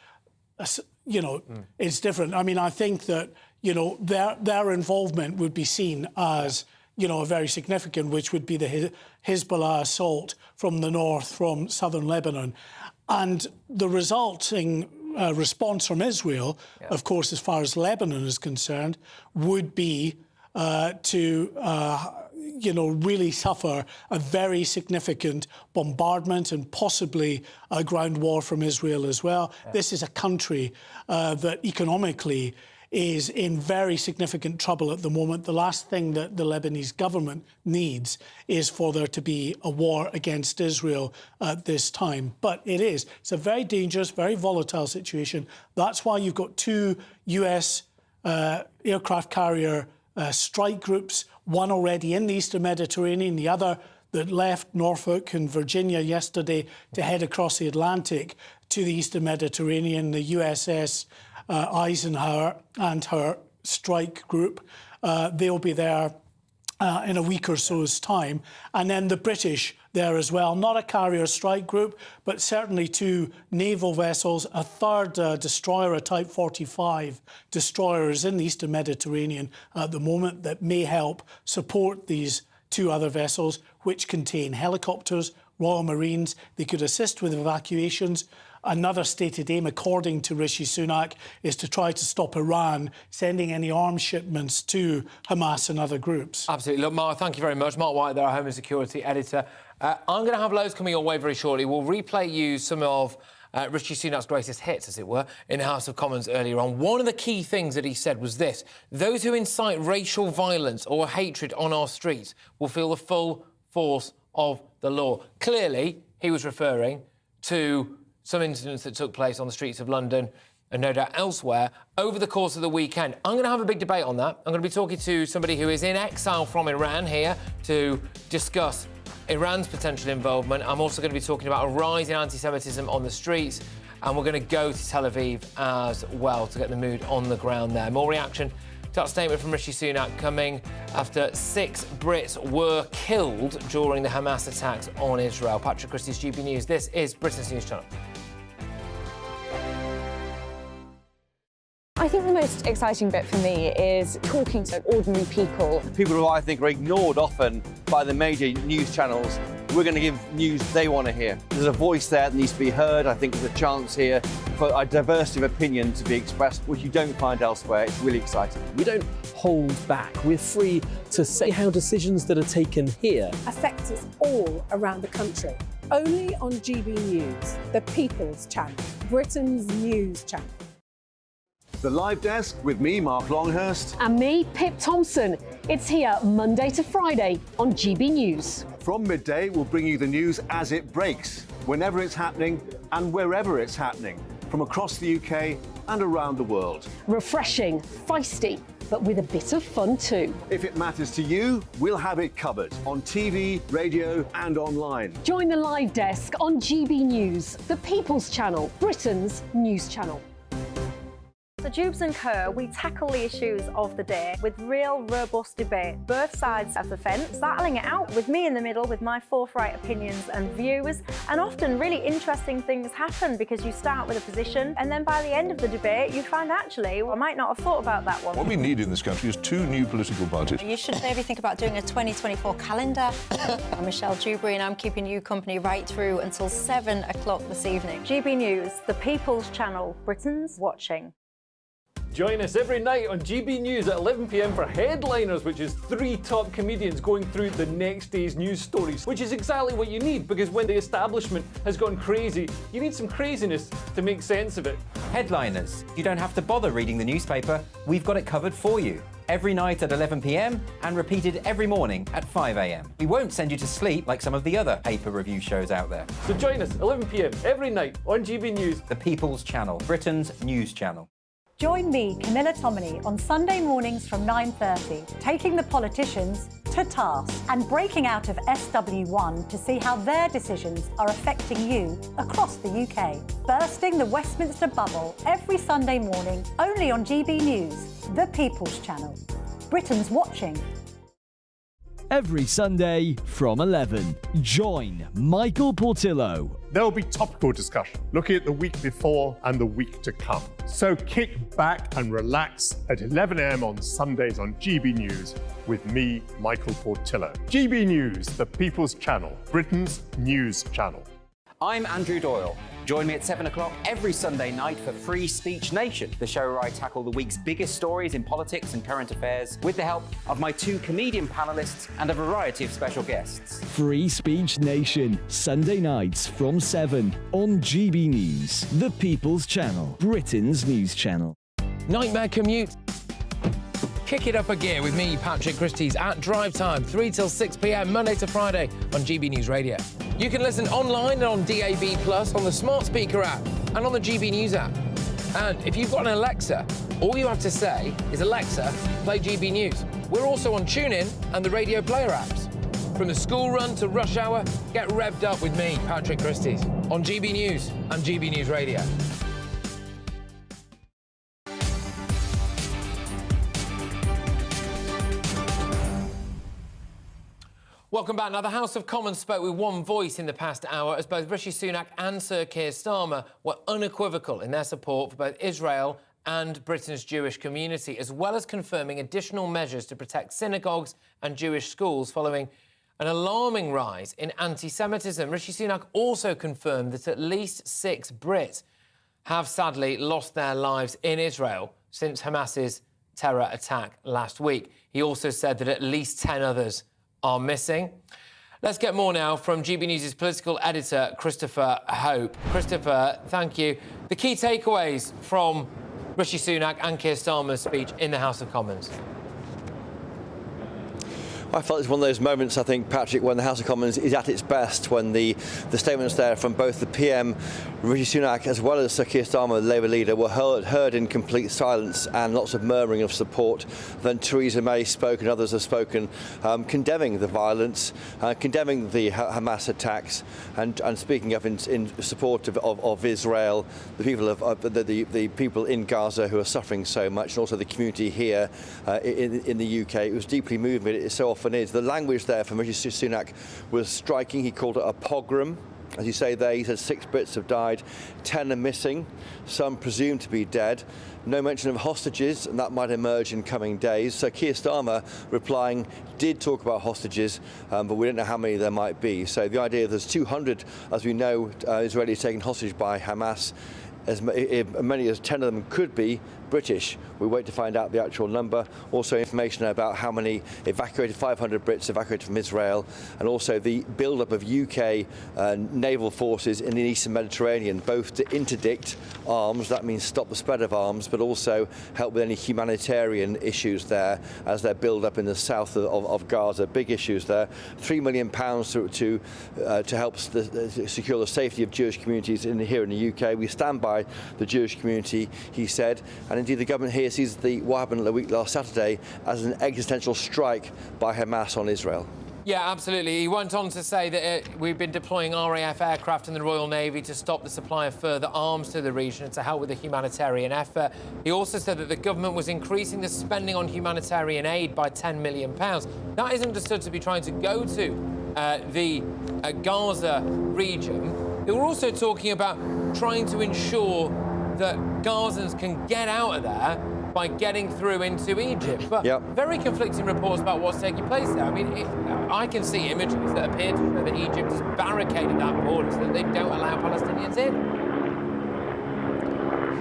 it's different. I mean, I think that, their involvement would be seen as, a very significant, which would be the Hezbollah assault from the north, from southern Lebanon. And the resulting response from Israel, of course, as far as Lebanon is concerned, would be to really suffer a very significant bombardment and possibly a ground war from Israel as well. This is a country that economically is in very significant trouble at the moment. The last thing that the Lebanese government needs is for there to be a war against Israel at this time. But it's a very dangerous, very volatile situation. That's why you've got two US aircraft carrier strike groups, one already in the Eastern Mediterranean, the other that left Norfolk and Virginia yesterday to head across the Atlantic to the Eastern Mediterranean, the USS Eisenhower and her strike group. They'll be there in a week or so's time. And then the British there as well, not a carrier strike group, but certainly two naval vessels, a third destroyer, a Type 45 destroyer is in the Eastern Mediterranean at the moment that may help support these two other vessels, which contain helicopters, Royal Marines. They could assist with evacuations. Another stated aim, according to Rishi Sunak, is to try to stop Iran sending any arms shipments to Hamas and other groups. Absolutely. Look, Mark, thank you very much. Mark White, there, our Home and Security Editor. I'm going to have loads coming your way very shortly. We'll replay you some of Rishi Sunak's greatest hits, as it were, in the House of Commons earlier on. One of the key things that he said was this: those who incite racial violence or hatred on our streets will feel the full force of the law. Clearly, he was referring to some incidents that took place on the streets of London and no doubt elsewhere over the course of the weekend. I'm going to have a big debate on that. I'm going to be talking to somebody who is in exile from Iran here to discuss Iran's potential involvement. I'm also going to be talking about a rise in anti-Semitism on the streets, and we're going to go to Tel Aviv as well to get the mood on the ground there. More reaction to that statement from Rishi Sunak coming after 6 Brits were killed during the Hamas attacks on Israel. Patrick Christys, GB News. This is Britain's News Channel. I think the most exciting bit for me is talking to ordinary people. People who I think are ignored often by the major news channels. We're going to give news they want to hear. There's a voice there that needs to be heard. I think there's a chance here for a diversity of opinion to be expressed, which you don't find elsewhere. It's really exciting. We don't hold back. We're free to say how decisions that are taken here affect us all around the country. Only on GB News, the People's Channel, Britain's news channel. The Live Desk with me, Mark Longhurst. And me, Pip Thompson. It's here Monday to Friday on GB News. From midday, we'll bring you the news as it breaks, whenever it's happening and wherever it's happening, from across the UK and around the world. Refreshing, feisty, but with a bit of fun too. If it matters to you, we'll have it covered on TV, radio and online. Join the Live Desk on GB News, the People's Channel, Britain's news channel. So Jubes & Co, we tackle the issues of the day with real, robust debate, both sides of the fence, battling it out with me in the middle with my forthright opinions and views. And often really interesting things happen because you start with a position and then by the end of the debate you find actually, well, I might not have thought about that one. What we need in this country is 2 new political parties. You should maybe think about doing a 2024 calendar. I'm Michelle Dewberry and I'm keeping you company right through until 7 o'clock this evening. GB News, the People's Channel, Britain's watching. Join us every night on GB News at 11 p.m. for Headliners, which is 3 top comedians going through the next day's news stories, which is exactly what you need, because when the establishment has gone crazy, you need some craziness to make sense of it. Headliners. You don't have to bother reading the newspaper. We've got it covered for you. Every night at 11 p.m. and repeated every morning at 5 a.m. We won't send you to sleep like some of the other paper review shows out there. So join us 11 p.m. every night on GB News. The People's Channel, Britain's news channel. Join me, Camilla Tominey, on Sunday mornings from 9:30, taking the politicians to task and breaking out of SW1 to see how their decisions are affecting you across the UK. Bursting the Westminster bubble every Sunday morning, only on GB News, the People's Channel. Britain's watching. Every Sunday from 11, join Michael Portillo. There will be topical discussion, looking at the week before and the week to come. So kick back and relax at 11 a.m. on Sundays on GB News with me, Michael Portillo. GB News, the People's Channel, Britain's news channel. I'm Andrew Doyle. Join me at 7 o'clock every Sunday night for Free Speech Nation, the show where I tackle the week's biggest stories in politics and current affairs with the help of my 2 comedian panellists and a variety of special guests. Free Speech Nation, Sunday nights from 7 on GB News, the People's Channel, Britain's news channel. Nightmare commute. Kick it up a gear with me, Patrick Christys, at drive time, 3 till 6 p.m, Monday to Friday on GB News Radio. You can listen online and on DAB+, on the smart speaker app and on the GB News app. And if you've got an Alexa, all you have to say is, Alexa, play GB News. We're also on TuneIn and the Radio Player apps. From the school run to rush hour, get revved up with me, Patrick Christys, on GB News and GB News Radio. Welcome back. Now, the House of Commons spoke with one voice in the past hour as both Rishi Sunak and Sir Keir Starmer were unequivocal in their support for both Israel and Britain's Jewish community, as well as confirming additional measures to protect synagogues and Jewish schools following an alarming rise in anti-Semitism. Rishi Sunak also confirmed that at least 6 Brits have sadly lost their lives in Israel since Hamas's terror attack last week. He also said that at least 10 others are missing. Let's get more now from GB News' political editor, Christopher Hope. Christopher, thank you. The key takeaways from Rishi Sunak and Keir Starmer's speech in the House of Commons. I felt it's one of those moments, I think, Patrick, when the House of Commons is at its best, when the statements there from both the PM Rishi Sunak, as well as Sir Keir Starmer, the Labour leader, were heard in complete silence and lots of murmuring of support. Then Theresa May spoke and others have spoken, condemning the violence, condemning the Hamas attacks, and speaking up in support of Israel, the people the people in Gaza who are suffering so much, and also the community here in the UK. It was deeply moving. It so often is. The language there from Rishi Sunak was striking. He called it a pogrom. As you say there, he said 6 Brits have died, 10 are missing, some presumed to be dead. No mention of hostages, and that might emerge in coming days. So Keir Starmer, replying, did talk about hostages, but we don't know how many there might be. So the idea there's 200, as we know, Israelis taken hostage by Hamas. As many as 10 of them could be British. We wait to find out the actual number. Also information about how many evacuated, 500 Brits evacuated from Israel, and also the build-up of UK naval forces in the Eastern Mediterranean, both to interdict arms, that means stop the spread of arms, but also help with any humanitarian issues there as they're build up in the south of Gaza. Big issues there. £3 million to help secure the safety of Jewish communities here in the UK. We stand by the Jewish community, he said, and indeed the government here sees what happened the week last Saturday as an existential strike by Hamas on Israel. Yeah, absolutely. He went on to say that we've been deploying RAF aircraft in the Royal Navy to stop the supply of further arms to the region and to help with the humanitarian effort. He also said that the government was increasing the spending on humanitarian aid by £10 million. That is understood to be trying to go to the Gaza region. They were also talking about trying to ensure that Gazans can get out of there by getting through into Egypt. But very conflicting reports about what's taking place there. I mean, I can see images that appear to show that Egypt has barricaded that border so that they don't allow Palestinians in.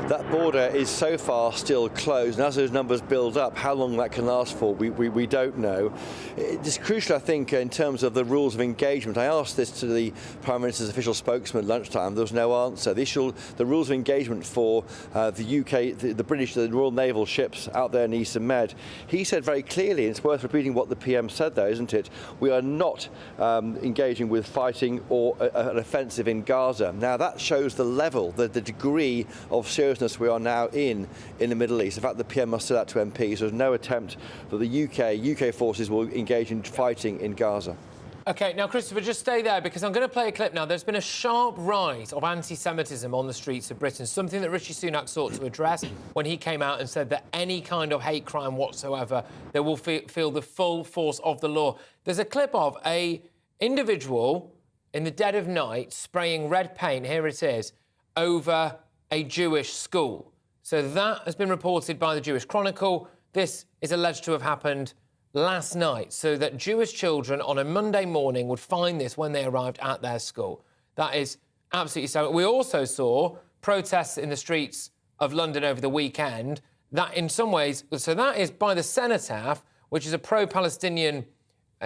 That border is so far still closed, and as those numbers build up, how long that can last for, we don't know. It's crucial, I think, in terms of the rules of engagement. I asked this to the Prime Minister's official spokesman at lunchtime. There was no answer. The rules of engagement for the UK, the British, the Royal Naval ships out there in the Eastern Med. He said very clearly, and it's worth repeating what the PM said there, isn't it? We are not engaging with fighting or an offensive in Gaza. Now, that shows the level, the degree of seriousness we are now in the Middle East. In fact, the PM must say that to MPs. There's no attempt that the UK forces will engage in fighting in Gaza. OK, now, Christopher, just stay there, because I'm going to play a clip now. There's been a sharp rise of anti-Semitism on the streets of Britain, something that Rishi Sunak sought to address when he came out and said that any kind of hate crime whatsoever, they will feel the full force of the law. There's a clip of an individual in the dead of night spraying red paint, here it is, over a Jewish school. So that has been reported by the Jewish Chronicle. This is alleged to have happened last night, so that Jewish children on a Monday morning would find this when they arrived at their school. That is absolutely so. We also saw protests in the streets of London over the weekend. That, in some ways, so that is by the Cenotaph, which is a pro-Palestinian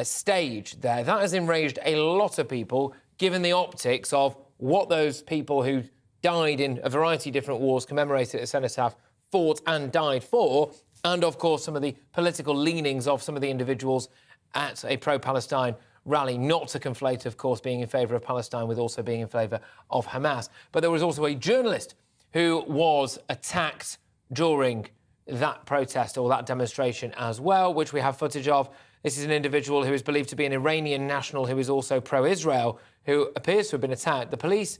stage there. That has enraged a lot of people, given the optics of what those people who died in a variety of different wars commemorated at the Cenotaph fought and died for, and, of course, some of the political leanings of some of the individuals at a pro-Palestine rally, not to conflate, of course, being in favour of Palestine with also being in favour of Hamas. But there was also a journalist who was attacked during that protest or that demonstration as well, which we have footage of. This is an individual who is believed to be an Iranian national who is also pro-Israel, who appears to have been attacked. The police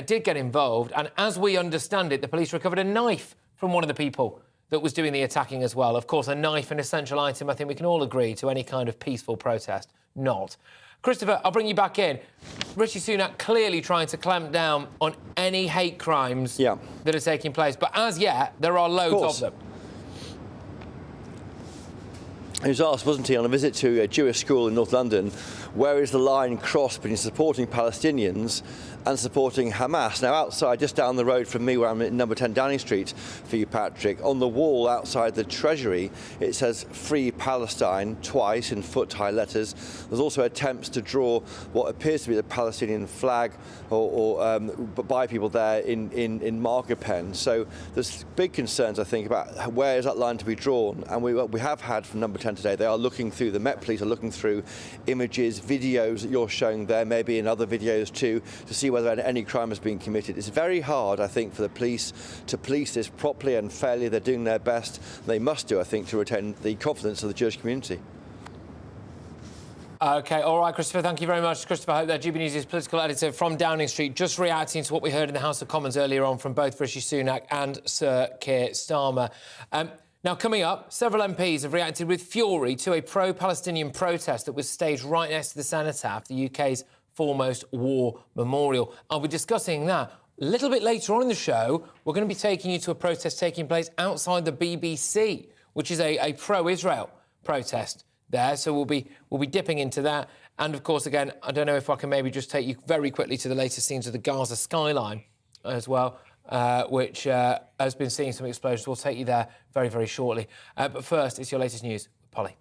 did get involved, and as we understand it, the police recovered a knife from one of the people that was doing the attacking as well. Of course, a knife, an essential item, I think we can all agree, to any kind of peaceful protest. Not. Christopher, I'll bring you back in. Rishi Sunak clearly trying to clamp down on any hate crimes that are taking place, but as yet, there are loads of them. He was asked, wasn't he, on a visit to a Jewish school in North London, where is the line crossed between supporting Palestinians and supporting Hamas? Now, outside, just down the road from me, where I'm at number 10 Downing Street, for you, Patrick, on the wall outside the Treasury, it says Free Palestine twice in foot-high letters. There's also attempts to draw what appears to be the Palestinian flag by people there in marker pen. So there's big concerns, I think, about where is that line to be drawn. And we have had from number 10 homeland today. They are looking through, the Met Police are looking through images, videos that you're showing there, maybe in other videos too, to see whether any crime has been committed. It's very hard, I think, for the police to police this properly and fairly. They're doing their best. They must do, I think, to retain the confidence of the Jewish community. OK, all right, Christopher, thank you very much. Christopher Hope, GB News' political editor from Downing Street, just reacting to what we heard in the House of Commons earlier on from both Rishi Sunak and Sir Keir Starmer. Now, coming up, several MPs have reacted with fury to a pro-Palestinian protest that was staged right next to the cenotaph, the UK's foremost war memorial. I'll be discussing that a little bit later on in the show. We're going to be taking you to a protest taking place outside the BBC, which is a pro-Israel protest there, so we'll be dipping into that. And, of course, again, I don't know if I can maybe just take you very quickly to the latest scenes of the Gaza skyline as well, which has been seeing some explosions. We'll take you there very, very shortly. But first, it's your latest news with Polly.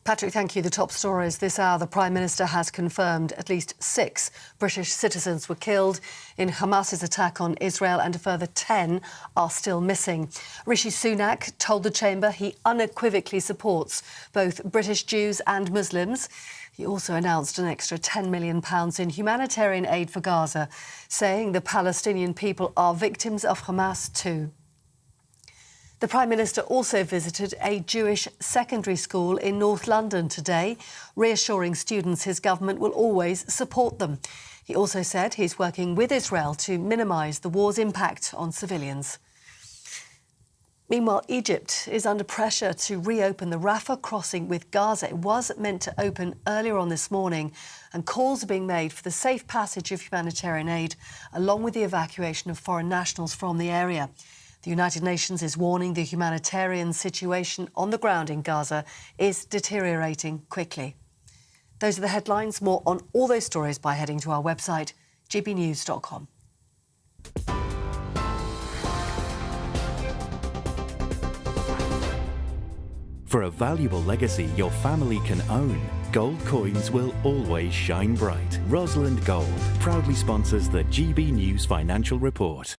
Patrick, thank you. The top stories this hour. The Prime Minister has confirmed at least 6 British citizens were killed in Hamas's attack on Israel and a further 10 are still missing. Rishi Sunak told the Chamber he unequivocally supports both British Jews and Muslims. He also announced an extra £10 million in humanitarian aid for Gaza, saying the Palestinian people are victims of Hamas too. The Prime Minister also visited a Jewish secondary school in North London today, reassuring students his government will always support them. He also said he's working with Israel to minimise the war's impact on civilians. Meanwhile, Egypt is under pressure to reopen the Rafah crossing with Gaza. It was meant to open earlier on this morning, and calls are being made for the safe passage of humanitarian aid, along with the evacuation of foreign nationals from the area. The United Nations is warning the humanitarian situation on the ground in Gaza is deteriorating quickly. Those are the headlines. More on all those stories by heading to our website, gbnews.com. For a valuable legacy your family can own, gold coins will always shine bright. Rosalind Gold proudly sponsors the GB News Financial Report.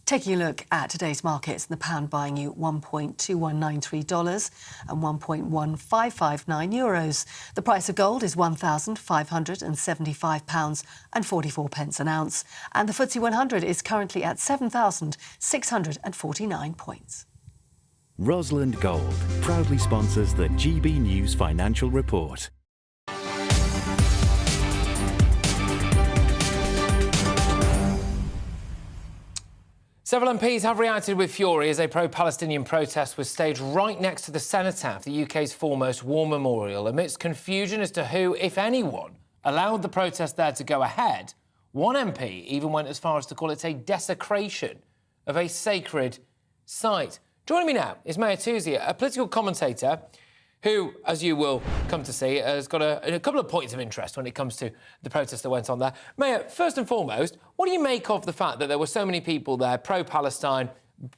Taking a look at today's markets, the pound buying you $1.2193 and €1.1559. The price of gold is £1,575.44 an ounce, and the FTSE 100 is currently at 7,649 points. Rosalind Gold proudly sponsors the GB News Financial Report. Several MPs have reacted with fury as a pro-Palestinian protest was staged right next to the cenotaph, the UK's foremost war memorial. Amidst confusion as to who, if anyone, allowed the protest there to go ahead, one MP even went as far as to call it a desecration of a sacred site. Joining me now is Mayor Toosier, a political commentator who, as you will come to see, has got a couple of points of interest when it comes to the protest that went on there. Mayor, first and foremost, what do you make of the fact that there were so many people there, pro-Palestine,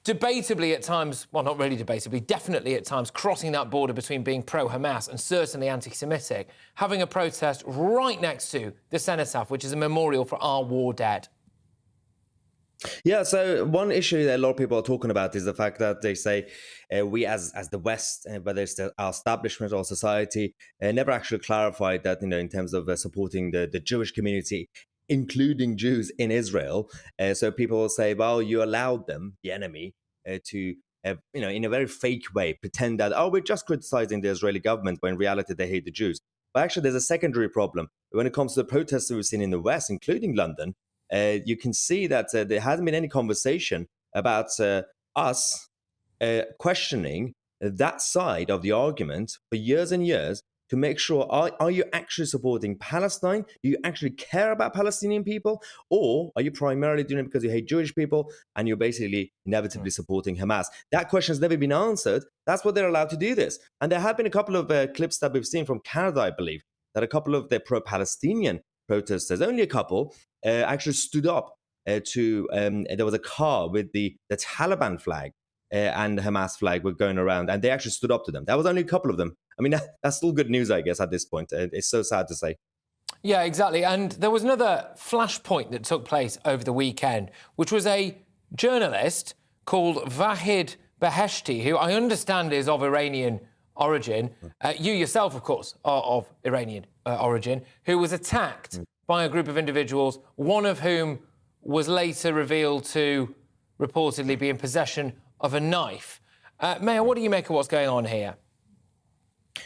debatably at times, well, not really debatably, definitely at times crossing that border between being pro-Hamas and certainly anti-Semitic, having a protest right next to the cenotaph, which is a memorial for our war dead? Yeah, so one issue that a lot of people are talking about is the fact that they say we as the West, whether it's our establishment or society, never actually clarified that, in terms of supporting the Jewish community, including Jews in Israel. So people will say, well, you allowed them, the enemy, to, in a very fake way, pretend that, we're just criticizing the Israeli government, when in reality they hate the Jews. But actually, there's a secondary problem. When it comes to the protests that we've seen in the West, including London, you can see that there hasn't been any conversation about us questioning that side of the argument for years and years to make sure, are you actually supporting Palestine? Do you actually care about Palestinian people? Or are you primarily doing it because you hate Jewish people and you're basically inevitably supporting Hamas? That question has never been answered. That's what they're allowed to do this. And there have been a couple of clips that we've seen from Canada, I believe, that a couple of the pro-Palestinian protesters, only a couple, actually stood up there was a car with the Taliban flag and the Hamas flag were going around, and they actually stood up to them. That was only a couple of them. I mean, that's still good news, I guess, at this point. It's so sad to say. Yeah, exactly. And there was another flashpoint that took place over the weekend, which was a journalist called Vahid Beheshti, who I understand is of Iranian origin. You yourself, of course, are of Iranian origin, who was attacked by a group of individuals, one of whom was later revealed to reportedly be in possession of a knife. Mayor, what do you make of what's going on here?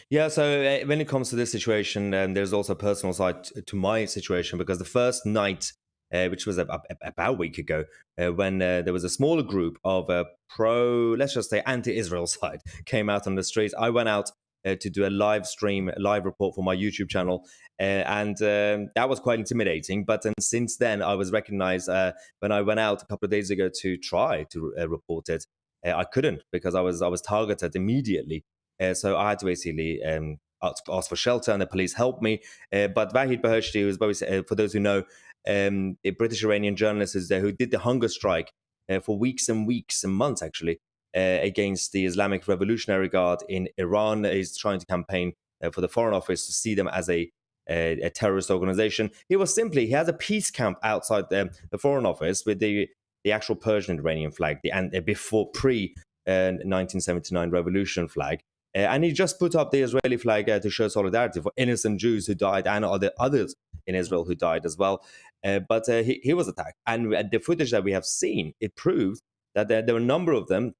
Yeah, so when it comes to this situation, there's also a personal side to my situation, because the first night, which was about a week ago, when there was a smaller group of let's just say anti-Israel side came out on the streets, I went out to do a live report for my YouTube channel, and that was quite intimidating. But since then, I was recognized when I went out a couple of days ago to try to report it. I couldn't, because I was targeted immediately. So I had to basically ask for shelter, and the police helped me. But Vahid Beheshti, who's for those who know, a British-Iranian journalist, is there, who did the hunger strike for weeks and weeks and months, actually, against the Islamic Revolutionary Guard in Iran. He's trying to campaign for the Foreign Office to see them as a terrorist organization. He has a peace camp outside the Foreign Office with the actual Persian Iranian flag, before pre-1979 revolution flag. And he just put up the Israeli flag to show solidarity for innocent Jews who died, and others in Israel who died as well. But he was attacked. And the footage that we have seen, it proves that there were a number of them.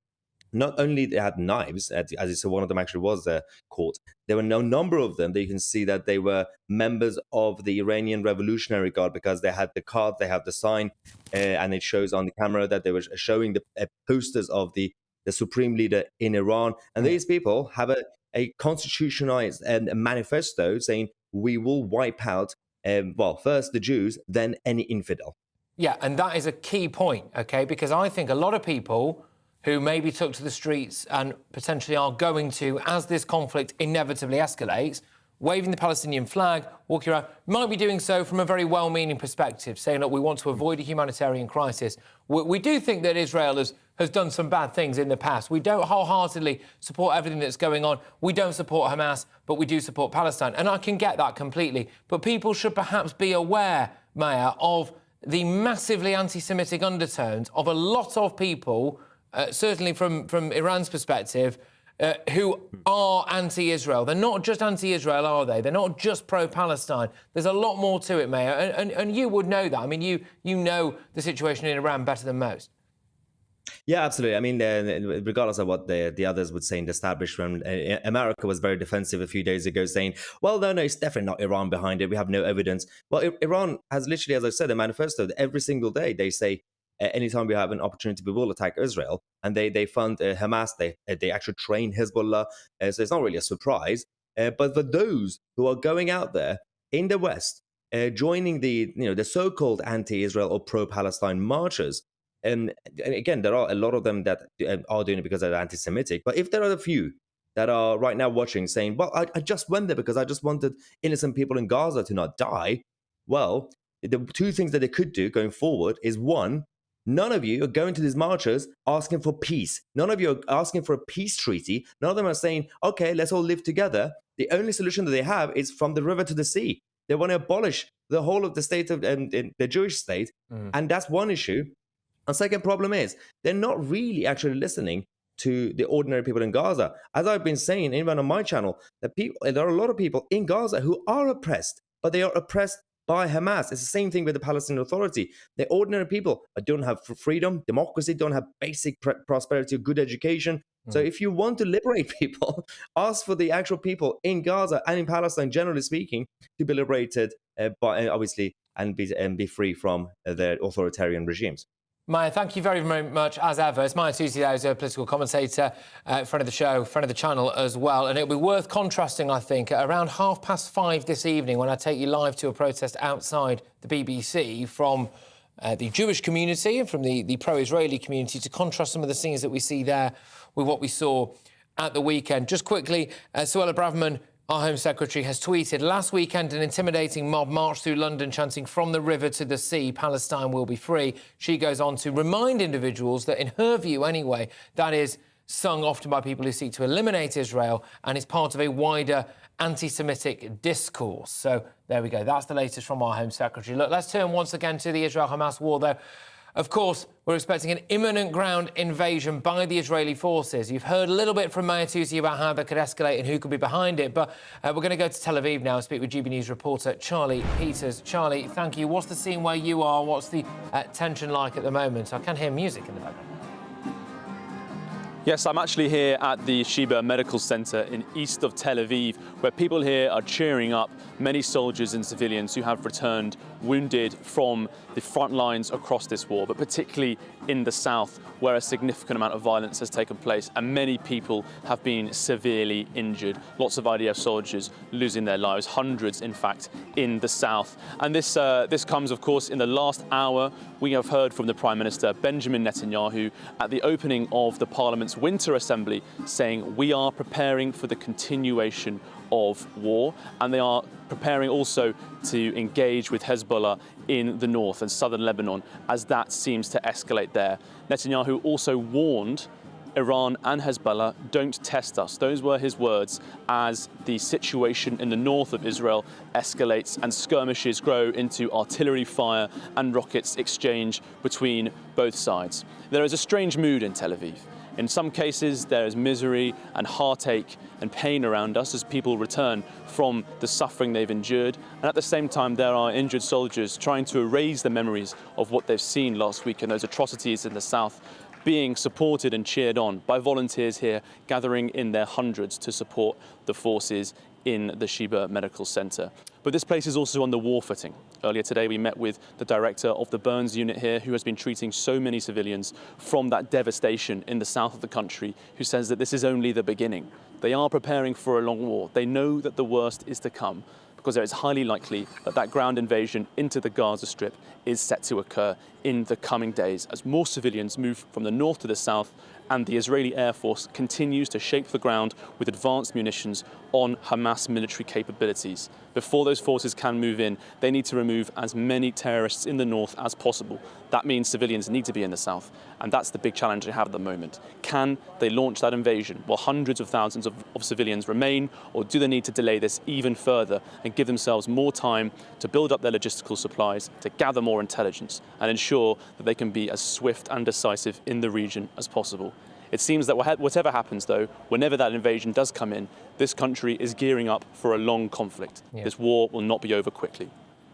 Not only they had knives, as you said, one of them actually was caught. There were no number of them that you can see that they were members of the Iranian Revolutionary Guard, because they had the card, they have the sign, and it shows on the camera that they were showing the posters of the supreme leader in Iran. And these people have a constitutionalized manifesto saying, we will wipe out, first the Jews, then any infidel. Yeah, and that is a key point, OK, because I think a lot of people who maybe took to the streets and potentially are going to, as this conflict inevitably escalates, waving the Palestinian flag, walking around, might be doing so from a very well-meaning perspective, saying, look, we want to avoid a humanitarian crisis. We do think that Israel has done some bad things in the past. We don't wholeheartedly support everything that's going on. We don't support Hamas, but we do support Palestine. And I can get that completely. But people should perhaps be aware, Maya, of the massively anti-Semitic undertones of a lot of people, certainly from Iran's perspective, who are anti-Israel. They're not just anti-Israel, are they? They're not just pro-Palestine. There's a lot more to it, Mayor, and you would know that. I mean, you know the situation in Iran better than most. Yeah, absolutely. I mean, regardless of what the others would say in the establishment, America was very defensive a few days ago, saying, well, no, it's definitely not Iran behind it. We have no evidence. Well, Iran has literally, as I said, a manifesto that every single day they say, anytime we have an opportunity, we will attack Israel. And they fund Hamas. They actually train Hezbollah. So it's not really a surprise. But for those who are going out there in the West, joining the so-called anti-Israel or pro-Palestine marchers, and again, there are a lot of them that are doing it because they're anti-Semitic. But if there are a few that are right now watching saying, well, I just went there because I just wanted innocent people in Gaza to not die. Well, the two things that they could do going forward is, one, none of you are going to these marchers asking for peace. None of you are asking for a peace treaty. None of them are saying, okay, let's all live together. The only solution that they have is from the river to the sea. They want to abolish the whole of the state of the Jewish state. And that's one issue. And second problem is they're not really actually listening to the ordinary people in Gaza. As I've been saying, even on my channel, there are a lot of people in Gaza who are oppressed, but they are oppressed by Hamas. It's the same thing with the Palestinian Authority. The ordinary people don't have freedom, democracy, don't have basic prosperity, good education. So if you want to liberate people, ask for the actual people in Gaza and in Palestine, generally speaking, to be liberated, obviously, and be free from their authoritarian regimes. Maya, thank you very, very much, as ever. It's Maya Tusi, who's a political commentator, friend of the show, friend of the channel as well. And it'll be worth contrasting, I think, at around 5:30 this evening when I take you live to a protest outside the BBC from the Jewish community and from the pro-Israeli community, to contrast some of the scenes that we see there with what we saw at the weekend. Just quickly, Suella Braverman, our Home Secretary, has tweeted, last weekend an intimidating mob marched through London chanting, from the river to the sea, Palestine will be free. She goes on to remind individuals that, in her view anyway, that is sung often by people who seek to eliminate Israel, and is part of a wider anti-Semitic discourse. So there we go. That's the latest from our Home Secretary. Look, let's turn once again to the Israel-Hamas war, though. Of course, we're expecting an imminent ground invasion by the Israeli forces. You've heard a little bit from Maya Toussi about how that could escalate and who could be behind it, but we're going to go to Tel Aviv now and speak with GB News reporter Charlie Peters. Charlie, thank you. What's the scene where you are? What's the tension like at the moment? I can hear music in the background. Yes, I'm actually here at the Sheba Medical Center in east of Tel Aviv, where people here are cheering up many soldiers and civilians who have returned wounded from the front lines across this war, but particularly in the south, where a significant amount of violence has taken place and many people have been severely injured. Lots of IDF soldiers losing their lives, hundreds, in fact, in the south. And this comes, of course, in the last hour. We have heard from the Prime Minister, Benjamin Netanyahu, at the opening of the Parliament's Winter Assembly, saying we are preparing for the continuation of war, and they are preparing also to engage with Hezbollah in the north and southern Lebanon as that seems to escalate there. Netanyahu also warned Iran and Hezbollah, don't test us. Those were his words as the situation in the north of Israel escalates and skirmishes grow into artillery fire and rockets exchange between both sides. There is a strange mood in Tel Aviv. In some cases, there is misery and heartache and pain around us as people return from the suffering they've endured. And at the same time, there are injured soldiers trying to erase the memories of what they've seen last week and those atrocities in the south, being supported and cheered on by volunteers here gathering in their hundreds to support the forces in the Sheba Medical Center. But this place is also on the war footing. Earlier today, we met with the director of the burns unit here, who has been treating so many civilians from that devastation in the south of the country, who says that this is only the beginning. They are preparing for a long war. They know that the worst is to come, because it is highly likely that that ground invasion into the Gaza Strip is set to occur in the coming days as more civilians move from the north to the south and the Israeli Air Force continues to shape the ground with advanced munitions on Hamas military capabilities. Before those forces can move in, they need to remove as many terrorists in the north as possible. That means civilians need to be in the south, and that's the big challenge they have at the moment. Can they launch that invasion while hundreds of thousands of civilians remain, or do they need to delay this even further and give themselves more time to build up their logistical supplies, to gather more intelligence, and ensure that they can be as swift and decisive in the region as possible? It seems that whatever happens, though, whenever that invasion does come in, this country is gearing up for a long conflict. Yeah. This war will not be over quickly.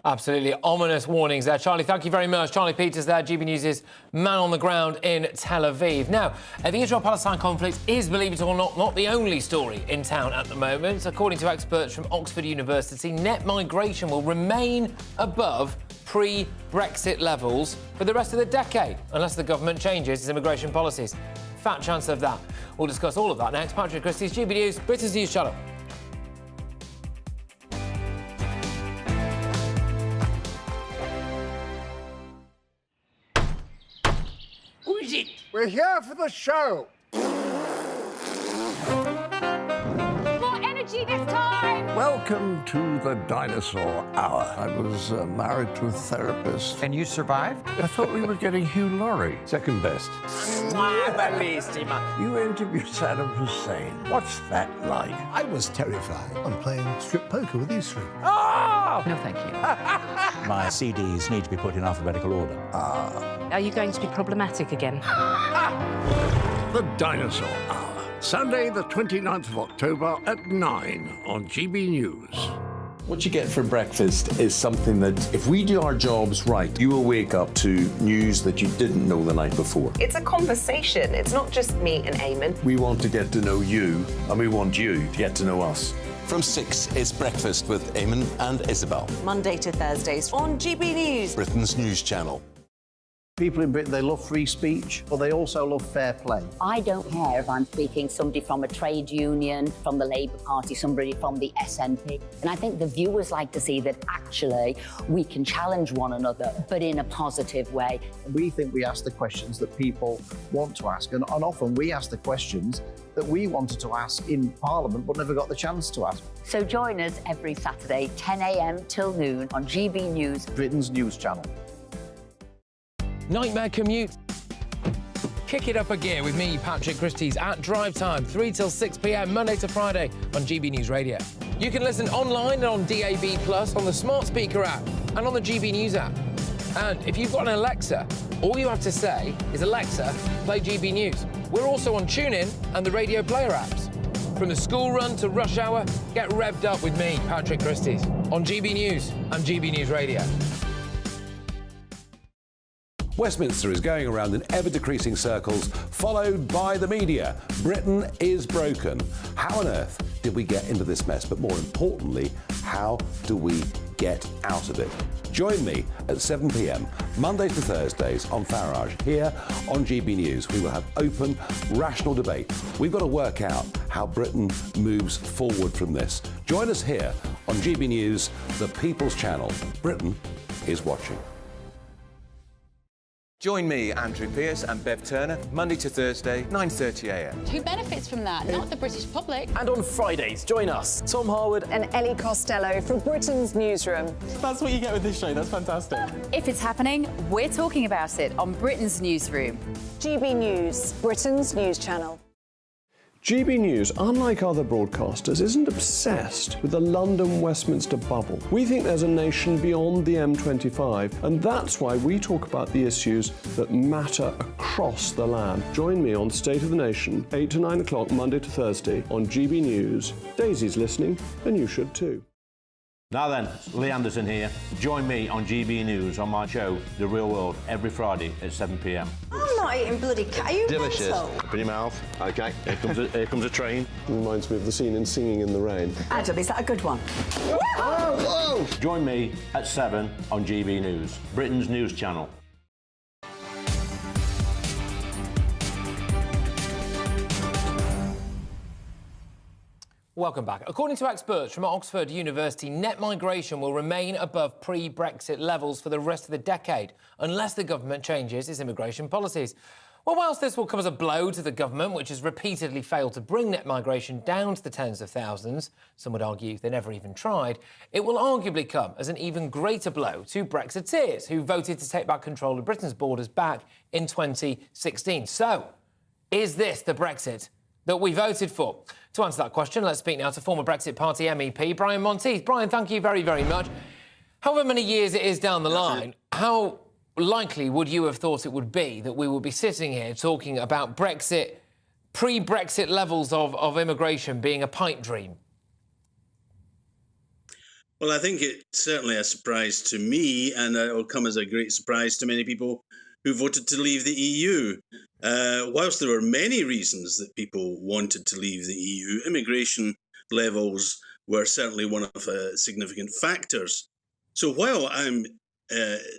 Absolutely ominous warnings there. Charlie, thank you very much. Charlie Peters there, GB News' man on the ground in Tel Aviv. Now, the Israel-Palestine conflict is, believe it or not the only story in town at the moment. According to experts from Oxford University, net migration will remain above pre-Brexit levels for the rest of the decade, unless the government changes its immigration policies. Fat chance of that. We'll discuss all of that next. Patrick Christys, GB News, Britain's News Channel. Who is it? We're here for the show. More energy this time! Welcome to the Dinosaur Hour. I was married to a therapist. And you survived? I thought we were getting Hugh Laurie. Second best. You interviewed Saddam Hussein. What's that like? I was terrified. I'm playing strip poker with these three. Ah! No, thank you. My CDs need to be put in alphabetical order. Are you going to be problematic again? The Dinosaur Hour. Sunday, the 29th of October at 9 on GB News. What you get for breakfast is something that, if we do our jobs right, you will wake up to news that you didn't know the night before. It's a conversation. It's not just me and Eamon. We want to get to know you, and we want you to get to know us. From 6, it's Breakfast with Eamon and Isabel. Monday to Thursdays on GB News. Britain's news channel. People in Britain, they love free speech, but they also love fair play. I don't care if I'm speaking somebody from a trade union, from the Labour Party, somebody from the SNP. And I think the viewers like to see that actually we can challenge one another, but in a positive way. We think we ask the questions that people want to ask, and often we ask the questions that we wanted to ask in Parliament but never got the chance to ask. So join us every Saturday, 10 a.m. till noon on GB News, Britain's news channel. Nightmare commute. kick it up a gear with me, Patrick Christys, at drive time, 3 till 6 p.m, Monday to Friday on GB News Radio. You can listen online and on DAB+, on the smart speaker app and on the GB News app. And if you've got an Alexa, all you have to say is, Alexa, play GB News. We're also on TuneIn and the Radio Player apps. From the school run to rush hour, get revved up with me, Patrick Christys, on GB News and GB News Radio. Westminster is going around in ever-decreasing circles, followed by the media. Britain is broken. How on earth did we get into this mess? But more importantly, how do we get out of it? Join me at 7 p.m, Mondays to Thursdays on Farage, here on GB News. We will have open, rational debate. We've got to work out how Britain moves forward from this. Join us here on GB News, the People's Channel. Britain is watching. Join me, Andrew Pearce and Bev Turner, Monday to Thursday, 9:30 a.m. Who benefits from that? Not the British public. And on Fridays, join us, Tom Harwood and Ellie Costello from Britain's Newsroom. That's what you get with this show. That's fantastic. If it's happening, we're talking about it on Britain's Newsroom. GB News, Britain's news channel. GB News, unlike other broadcasters, isn't obsessed with the London-Westminster bubble. We think there's a nation beyond the M25, and that's why we talk about the issues that matter across the land. Join me on State of the Nation, 8 to 9 o'clock, Monday to Thursday, on GB News. Daisy's listening, and you should too. Now then, Lee Anderson here. Join me on GB News on my show, The Real World, every Friday at 7 p.m. I'm not eating bloody cat. Are you Delicious. mental? Open your mouth. OK, here comes a train. Reminds me of the scene in Singing in the Rain. Adam, is that a good one? Whoa! Join me at 7 on GB News, Britain's news channel. Welcome back. According to experts from Oxford University, net migration will remain above pre-Brexit levels for the rest of the decade, unless the government changes its immigration policies. Well, whilst this will come as a blow to the government, which has repeatedly failed to bring net migration down to the tens of thousands, some would argue they never even tried, it will arguably come as an even greater blow to Brexiteers, who voted to take back control of Britain's borders back in 2016. So, is this the Brexit that we voted for? To answer that question, let's speak now to former Brexit Party MEP Brian Monteith. Brian, thank you very, very much. However many years it is down the line, how likely would you have thought it would be that we would be sitting here talking about Brexit, pre-Brexit levels of immigration being a pipe dream? Well, I think it's certainly a surprise to me, and it will come as a great surprise to many people who voted to leave the EU. Whilst there were many reasons that people wanted to leave the EU, immigration levels were certainly one of the significant factors. So while I'm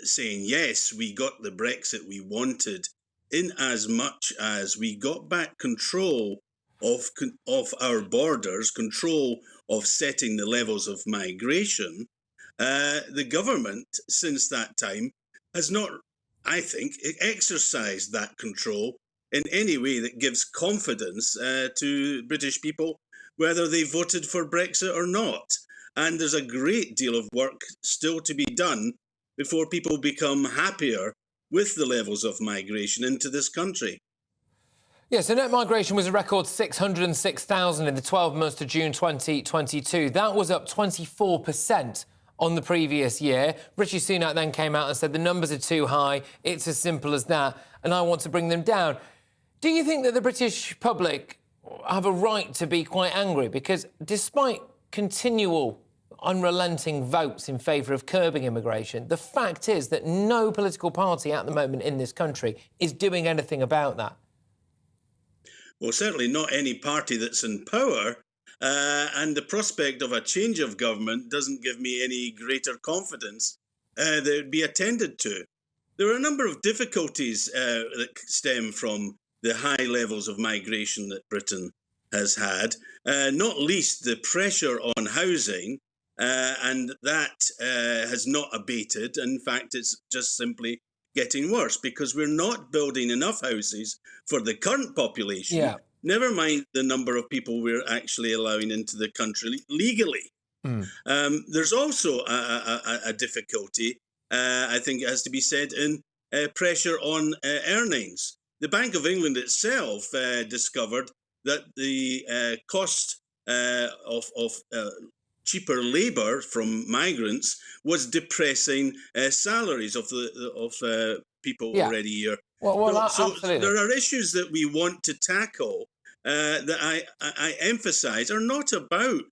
saying, yes, we got the Brexit we wanted, in as much as we got back control of our borders, control of setting the levels of migration, the government since that time has not, I think, exercised that control in any way that gives confidence to British people, whether they voted for Brexit or not. And there's a great deal of work still to be done before people become happier with the levels of migration into this country. Yeah, so net migration was a record 606,000 in the 12 months to June 2022. That was up 24% on the previous year. Rishi Sunak then came out and said the numbers are too high, it's as simple as that, and I want to bring them down. Do you think that the British public have a right to be quite angry? Because despite continual unrelenting votes in favour of curbing immigration, the fact is that no political party at the moment in this country is doing anything about that. Well, certainly not any party that's in power. And the prospect of a change of government doesn't give me any greater confidence that it would be attended to. There are a number of difficulties that stem from the high levels of migration that Britain has had, not least the pressure on housing, and that has not abated. In fact, it's just simply getting worse because we're not building enough houses for the current population. Yeah. Never mind the number of people we're actually allowing into the country legally. There's also a difficulty, I think it has to be said, in pressure on earnings. The Bank of England itself discovered that the cost of cheaper labour from migrants was depressing salaries of people already here. So there are issues that we want to tackle that I emphasise are not about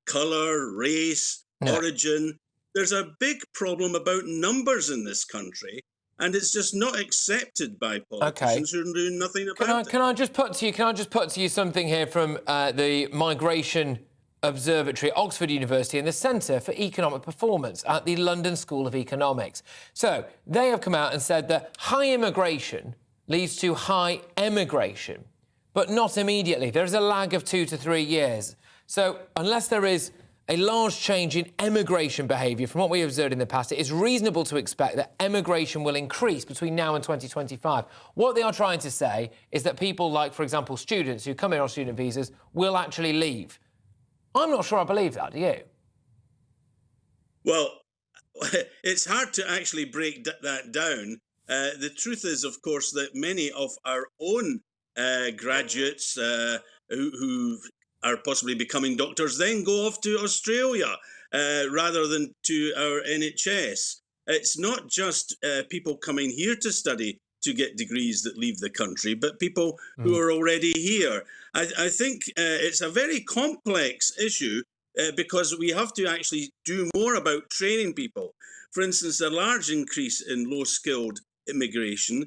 colour, race, origin. There's a big problem about numbers in this country, and it's just not accepted by politicians who are doing nothing about it. Can I just put to you something here from the Migration Observatory, Oxford University, and the Centre for Economic Performance at the London School of Economics. So they have come out and said that high immigration leads to high emigration, but not immediately. There's a lag of 2 to 3 years. So unless there is a large change in emigration behaviour from what we observed in the past, it is reasonable to expect that emigration will increase between now and 2025. What they are trying to say is that people like, for example, students who come here on student visas will actually leave. I'm not sure I believe that, do you? Well, it's hard to actually break that down. The truth is, of course, that many of our own graduates who are possibly becoming doctors then go off to Australia rather than to our NHS. It's not just people coming here to study to get degrees that leave the country, but people who are already here. I think it's a very complex issue because we have to actually do more about training people. For instance, a large increase in low-skilled immigration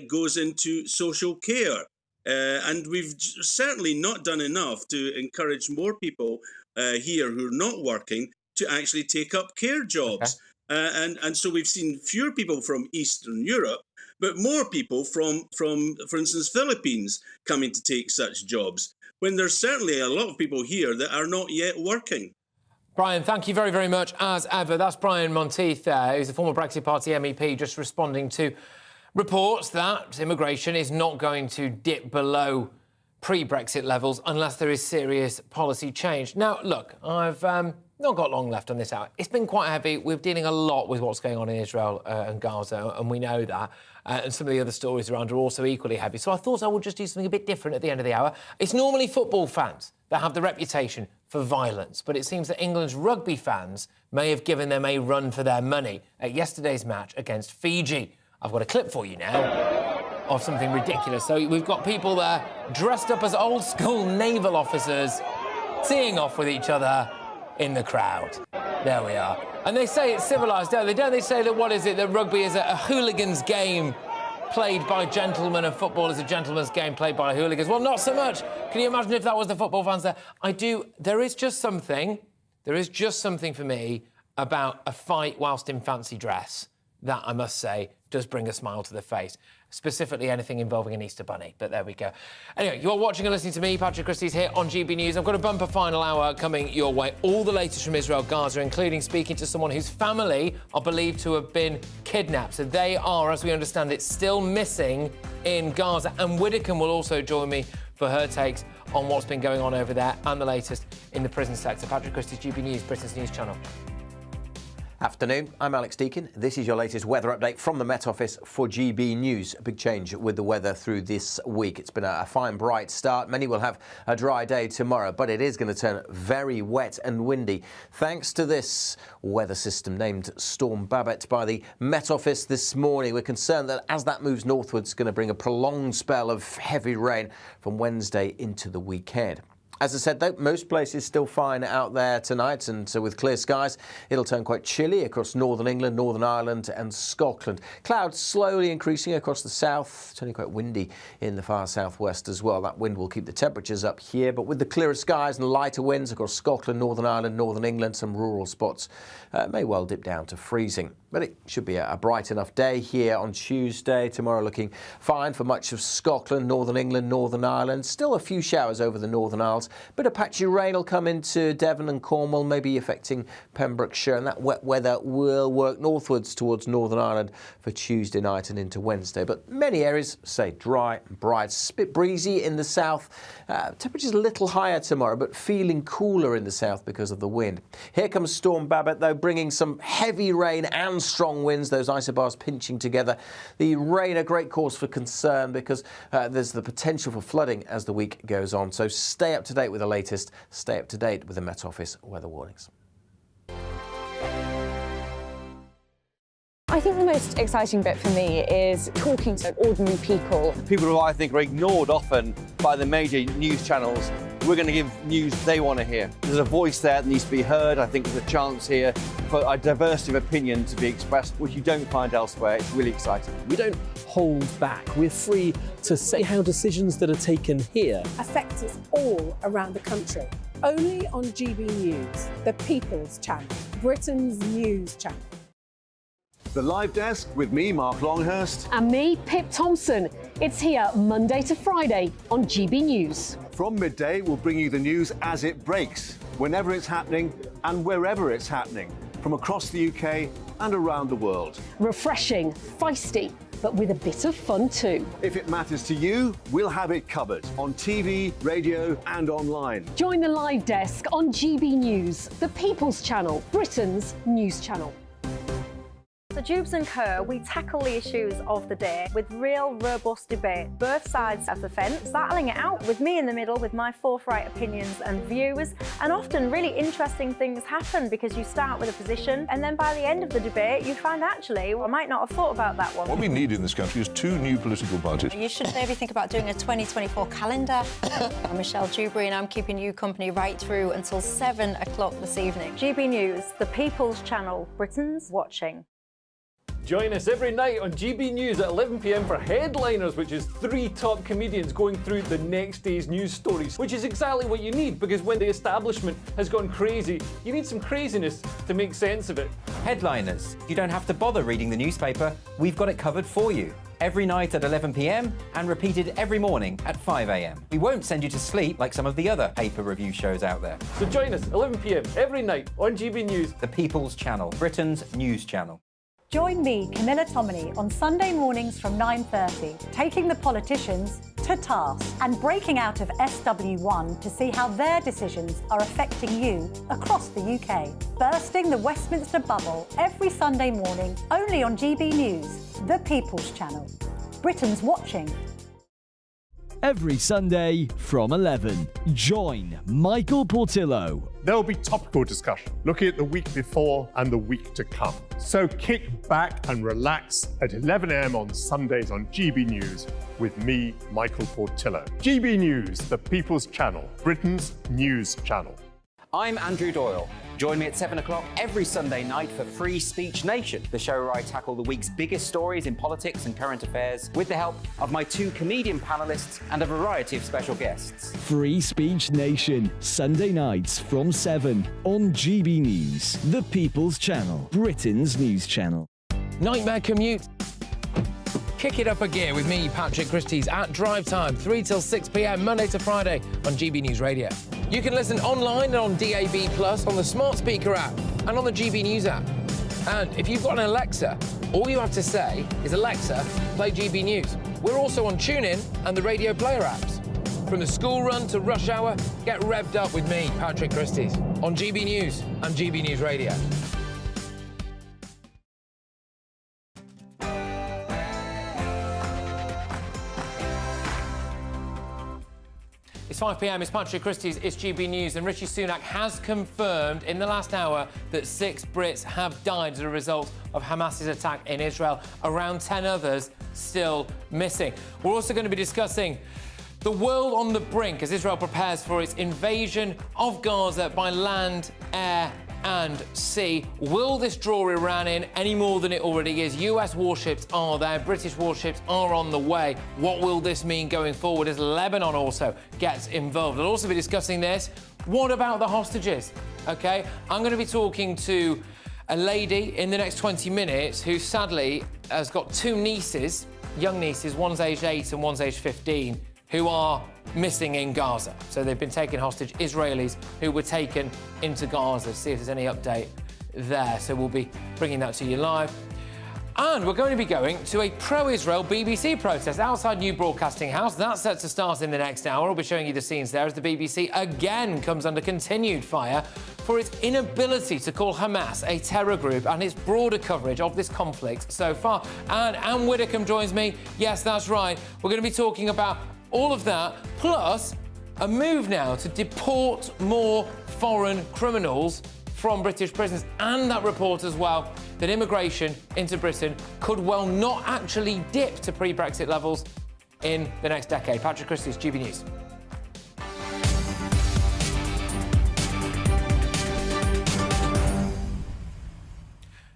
goes into social care. And we've certainly not done enough to encourage more people here who are not working to actually take up care jobs. And so we've seen fewer people from Eastern Europe, but more people from, for instance, Philippines coming to take such jobs, when there's certainly a lot of people here that are not yet working. Brian, thank you very, very much, as ever. That's Brian Monteith, who's a former Brexit Party MEP, just responding to reports that immigration is not going to dip below pre-Brexit levels unless there is serious policy change. Now, look, I've not got long left on this hour. It's been quite heavy. We're dealing a lot with what's going on in Israel and Gaza, and we know that. And some of the other stories around are also equally heavy. So I thought I would just do something a bit different at the end of the hour. It's normally football fans that have the reputation for violence, but it seems that England's rugby fans may have given them a run for their money at yesterday's match against Fiji. I've got a clip for you now of something ridiculous. So we've got people there dressed up as old-school naval officers teeing off with each other in the crowd. There we are. And they say it's civilised, don't they? Don't they say that, what is it, that rugby is a hooligan's game played by gentlemen and football is a gentleman's game played by hooligans? Well, not so much. Can you imagine if that was the football fans there? There is just something for me about a fight whilst in fancy dress that, I must say, does bring a smile to the face. Specifically anything involving an Easter bunny, but there we go. Anyway, you're watching and listening to me, Patrick Christys, here on GB News. I've got a bumper final hour coming your way. All the latest from Israel, Gaza, including speaking to someone whose family are believed to have been kidnapped. So they are, as we understand it, still missing in Gaza. And Widdicombe will also join me for her takes on what's been going on over there and the latest in the prison sector. Patrick Christys, GB News, Britain's news channel. Afternoon, I'm Alex Deakin. This is your latest weather update from the Met Office for GB News. A big change with the weather through this week. It's been a fine, bright start. Many will have a dry day tomorrow, but it is going to turn very wet and windy thanks to this weather system named Storm Babbitt by the Met Office this morning. We're concerned that as that moves northwards, it's going to bring a prolonged spell of heavy rain from Wednesday into the weekend. As I said, though, most places still fine out there tonight, and so with clear skies, it'll turn quite chilly across northern England, Northern Ireland and Scotland. Clouds slowly increasing across the south, turning quite windy in the far southwest as well. That wind will keep the temperatures up here, but with the clearer skies and lighter winds across Scotland, Northern Ireland, Northern England, some rural spots may well dip down to freezing. But it should be a bright enough day here on Tuesday. Tomorrow looking fine for much of Scotland, Northern England, Northern Ireland. Still a few showers over the Northern Isles. Bit of patchy rain will come into Devon and Cornwall, maybe affecting Pembrokeshire. And that wet weather will work northwards towards Northern Ireland for Tuesday night and into Wednesday. But many areas stay dry and bright. It's a bit breezy in the south. Temperatures a little higher tomorrow, but feeling cooler in the south because of the wind. Here comes Storm Babbitt, though, bringing some heavy rain and and strong winds, those isobars pinching together. The rain, a great cause for concern because there's the potential for flooding as the week goes on. So stay up to date with the latest, stay up to date with the Met Office weather warnings. I think the most exciting bit for me is talking to ordinary people. People who I think are ignored often by the major news channels. We're going to give news they want to hear. There's a voice there that needs to be heard. I think there's a chance here for a diversity of opinion to be expressed, which you don't find elsewhere. It's really exciting. We don't hold back. We're free to say how decisions that are taken here Affects us all around the country. Only on GB News, the People's Channel, Britain's news channel. The Live Desk with me, Mark Longhurst. And me, Pip Thompson. It's here Monday to Friday on GB News. From midday, we'll bring you the news as it breaks, whenever it's happening and wherever it's happening, from across the UK and around the world. Refreshing, feisty, but with a bit of fun too. If it matters to you, we'll have it covered on TV, radio and online. Join the Live Desk on GB News, the People's Channel, Britain's news channel. So Jubes and Kerr, we tackle the issues of the day with real robust debate, both sides of the fence, battling it out with me in the middle with my forthright opinions and views. And often really interesting things happen because you start with a position and then by the end of the debate you find actually, well, I might not have thought about that one. What we need in this country is 2 new political parties. You should maybe think about doing a 2024 calendar. I'm Michelle Dewberry and I'm keeping you company right through until 7 o'clock this evening. GB News, the People's Channel, Britain's watching. Join us every night on GB News at 11 p.m. for Headliners, which is 3 top comedians going through the next day's news stories, which is exactly what you need, because when the establishment has gone crazy, you need some craziness to make sense of it. Headliners. You don't have to bother reading the newspaper. We've got it covered for you. Every night at 11 p.m. and repeated every morning at 5 a.m. We won't send you to sleep like some of the other paper review shows out there. So join us 11 p.m. every night on GB News. The People's Channel, Britain's news channel. Join me, Camilla Tominey, on Sunday mornings from 9:30, taking the politicians to task and breaking out of SW1 to see how their decisions are affecting you across the UK. Bursting the Westminster bubble every Sunday morning, only on GB News, the People's Channel. Britain's watching. Every Sunday from 11, join Michael Portillo. There'll be topical discussion, looking at the week before and the week to come. So kick back and relax at 11 a.m. on Sundays on GB News with me, Michael Portillo. GB News, the People's Channel, Britain's news channel. I'm Andrew Doyle. Join me at 7 o'clock every Sunday night for Free Speech Nation, the show where I tackle the week's biggest stories in politics and current affairs with the help of my 2 comedian panellists and a variety of special guests. Free Speech Nation, Sunday nights from 7 on GB News, the People's Channel, Britain's news channel. Nightmare commute. Kick it up a gear with me, Patrick Christys, at drive time, 3 till 6 p.m, Monday to Friday on GB News Radio. You can listen online and on DAB+, on the smart speaker app, and on the GB News app. And if you've got an Alexa, all you have to say is, Alexa, play GB News. We're also on TuneIn and the Radio Player apps. From the school run to rush hour, get revved up with me, Patrick Christys, on GB News and GB News Radio. It's 5 p.m, it's Patrick Christys, it's GB News, and Rishi Sunak has confirmed in the last hour that 6 Brits have died as a result of Hamas's attack in Israel. Around 10 others still missing. We're also going to be discussing the world on the brink as Israel prepares for its invasion of Gaza by land, air and sea. Will this draw Iran in any more than it already is? US warships are there, British warships are on the way. What will this mean going forward as Lebanon also gets involved? We'll also be discussing this. What about the hostages? Okay, I'm going to be talking to a lady in the next 20 minutes who sadly has got 2 nieces, young nieces, one's aged 8 and one's aged 15, who are missing in Gaza. So they've been taken hostage, Israelis who were taken into Gaza. See if there's any update there. So we'll be bringing that to you live. And we're going to be going to a pro-Israel BBC protest outside New Broadcasting House. That's set to start in the next hour. I'll be showing you the scenes there as the BBC again comes under continued fire for its inability to call Hamas a terror group and its broader coverage of this conflict so far. And Anne Widdecombe joins me. Yes, that's right. We're going to be talking about all of that, plus a move now to deport more foreign criminals from British prisons, and that report as well that immigration into Britain could well not actually dip to pre-Brexit levels in the next decade. Patrick Christys, GB News.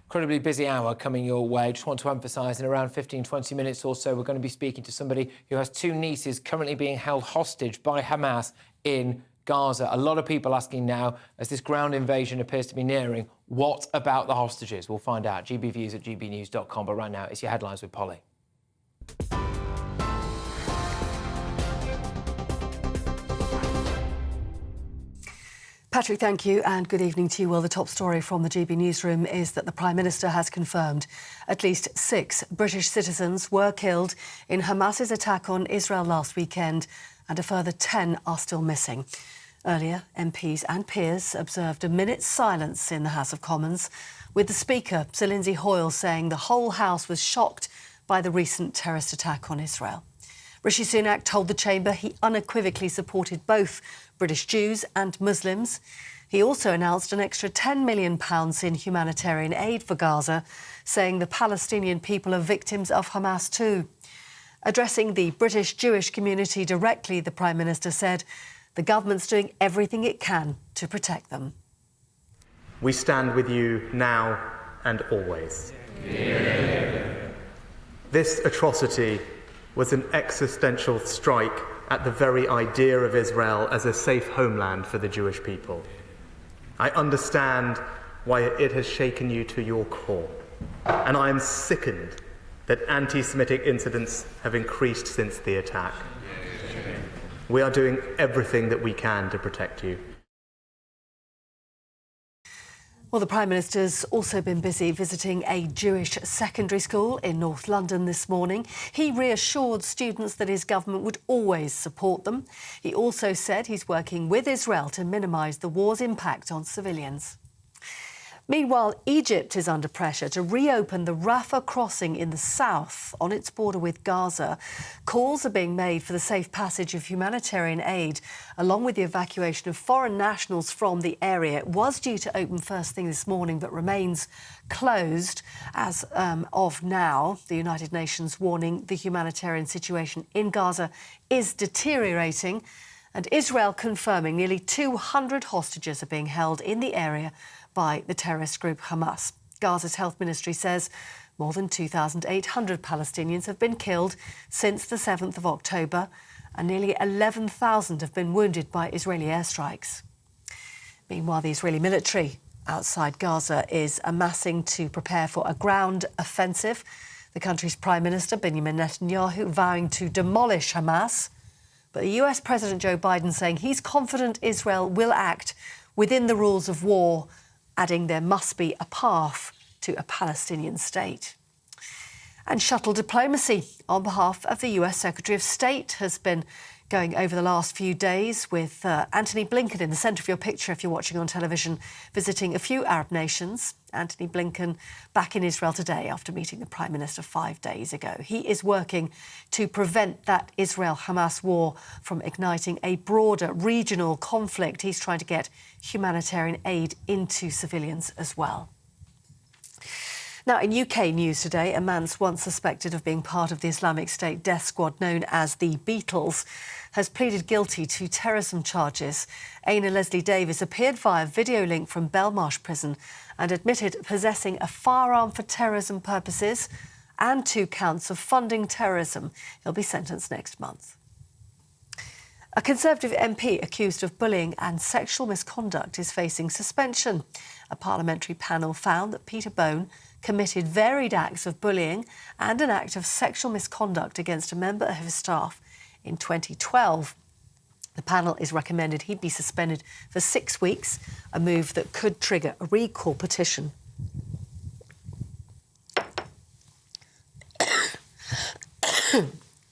Incredibly busy hour coming your way. Just want to emphasise in around 15-20 minutes or so, we're going to be speaking to somebody who has two nieces currently being held hostage by Hamas in Gaza. A lot of people asking now, as this ground invasion appears to be nearing, what about the hostages? We'll find out. GBviews at gbnews.com. But right now, it's your headlines with Polly. Patrick, thank you, and good evening to you. Well, the top story from the GB newsroom is that the Prime Minister has confirmed at least 6 British citizens were killed in Hamas's attack on Israel last weekend, and a further 10 are still missing. Earlier, MPs and peers observed a minute's silence in the House of Commons, with the Speaker, Sir Lindsay Hoyle, saying the whole House was shocked by the recent terrorist attack on Israel. Rishi Sunak told the Chamber he unequivocally supported both British Jews and Muslims. He also announced an extra £10 million in humanitarian aid for Gaza, saying the Palestinian people are victims of Hamas too. Addressing the British Jewish community directly, the Prime Minister said the government's doing everything it can to protect them. We stand with you now and always. Yeah. This atrocity was an existential strike at the very idea of Israel as a safe homeland for the Jewish people. I understand why it has shaken you to your core, and I am sickened that anti-Semitic incidents have increased since the attack. We are doing everything that we can to protect you. Well, the Prime Minister's also been busy visiting a Jewish secondary school in North London this morning. He reassured students that his government would always support them. He also said he's working with Israel to minimise the war's impact on civilians. Meanwhile, Egypt is under pressure to reopen the Rafah crossing in the south on its border with Gaza. Calls are being made for the safe passage of humanitarian aid, along with the evacuation of foreign nationals from the area. It was due to open first thing this morning, but remains closed as of now. The United Nations warning the humanitarian situation in Gaza is deteriorating, and Israel confirming nearly 200 hostages are being held in the area by the terrorist group Hamas. Gaza's health ministry says more than 2,800 Palestinians have been killed since the 7th of October, and nearly 11,000 have been wounded by Israeli airstrikes. Meanwhile, the Israeli military outside Gaza is amassing to prepare for a ground offensive. The country's Prime Minister, Benjamin Netanyahu, vowing to demolish Hamas. But the US President Joe Biden saying he's confident Israel will act within the rules of war, adding there must be a path to a Palestinian state. And shuttle diplomacy on behalf of the US Secretary of State has been going over the last few days, with Antony Blinken in the centre of your picture if you're watching on television, visiting a few Arab nations. Antony Blinken back in Israel today after meeting the Prime Minister 5 days ago. He is working to prevent that Israel-Hamas war from igniting a broader regional conflict. He's trying to get humanitarian aid into civilians as well. Now, in UK news today, a man once suspected of being part of the Islamic State death squad known as the Beatles has pleaded guilty to terrorism charges. Aina Leslie Davis appeared via video link from Belmarsh prison and admitted possessing a firearm for terrorism purposes and 2 counts of funding terrorism. He'll be sentenced next month. A Conservative MP accused of bullying and sexual misconduct is facing suspension. A parliamentary panel found that Peter Bone committed varied acts of bullying and an act of sexual misconduct against a member of his staff in 2012. The panel is recommended he be suspended for 6 weeks, a move that could trigger a recall petition.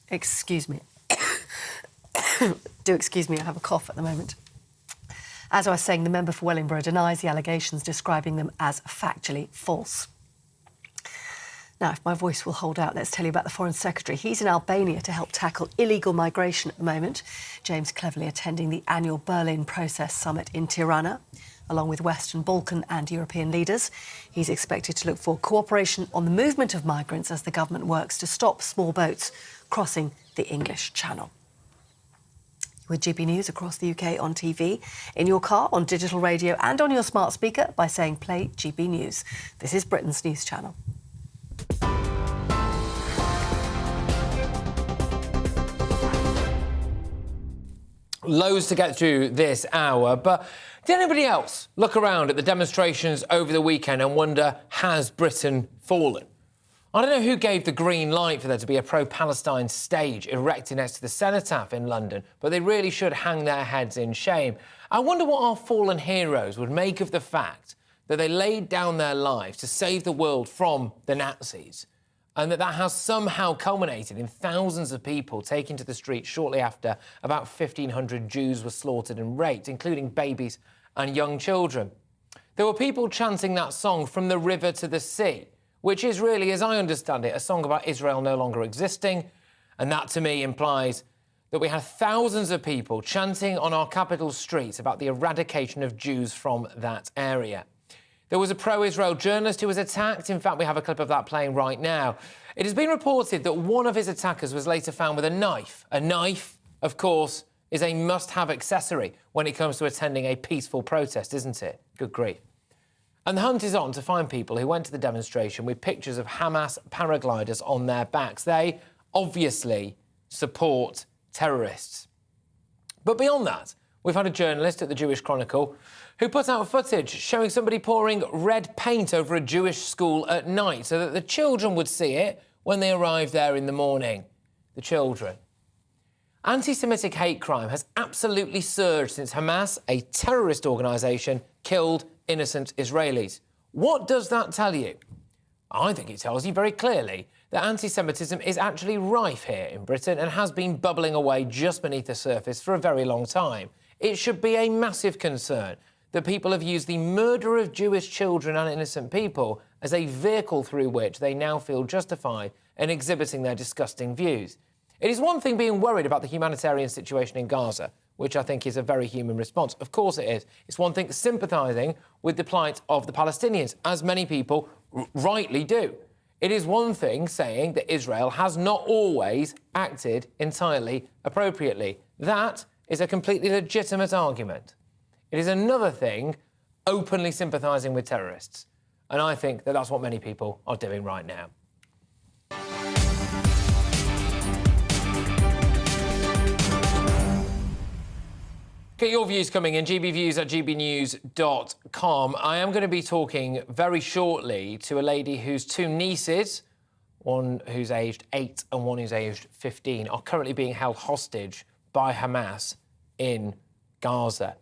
Excuse me. Do excuse me, I have a cough at the moment. As I was saying, the member for Wellingborough denies the allegations, describing them as factually false. Now, if my voice will hold out, let's tell you about the Foreign Secretary. He's in Albania to help tackle illegal migration at the moment. James cleverly attending the annual Berlin Process Summit in Tirana, along with Western Balkan and European leaders. He's expected to look for cooperation on the movement of migrants as the government works to stop small boats crossing the English Channel. With GB News across the UK on TV, in your car, on digital radio and on your smart speaker by saying play GB News. This is Britain's news channel. Loads to get through this hour, but did anybody else look around at the demonstrations over the weekend and wonder, has Britain fallen? I don't know who gave the green light for there to be a pro-Palestine stage erected next to the Cenotaph in London, but they really should hang their heads in shame. I wonder what our fallen heroes would make of the fact that they laid down their lives to save the world from the Nazis, and that has somehow culminated in thousands of people taking to the streets shortly after about 1,500 Jews were slaughtered and raped, including babies and young children. There were people chanting that song, From the River to the Sea, which is really, as I understand it, a song about Israel no longer existing. And that, to me, implies that we had thousands of people chanting on our capital streets about the eradication of Jews from that area. There was a pro-Israel journalist who was attacked. In fact, we have a clip of that playing right now. It has been reported that one of his attackers was later found with a knife. A knife, of course, is a must-have accessory when it comes to attending a peaceful protest, isn't it? Good grief. And the hunt is on to find people who went to the demonstration with pictures of Hamas paragliders on their backs. They obviously support terrorists. But beyond that, we've had a journalist at the Jewish Chronicle who put out footage showing somebody pouring red paint over a Jewish school at night so that the children would see it when they arrived there in the morning. The children. Anti-Semitic hate crime has absolutely surged since Hamas, a terrorist organisation, killed innocent Israelis. What does that tell you? I think it tells you very clearly that anti-Semitism is actually rife here in Britain and has been bubbling away just beneath the surface for a very long time. It should be a massive concern that people have used the murder of Jewish children and innocent people as a vehicle through which they now feel justified in exhibiting their disgusting views. It is one thing being worried about the humanitarian situation in Gaza, which I think is a very human response. Of course it is. It's one thing sympathising with the plight of the Palestinians, as many people rightly do. It is one thing saying that Israel has not always acted entirely appropriately. That is a completely legitimate argument. It is another thing openly sympathising with terrorists. And I think that that's what many people are doing right now. Get your views coming in, gbviews@gbnews.com. I am going to be talking very shortly to a lady whose two nieces, one who's aged 8 and one who's aged 15, are currently being held hostage by Hamas in Gaza.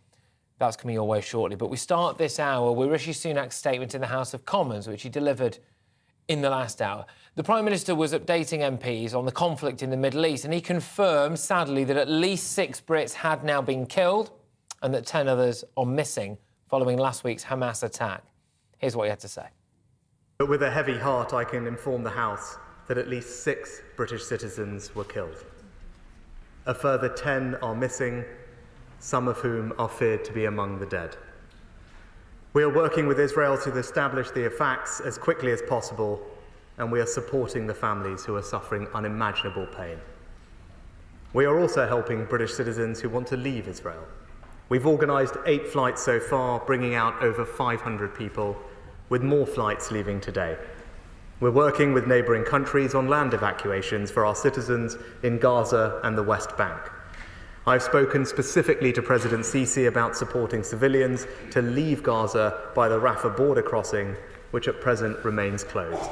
That's coming your way shortly. But we start this hour with Rishi Sunak's statement in the House of Commons, which he delivered in the last hour. The Prime Minister was updating MPs on the conflict in the Middle East, and he confirmed, sadly, that at least 6 Brits had now been killed and that 10 others are missing following last week's Hamas attack. Here's what he had to say. But with a heavy heart, I can inform the House that at least 6 British citizens were killed. A further 10 are missing, some of whom are feared to be among the dead. We are working with Israel to establish the facts as quickly as possible, and we are supporting the families who are suffering unimaginable pain. We are also helping British citizens who want to leave Israel. We've organised 8 flights so far, bringing out over 500 people, with more flights leaving today. We're working with neighbouring countries on land evacuations for our citizens in Gaza and the West Bank. I've spoken specifically to President Sisi about supporting civilians to leave Gaza by the Rafah border crossing, which at present remains closed.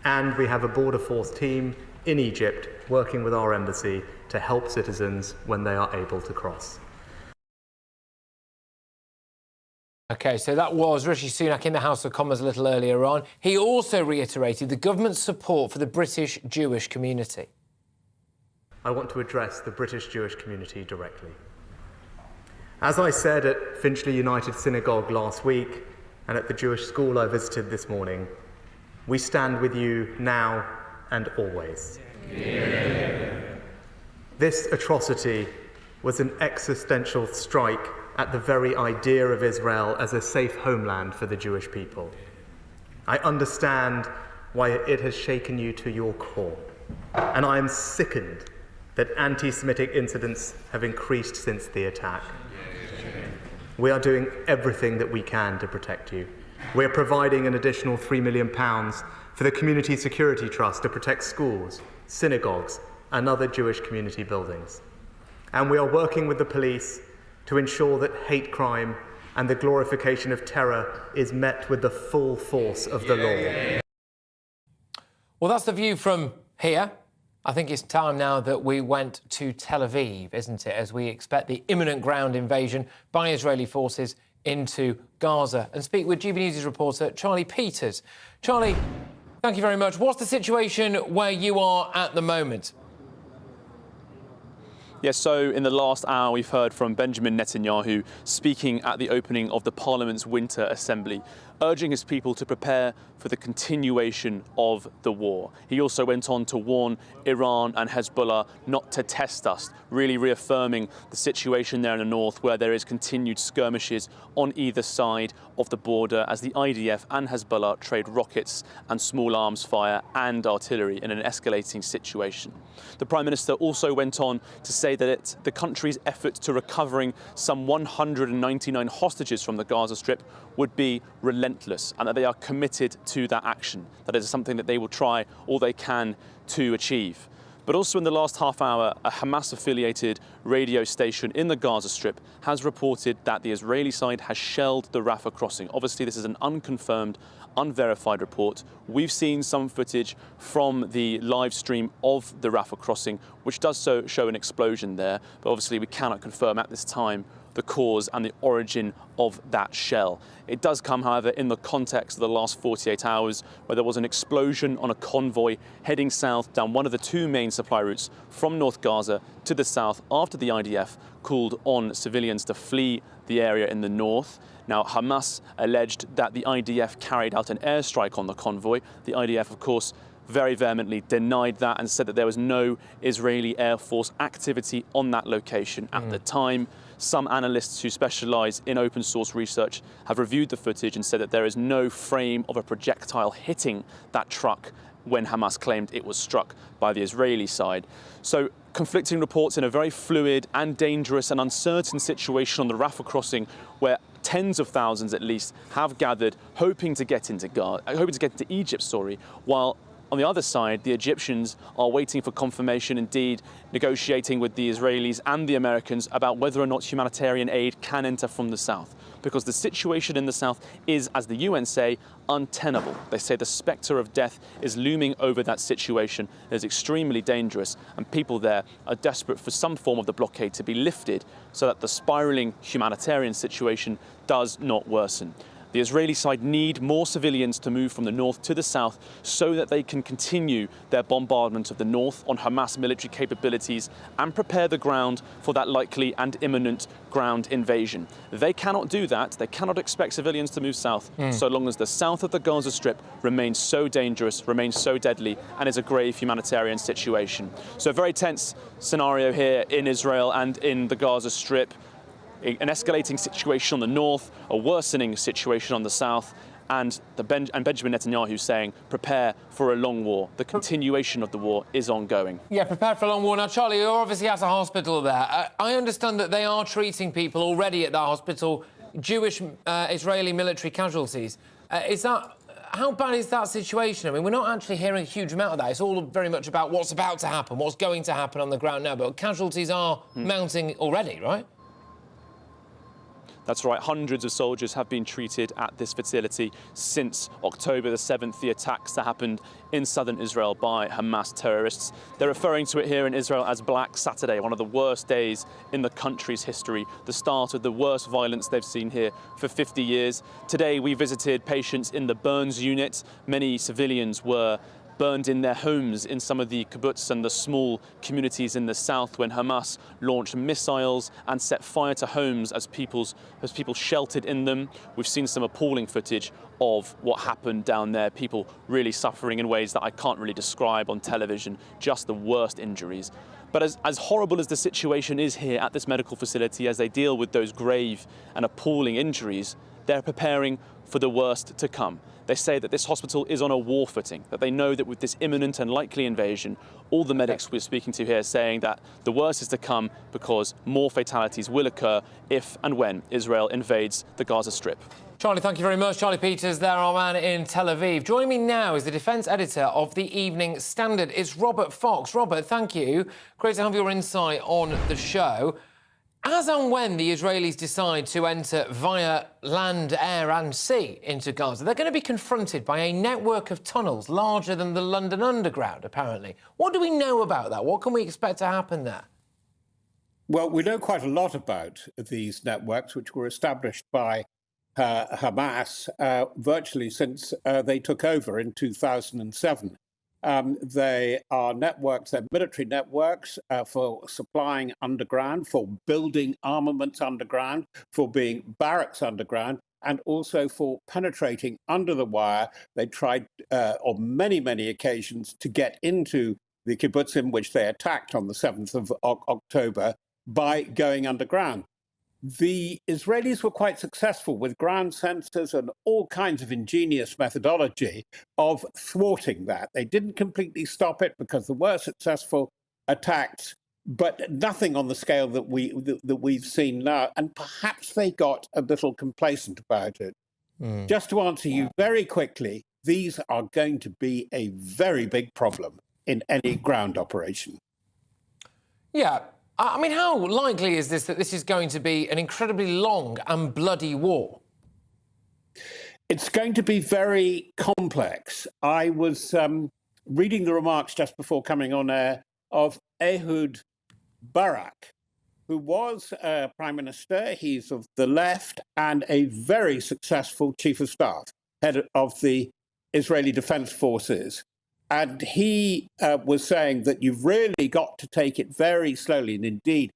And we have a border force team in Egypt working with our embassy to help citizens when they are able to cross. OK, so that was Rishi Sunak in the House of Commons a little earlier on. He also reiterated the government's support for the British Jewish community. I want to address the British Jewish community directly. As I said at Finchley United Synagogue last week and at the Jewish school I visited this morning, we stand with you now and always. This atrocity was an existential strike at the very idea of Israel as a safe homeland for the Jewish people. I understand why it has shaken you to your core, and I am sickened that anti-Semitic incidents have increased since the attack. We are doing everything that we can to protect you. We are providing an additional £3 million for the Community Security Trust to protect schools, synagogues, and other Jewish community buildings. And we are working with the police to ensure that hate crime and the glorification of terror is met with the full force of the law. Well, that's the view from here. I think it's time now that we went to Tel Aviv, isn't it, as we expect the imminent ground invasion by Israeli forces into Gaza, and speak with GB News' reporter Charlie Peters. Charlie, thank you very much. What's the situation where you are at the moment? Yes, so in the last hour, we've heard from Benjamin Netanyahu speaking at the opening of the Parliament's Winter Assembly, urging his people to prepare for the continuation of the war. He also went on to warn Iran and Hezbollah not to test us, really reaffirming the situation there in the north, where there is continued skirmishes on either side of the border as the IDF and Hezbollah trade rockets and small arms fire and artillery in an escalating situation. The Prime Minister also went on to say that the country's efforts to recovering some 199 hostages from the Gaza Strip would be relentless, and that they are committed to that action. That is something that they will try all they can to achieve. But also in the last half hour, a Hamas-affiliated radio station in the Gaza Strip has reported that the Israeli side has shelled the Rafah crossing. Obviously, this is an unconfirmed, unverified report. We've seen some footage from the live stream of the Rafah crossing, which does show an explosion there, but obviously we cannot confirm at this time the cause and the origin of that shell. It does come, however, in the context of the last 48 hours, where there was an explosion on a convoy heading south down one of the two main supply routes from North Gaza to the south after the IDF called on civilians to flee the area in the north. Now, Hamas alleged that the IDF carried out an airstrike on the convoy. The IDF, of course, very vehemently denied that and said that there was no Israeli Air Force activity on that location at the time. Some analysts who specialise in open source research have reviewed the footage and said that there is no frame of a projectile hitting that truck when Hamas claimed it was struck by the Israeli side. So conflicting reports in a very fluid and dangerous and uncertain situation on the Rafah crossing, where tens of thousands at least have gathered hoping to get into Egypt, while on the other side, the Egyptians are waiting for confirmation, indeed negotiating with the Israelis and the Americans about whether or not humanitarian aid can enter from the south. Because the situation in the south is, as the UN say, untenable. They say the spectre of death is looming over that situation. It is extremely dangerous, and people there are desperate for some form of the blockade to be lifted so that the spiralling humanitarian situation does not worsen. The Israeli side need more civilians to move from the north to the south so that they can continue their bombardment of the north on Hamas military capabilities and prepare the ground for that likely and imminent ground invasion. They cannot do that. They cannot expect civilians to move south so long as the south of the Gaza Strip remains so dangerous, remains so deadly, and is a grave humanitarian situation. So a very tense scenario here in Israel and in the Gaza Strip. An escalating situation on the north, a worsening situation on the south, and Benjamin Netanyahu saying, prepare for a long war. The continuation of the war is ongoing. Yeah, prepare for a long war. Now, Charlie, you're obviously at a hospital there. I understand that they are treating people already at that hospital, Jewish Israeli military casualties. How bad is that situation? I mean, we're not actually hearing a huge amount of that. It's all very much about what's about to happen, what's going to happen on the ground now. But casualties are mounting already, right? That's right, hundreds of soldiers have been treated at this facility since October the 7th, the attacks that happened in southern Israel by Hamas terrorists. They're referring to it here in Israel as Black Saturday, one of the worst days in the country's history, the start of the worst violence they've seen here for 50 years. Today, we visited patients in the burns unit. Many civilians were burned in their homes in some of the kibbutz and the small communities in the south when Hamas launched missiles and set fire to homes as people sheltered in them. We've seen some appalling footage of what happened down there, people really suffering in ways that I can't really describe on television, just the worst injuries. But as horrible as the situation is here at this medical facility, as they deal with those grave and appalling injuries, they're preparing for the worst to come. They say that this hospital is on a war footing, that they know that with this imminent and likely invasion, all the medics we're speaking to here are saying that the worst is to come because more fatalities will occur if and when Israel invades the Gaza Strip. Charlie, thank you very much. Charlie Peters there, our man in Tel Aviv. Joining me now is the defence editor of the Evening Standard. It's Robert Fox. Robert, thank you. Great to have your insight on the show. As and when the Israelis decide to enter via land, air and sea into Gaza, they're going to be confronted by a network of tunnels larger than the London Underground, apparently. What do we know about that? What can we expect to happen there? Well, we know quite a lot about these networks, which were established by Hamas virtually since they took over in 2007. They are networks, they're military networks for supplying underground, for building armaments underground, for being barracks underground, and also for penetrating under the wire. They tried on many, many occasions to get into the kibbutzim, which they attacked on the 7th of October, by going underground. The Israelis were quite successful with ground sensors and all kinds of ingenious methodology of thwarting that. They didn't completely stop it because there were successful attacks, but nothing on the scale that we've seen now. And perhaps they got a little complacent about it. Just to answer you very quickly, these are going to be a very big problem in any ground operation. Yeah. I mean, how likely is this that this is going to be an incredibly long and bloody war? It's going to be very complex. I was reading the remarks just before coming on air of Ehud Barak, who was Prime Minister. He's of the left and a very successful Chief of Staff, head of the Israeli Defense Forces. And he was saying that you've really got to take it very slowly. And indeed,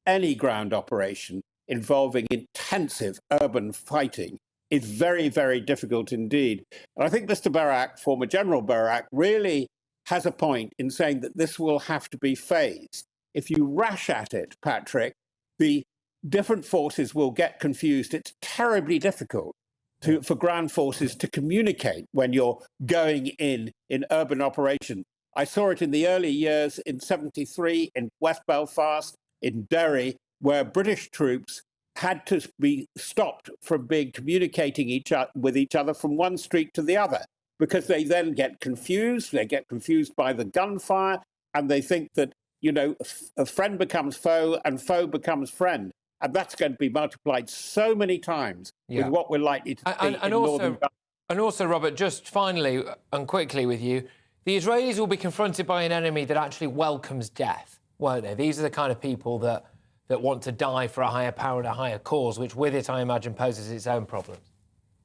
any ground operation involving intensive urban fighting is very, very difficult indeed. And I think Mr. Barak, former General Barak, really has a point in saying that this will have to be phased. If you rush at it, Patrick, the different forces will get confused. It's terribly difficult for ground forces to communicate when you're going in urban operation. I saw it in the early years in '73 in West Belfast, in Derry, where British troops had to be stopped from communicating with each other from one street to the other, because they then get confused. They get confused by the gunfire, and they think that, you know, a friend becomes foe and foe becomes friend. And that's going to be multiplied so many times with what we're likely to see in northern Gaza. And also, Robert, just finally and quickly with you, the Israelis will be confronted by an enemy that actually welcomes death, won't they? These are the kind of people that want to die for a higher power and a higher cause, which with it, I imagine, poses its own problems.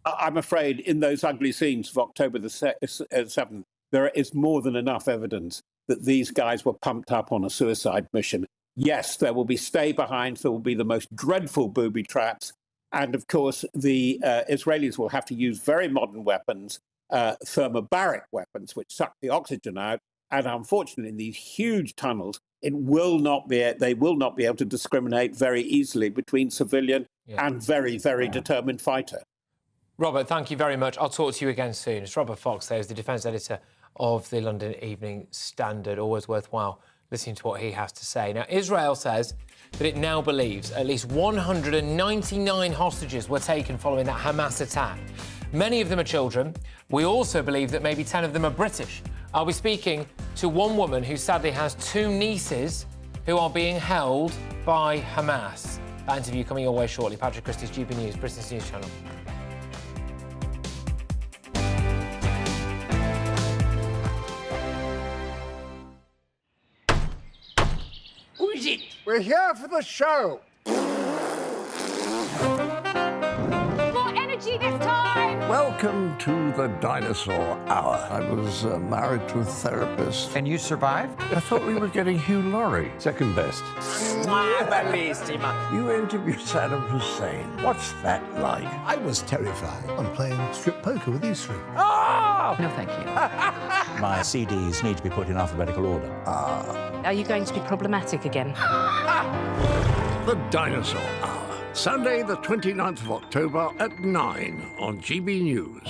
I'm afraid in those ugly scenes of October the 7th, there is more than enough evidence that these guys were pumped up on a suicide mission. Yes, there will be stay-behinds, there will be the most dreadful booby traps, and of course the Israelis will have to use very modern weapons, thermobaric weapons, which suck the oxygen out, and unfortunately in these huge tunnels, they will not be able to discriminate very easily between civilian and very, very determined fighter. Robert, thank you very much. I'll talk to you again soon. It's Robert Fox there, who's the defence editor of the London Evening Standard. Always worthwhile listening to what he has to say. Now, Israel says that it now believes at least 199 hostages were taken following that Hamas attack. Many of them are children. We also believe that maybe 10 of them are British. I'll be speaking to one woman who sadly has 2 nieces who are being held by Hamas. That interview coming your way shortly. Patrick Christys, GB News, Britain's news channel. Who is it? We're here for the show. More energy energy this time! Welcome to the Dinosaur Hour. I was married to a therapist. And you survived? I thought we were getting Hugh Laurie. Second best. You interviewed Saddam Hussein. What's that like? I was terrified. I'm playing strip poker with these three. Oh! No, thank you. My CDs need to be put in alphabetical order. Are you going to be problematic again? The Dinosaur Hour. Sunday, the 29th of October at 9 on GB News.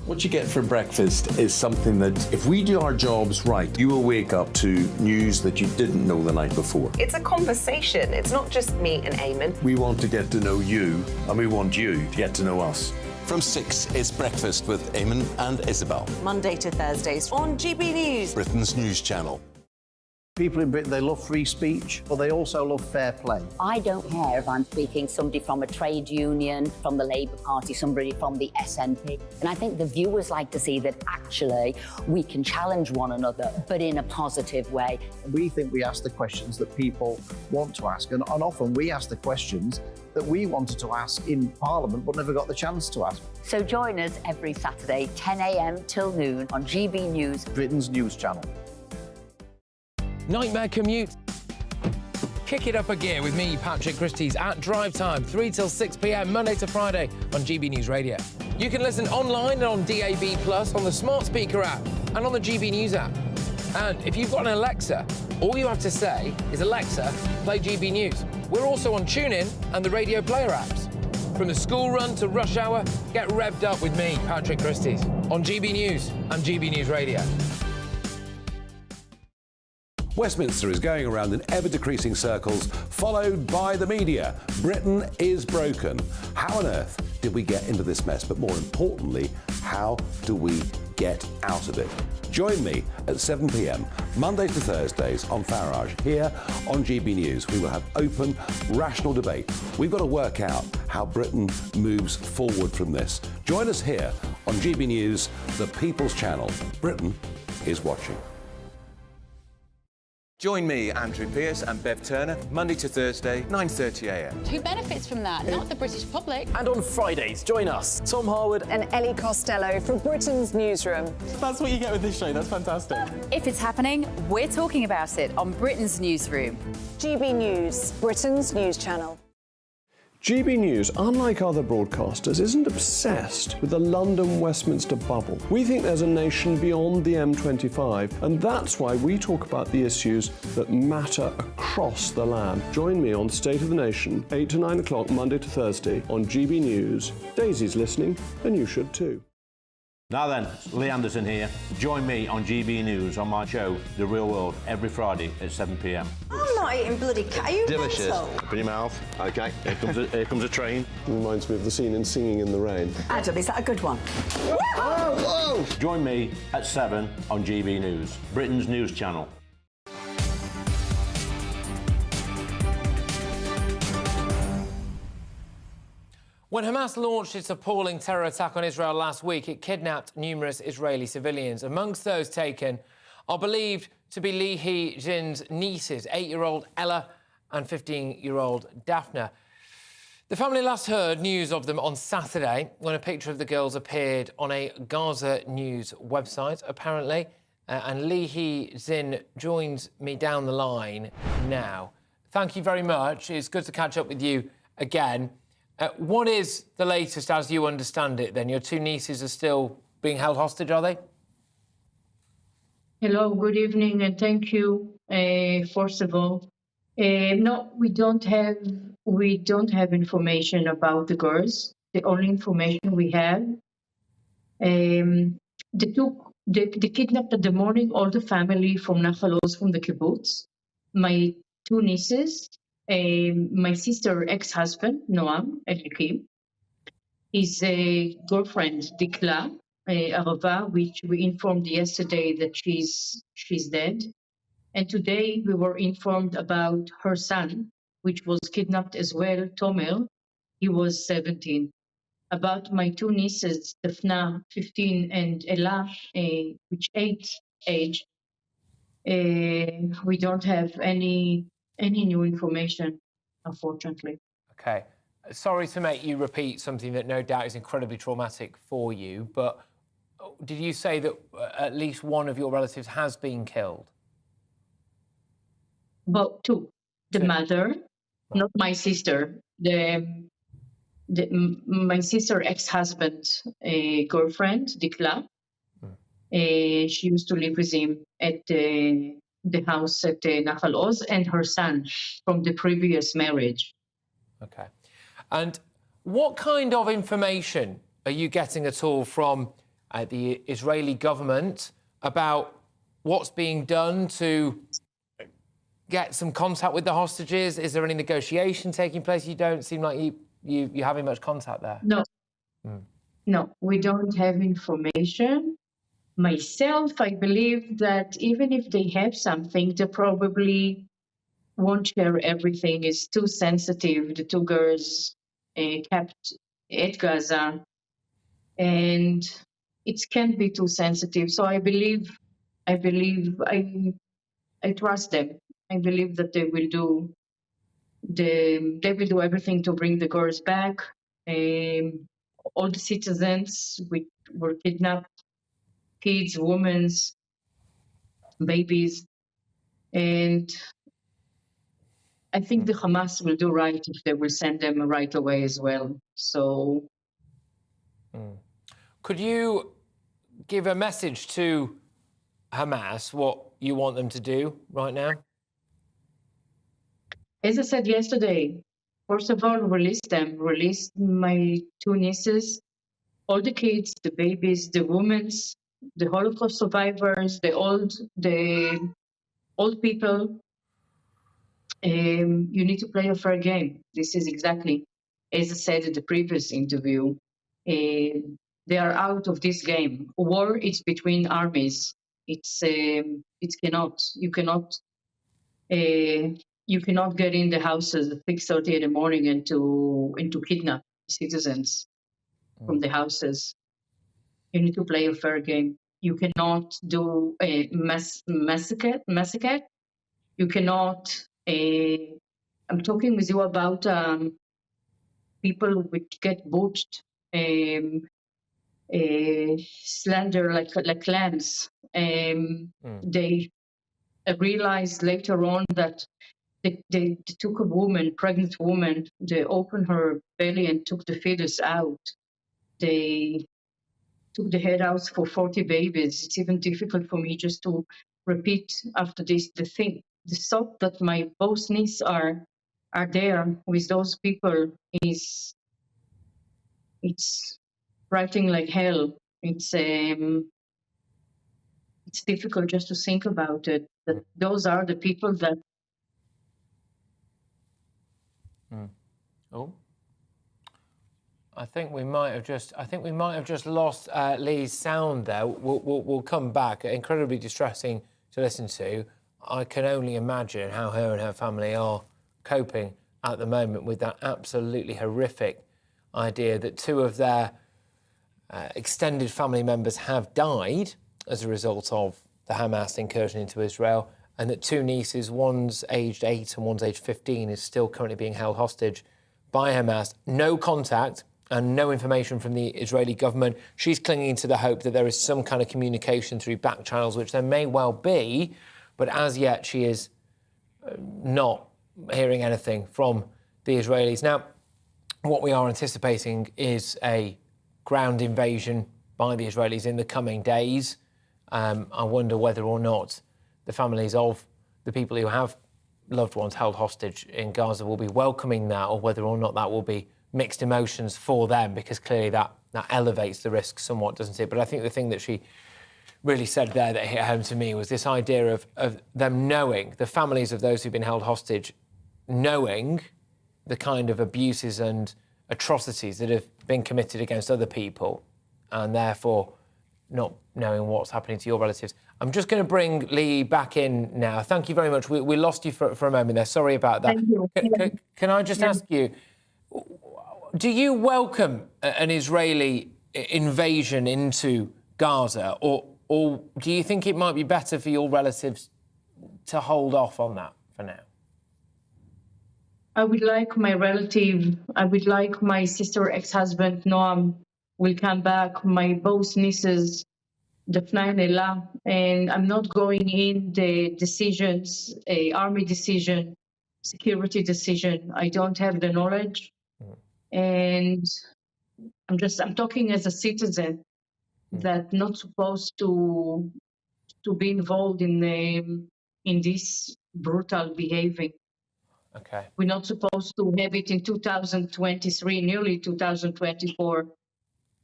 What you get for breakfast is something that, if we do our jobs right, you will wake up to news that you didn't know the night before. It's a conversation. It's not just me and Eamon. We want to get to know you, and we want you to get to know us. From 6, it's Breakfast with Eamon and Isabel. Monday to Thursdays on GB News. Britain's news channel. People in Britain, they love free speech, but they also love fair play. I don't care if I'm speaking somebody from a trade union, from the Labour Party, somebody from the SNP. And I think the viewers like to see that actually we can challenge one another, but in a positive way. We think we ask the questions that people want to ask, and often we ask the questions that we wanted to ask in Parliament but never got the chance to ask. So join us every Saturday, 10 a.m. till noon on GB News, Britain's news channel. Nightmare commute. Kick it up a gear with me, Patrick Christys, at drive time, 3 till 6 p.m, Monday to Friday on GB News Radio. You can listen online and on DAB+, on the smart speaker app, and on the GB News app. And if you've got an Alexa, all you have to say is, Alexa, play GB News. We're also on TuneIn and the Radio Player apps. From the school run to rush hour, get revved up with me, Patrick Christys, on GB News and GB News Radio. Westminster is going around in ever-decreasing circles, followed by the media. Britain is broken. How on earth did we get into this mess? But more importantly, how do we get out of it? Join me at 7 p.m, Mondays to Thursdays on Farage, here on GB News. We will have open, rational debate. We've got to work out how Britain moves forward from this. Join us here on GB News, the People's Channel. Britain is watching. Join me, Andrew Pearce and Bev Turner, Monday to Thursday, 9:30 a.m. Who benefits from that? Not the British public. And on Fridays, join us, Tom Harwood and Ellie Costello from Britain's Newsroom. That's what you get with this show. That's fantastic. If it's happening, we're talking about it on Britain's Newsroom. GB News, Britain's news channel. GB News, unlike other broadcasters, isn't obsessed with the London-Westminster bubble. We think there's a nation beyond the M25, and that's why we talk about the issues that matter across the land. Join me on State of the Nation, 8 to 9 o'clock, Monday to Thursday, on GB News. Daisy's listening, and you should too. Now then, Lee Anderson here. Join me on GB News on my show, The Real World, every Friday at 7 p.m. I'm not eating bloody cat. Are you Delicious. mental? Open your mouth. Okay, here comes a train. Reminds me of the scene in Singing in the Rain. Adam, is that a good one? Whoa! Join me at 7 on GB News, Britain's news channel. When Hamas launched its appalling terror attack on Israel last week, it kidnapped numerous Israeli civilians. Amongst those taken are believed to be Lehi Zin's nieces, 8-year-old Ella and 15-year-old Daphne. The family last heard news of them on Saturday when a picture of the girls appeared on a Gaza News website, apparently. And Lehi Zin joins me down the line now. Thank you very much. It's good to catch up with you again. What is the latest, as you understand it, then? Your two nieces are still being held hostage, are they? Hello, good evening, and thank you, first of all. No, we don't have information about the girls. The only information we have, they kidnapped in the morning all the family from Nahal Oz, from the kibbutz. My two nieces, my sister ex-husband, Noam Elikim, his girlfriend, Dikla Arava, which we informed yesterday that she's dead. And today we were informed about her son, which was kidnapped as well, Tomer. He was 17. About my two nieces, Daphna, 15, and Ella, which 8 age, we don't have any new information, unfortunately. OK. Sorry to make you repeat something that no doubt is incredibly traumatic for you, but did you say that at least one of your relatives has been killed? But two. The mother, not my sister. My sister ex-husband, girlfriend, Dikla. She used to live with him at the house at Nahal Oz, and her son from the previous marriage. Okay. And what kind of information are you getting at all from the Israeli government about what's being done to get some contact with the hostages? Is there any negotiation taking place? You don't seem like you're having much contact there. No. No, we don't have information. Myself, I believe that even if they have something, they probably won't share everything. It's too sensitive. The two girls kept at Gaza, and it can't be too sensitive. So I trust them. I believe that they will do everything to bring the girls back. All the citizens were kidnapped, kids, women, babies, and I think the Hamas will do right if they will send them right away as well. So, could you give a message to Hamas what you want them to do right now? As I said yesterday, first of all, release them. Release my two nieces, all the kids, the babies, the women, the Holocaust survivors, the old people. You need to play a fair game. This is exactly, as I said in the previous interview, they are out of this game. War is between armies. You cannot get in the houses at 6:30 in the morning and to kidnap citizens from the houses. You need to play a fair game. You cannot do a massacre. You cannot. I'm talking with you about people which get butchered, slender like lambs. They realized later on that they took a woman, pregnant woman, they opened her belly and took the fetus out. They took the head out for 40 babies. It's even difficult for me just to repeat after this the thought that my both nieces are there with those people it's writing like hell. It's difficult just to think about it. That those are the people that. Oh, I think we might have just lost Lee's sound there. We'll come back. Incredibly distressing to listen to. I can only imagine how her and her family are coping at the moment with that absolutely horrific idea that two of their extended family members have died as a result of the Hamas incursion into Israel, and that two nieces, one's aged 8 and one's aged 15, is still currently being held hostage by Hamas. No contact and no information from the Israeli government. She's clinging to the hope that there is some kind of communication through back channels, which there may well be, but as yet she is not hearing anything from the Israelis. Now, what we are anticipating is a ground invasion by the Israelis in the coming days. I wonder whether or not the families of the people who have loved ones held hostage in Gaza will be welcoming that, or whether or not that will be mixed emotions for them, because clearly that elevates the risk somewhat, doesn't it? But I think the thing that she really said there that hit home to me was this idea of them knowing, the families of those who've been held hostage, knowing the kind of abuses and atrocities that have been committed against other people, and therefore not knowing what's happening to your relatives. I'm just going to bring Lee back in now. Thank you very much. We lost you for a moment there. Sorry about that. Thank you. Can I just ask you, do you welcome an Israeli invasion into Gaza, or do you think it might be better for your relatives to hold off on that for now? I would like my relative, I would like my sister ex-husband, Noam, will come back, my both nieces, Daphna and Ella, and I'm not going in the decisions, army decision, security decision. I don't have the knowledge. And I'm talking as a citizen that not supposed to be involved in this brutal behaving. Okay. We're not supposed to have it in 2023, nearly 2024.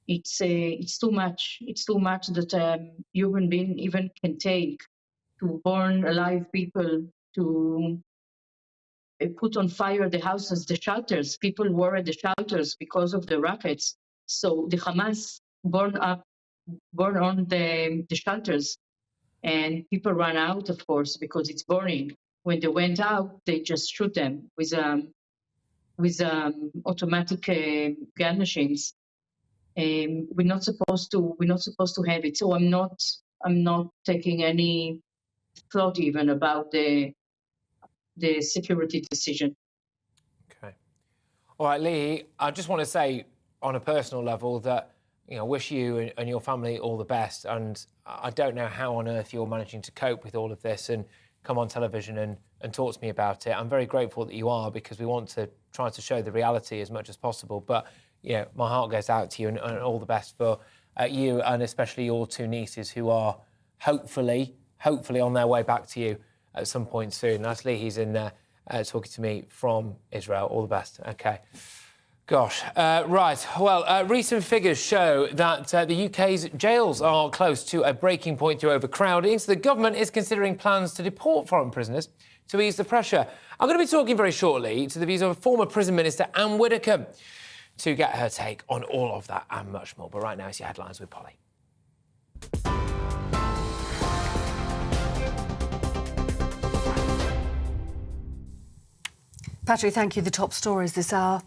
It's too much. It's too much that human being even can take to burn alive people, to put on fire the houses, the shelters. People were at the shelters because of the rockets. So the Hamas burn on the shelters, and people ran out, of course, because it's burning. When they went out, they just shoot them with automatic gun machines. We're not supposed to have it. So I'm not taking any thought even about the security decision. Okay. All right, Lee, I just want to say on a personal level that, wish you and your family all the best. And I don't know how on earth you're managing to cope with all of this and come on television and talk to me about it. I'm very grateful that you are, because we want to try to show the reality as much as possible. But, my heart goes out to you, and all the best for you, and especially your two nieces who are hopefully on their way back to you at some point soon. That's Lee. He's in there talking to me from Israel. All the best. Okay. Gosh. Right. Well, recent figures show that the UK's jails are close to a breaking point through overcrowding, so the government is considering plans to deport foreign prisoners to ease the pressure. I'm going to be talking very shortly to the views of former Prison Minister Anne Widdecombe to get her take on all of that and much more. But right now, it's your headlines with Polly. Patrick, thank you. The top stories this hour.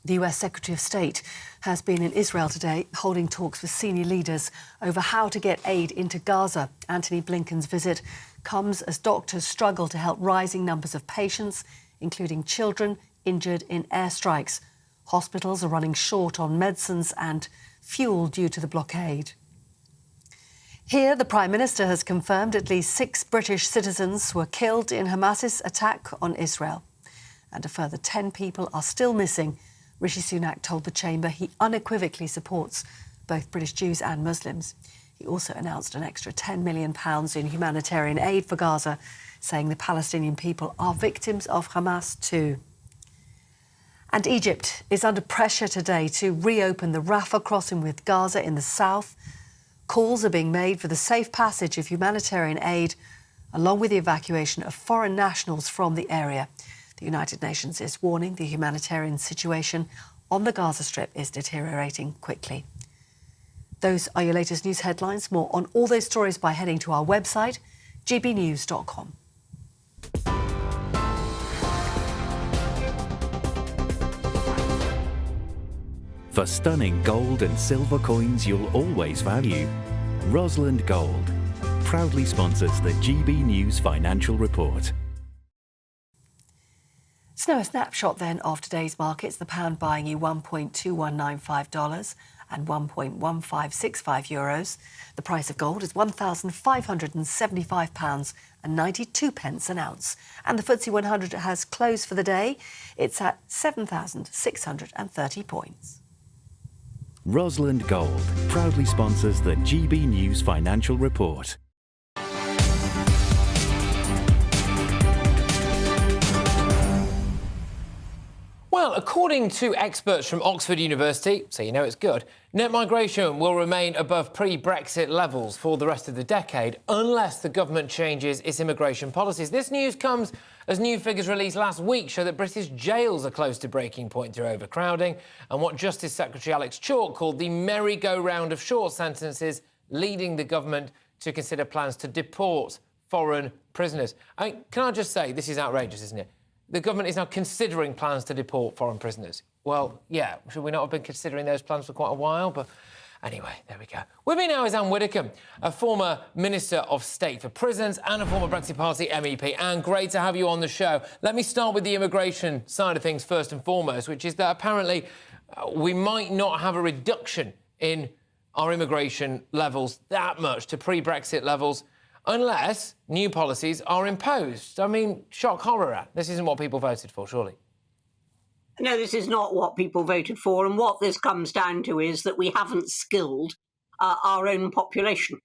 The US Secretary of State has been in Israel today, holding talks with senior leaders over how to get aid into Gaza. Antony Blinken's visit comes as doctors struggle to help rising numbers of patients, including children injured in airstrikes. Hospitals are running short on medicines and fuel due to the blockade. Here, the Prime Minister has confirmed at least 6 British citizens were killed in Hamas's attack on Israel. And a further 10 people are still missing. Rishi Sunak told the Chamber he unequivocally supports both British Jews and Muslims. He also announced an extra £10 million in humanitarian aid for Gaza, saying the Palestinian people are victims of Hamas too. And Egypt is under pressure today to reopen the Rafah crossing with Gaza in the south. Calls are being made for the safe passage of humanitarian aid, along with the evacuation of foreign nationals from the area. The United Nations is warning the humanitarian situation on the Gaza Strip is deteriorating quickly. Those are your latest news headlines. More on all those stories by heading to our website, gbnews.com. For stunning gold and silver coins you'll always value, Rosalind Gold proudly sponsors the GB News Financial Report. So now a snapshot then of today's markets. The pound buying you $1.2195 and €1.1565. The price of gold is £1,575.92 an ounce. And the FTSE 100 has closed for the day. It's at 7,630 points. Rosalind Gold proudly sponsors the GB News Financial Report. Well, according to experts from Oxford University, so you know it's good, net migration will remain above pre-Brexit levels for the rest of the decade unless the government changes its immigration policies. This news comes as new figures released last week show that British jails are close to breaking point through overcrowding and what Justice Secretary Alex Chalk called the merry-go-round of short sentences, leading the government to consider plans to deport foreign prisoners. Can I just say, this is outrageous, isn't it? The government is now considering plans to deport foreign prisoners. Well, yeah, should we not have been considering those plans for quite a while? But Anyway, there we go. With me now is Anne Widdecombe, a former Minister of State for Prisons and a former Brexit Party MEP. Anne, great to have you on the show. Let me start with the immigration side of things first and foremost, which is that apparently we might not have a reduction in our immigration levels that much to pre-Brexit levels unless new policies are imposed. I mean, shock horror. This isn't what people voted for, surely. No, this is not what people voted for. And what this comes down to is that we haven't skilled our own population.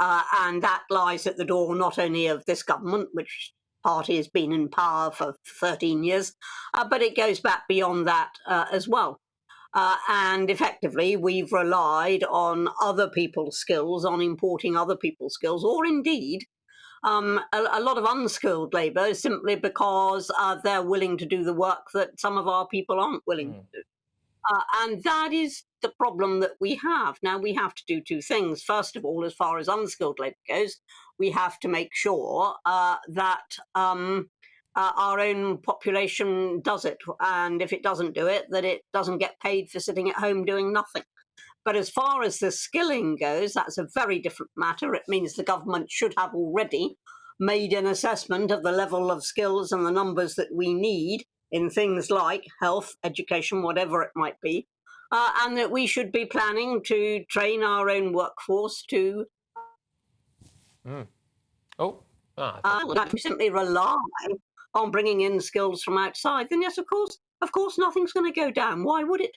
And that lies at the door not only of this government, which party has been in power for 13 years, but it goes back beyond that as well. And effectively, we've relied on other people's skills, on importing other people's skills, or indeed a lot of unskilled labour simply because they're willing to do the work that some of our people aren't willing to do. And that is the problem that we have. Now, we have to do two things. First of all, as far as unskilled labour goes, we have to make sure that our own population does it. And if it doesn't do it, that it doesn't get paid for sitting at home doing nothing. But as far as the skilling goes, that's a very different matter. It means the government should have already made an assessment of the level of skills and the numbers that we need in things like health, education, whatever it might be, and that we should be planning to train our own workforce to simply rely on bringing in skills from outside. Then yes, of course, nothing's going to go down. Why would it?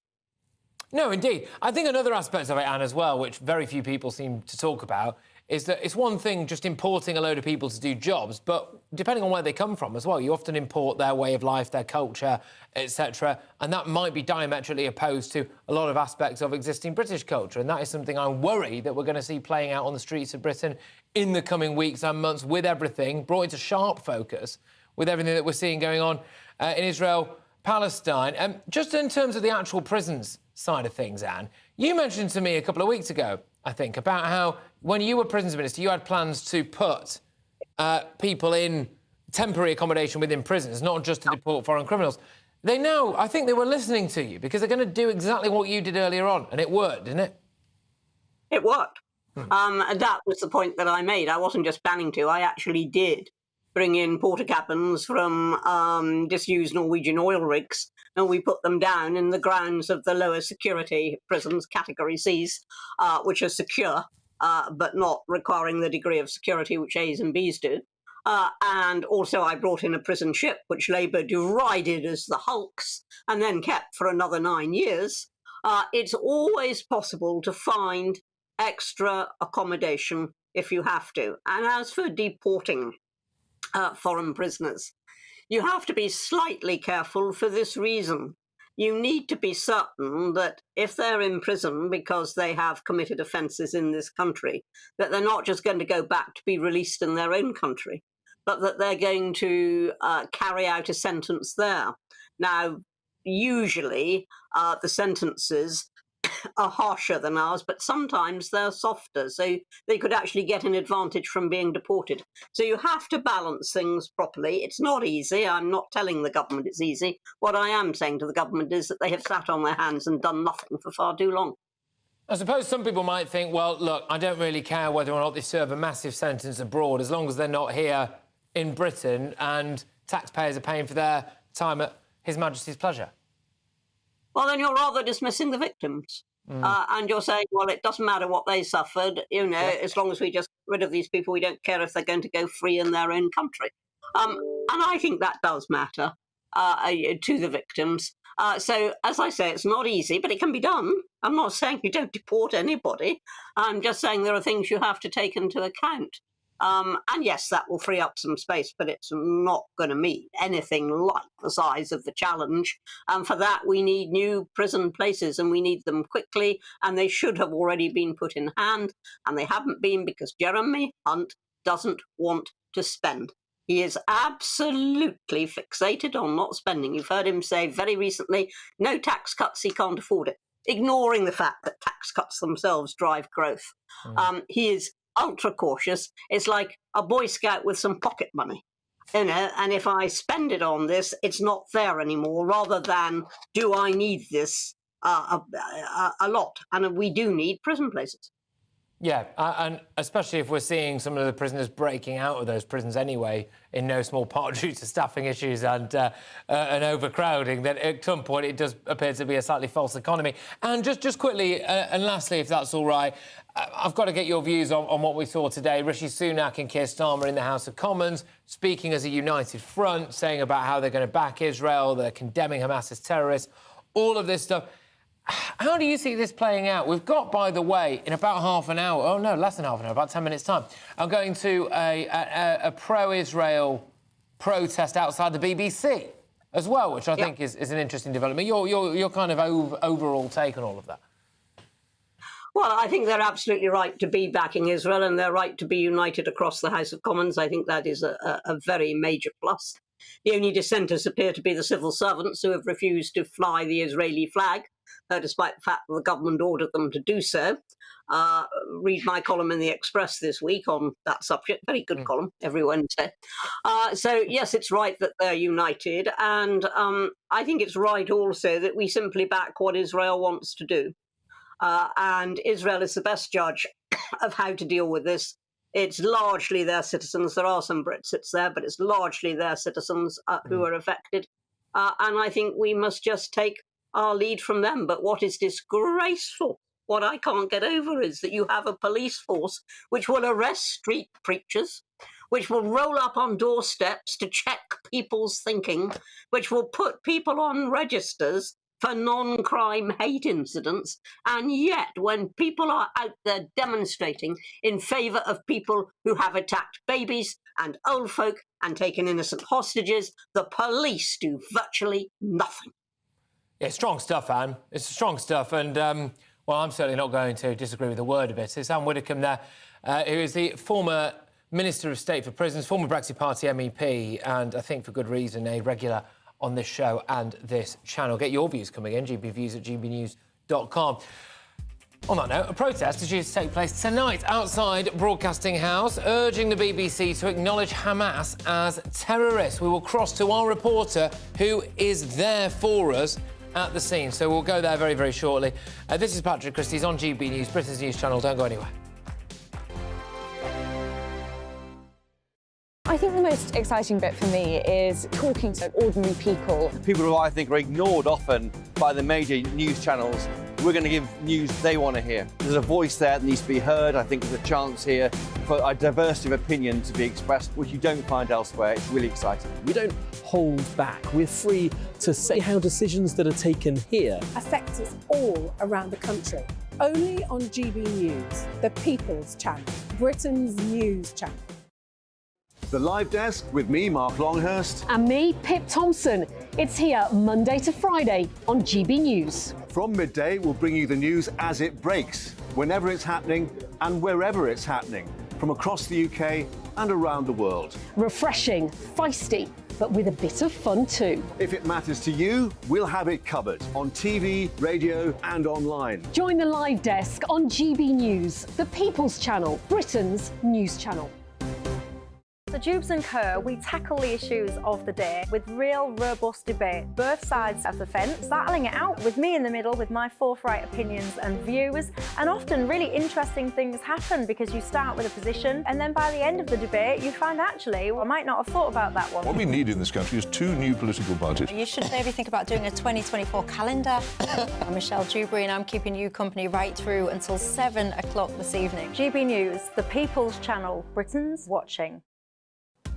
No, indeed. I think another aspect of it, Anne, as well, which very few people seem to talk about, is that it's one thing just importing a load of people to do jobs, but depending on where they come from as well, you often import their way of life, their culture, etc., and that might be diametrically opposed to a lot of aspects of existing British culture, and that is something I worry that we're going to see playing out on the streets of Britain in the coming weeks and months, with everything brought into sharp focus, with everything that we're seeing going on in Israel, Palestine. Just in terms of the actual prisons side of things, Anne, you mentioned to me a couple of weeks ago, I think, about how when you were Prisons Minister, you had plans to put people in temporary accommodation within prisons, not just to deport foreign criminals. They now, I think they were listening to you because they're going to do exactly what you did earlier on, and it worked, didn't it? It worked. And that was the point that I made. I wasn't just planning to, I actually did bring in porter cabins from disused Norwegian oil rigs, and we put them down in the grounds of the lower security prisons, Category Cs, which are secure, but not requiring the degree of security which A's and B's do. And also I brought in a prison ship, which Labour derided as the hulks, and then kept for another 9 years. It's always possible to find extra accommodation if you have to. And as for deporting foreign prisoners, you have to be slightly careful for this reason. You need to be certain that if they're in prison because they have committed offences in this country, that they're not just going to go back to be released in their own country, but that they're going to carry out a sentence there. Now, usually the sentences are harsher than ours, but sometimes they're softer, so they could actually get an advantage from being deported. So you have to balance things properly. It's not easy. I'm not telling the government it's easy. What I am saying to the government is that they have sat on their hands and done nothing for far too long. I suppose some people might think, well, look, I don't really care whether or not they serve a massive sentence abroad, as long as they're not here in Britain and taxpayers are paying for their time at His Majesty's pleasure. Well, then you're rather dismissing the victims. And you're saying, well, it doesn't matter what they suffered, you know, as long as we just get rid of these people, we don't care if they're going to go free in their own country. And I think that does matter to the victims. So, as I say, it's not easy, but it can be done. I'm not saying you don't deport anybody. I'm just saying there are things you have to take into account. And yes, that will free up some space, but it's not going to meet anything like the size of the challenge. And for that, we need new prison places, and we need them quickly, and they should have already been put in hand, and they haven't been because Jeremy Hunt doesn't want to spend. He is absolutely fixated on not spending. You've heard him say very recently, no tax cuts, he can't afford it, ignoring the fact that tax cuts themselves drive growth. He is ultra cautious. It's like a Boy Scout with some pocket money, you know, and if I spend it on this, it's not there anymore, rather than do I need this a lot, and we do need prison places. Yeah, and especially if we're seeing some of the prisoners breaking out of those prisons anyway, in no small part due to staffing issues and overcrowding, then at some point it does appear to be a slightly false economy. And just quickly, and lastly, if that's all right, I've got to get your views on what we saw today. Rishi Sunak and Keir Starmer in the House of Commons speaking as a united front, saying about how they're going to back Israel, they're condemning Hamas as terrorists, all of this stuff. How do you see this playing out? We've got, by the way, in about half an hour, oh no, less than half an hour, about 10 minutes' time, I'm going to a pro-Israel protest outside the BBC as well, which I think is an interesting development. Your kind of overall take on all of that? Well, I think they're absolutely right to be backing Israel, and they're right to be united across the House of Commons. I think that is a very major plus. The only dissenters appear to be the civil servants who have refused to fly the Israeli flag, despite the fact that the government ordered them to do so. Read my column in the Express this week on that subject. Very good column, every Wednesday. So, yes, it's right that they're united. And I think it's right also that we simply back what Israel wants to do. And Israel is the best judge of how to deal with this. It's largely their citizens. There are some Brexits there, but it's largely their citizens who are affected. And I think we must just take our lead from them. But what is disgraceful, what I can't get over, is that you have a police force which will arrest street preachers, which will roll up on doorsteps to check people's thinking, which will put people on registers for non-crime hate incidents. And yet, when people are out there demonstrating in favour of people who have attacked babies and old folk and taken innocent hostages, the police do virtually nothing. Yeah, strong stuff, Anne. It's strong stuff. And, well, I'm certainly not going to disagree with a word of it. It's Anne Widdecombe there, who is the former Minister of State for Prisons, former Brexit Party MEP, and I think for good reason, a regular on this show and this channel. Get your views coming in, gbviews@gbnews.com. On that note, a protest is due to take place tonight outside Broadcasting House, urging the BBC to acknowledge Hamas as terrorists. We will cross to our reporter, who is there for us at the scene. So we'll go there very, very shortly. This is Patrick Christys on GB News, Britain's news channel. Don't go anywhere. I think the most exciting bit for me is talking to ordinary people. People who I think are ignored often by the major news channels. We're going to give news they want to hear. There's a voice there that needs to be heard. I think there's a chance here for a diversity of opinion to be expressed, which you don't find elsewhere. It's really exciting. We don't hold back. We're free to say how decisions that are taken here affect us all around the country. Only on GB News, the People's Channel, Britain's news channel. The Live Desk with me, Mark Longhurst. And me, Pip Thompson. It's here Monday to Friday on GB News. From midday, we'll bring you the news as it breaks, whenever it's happening and wherever it's happening, from across the UK and around the world. Refreshing, feisty, but with a bit of fun too. If it matters to you, we'll have it covered on TV, radio and online. Join the Live Desk on GB News, the People's Channel, Britain's news channel. So Jubes and Kerr, we tackle the issues of the day with real robust debate, both sides of the fence, battling it out with me in the middle with my forthright opinions and views. And often really interesting things happen because you start with a position and then by the end of the debate you find actually, well, I might not have thought about that one. What we need in this country is 2 new political parties. You should maybe think about doing a 2024 calendar. I'm Michelle Dewberry and I'm keeping you company right through until 7 o'clock this evening. GB News, the People's Channel, Britain's watching.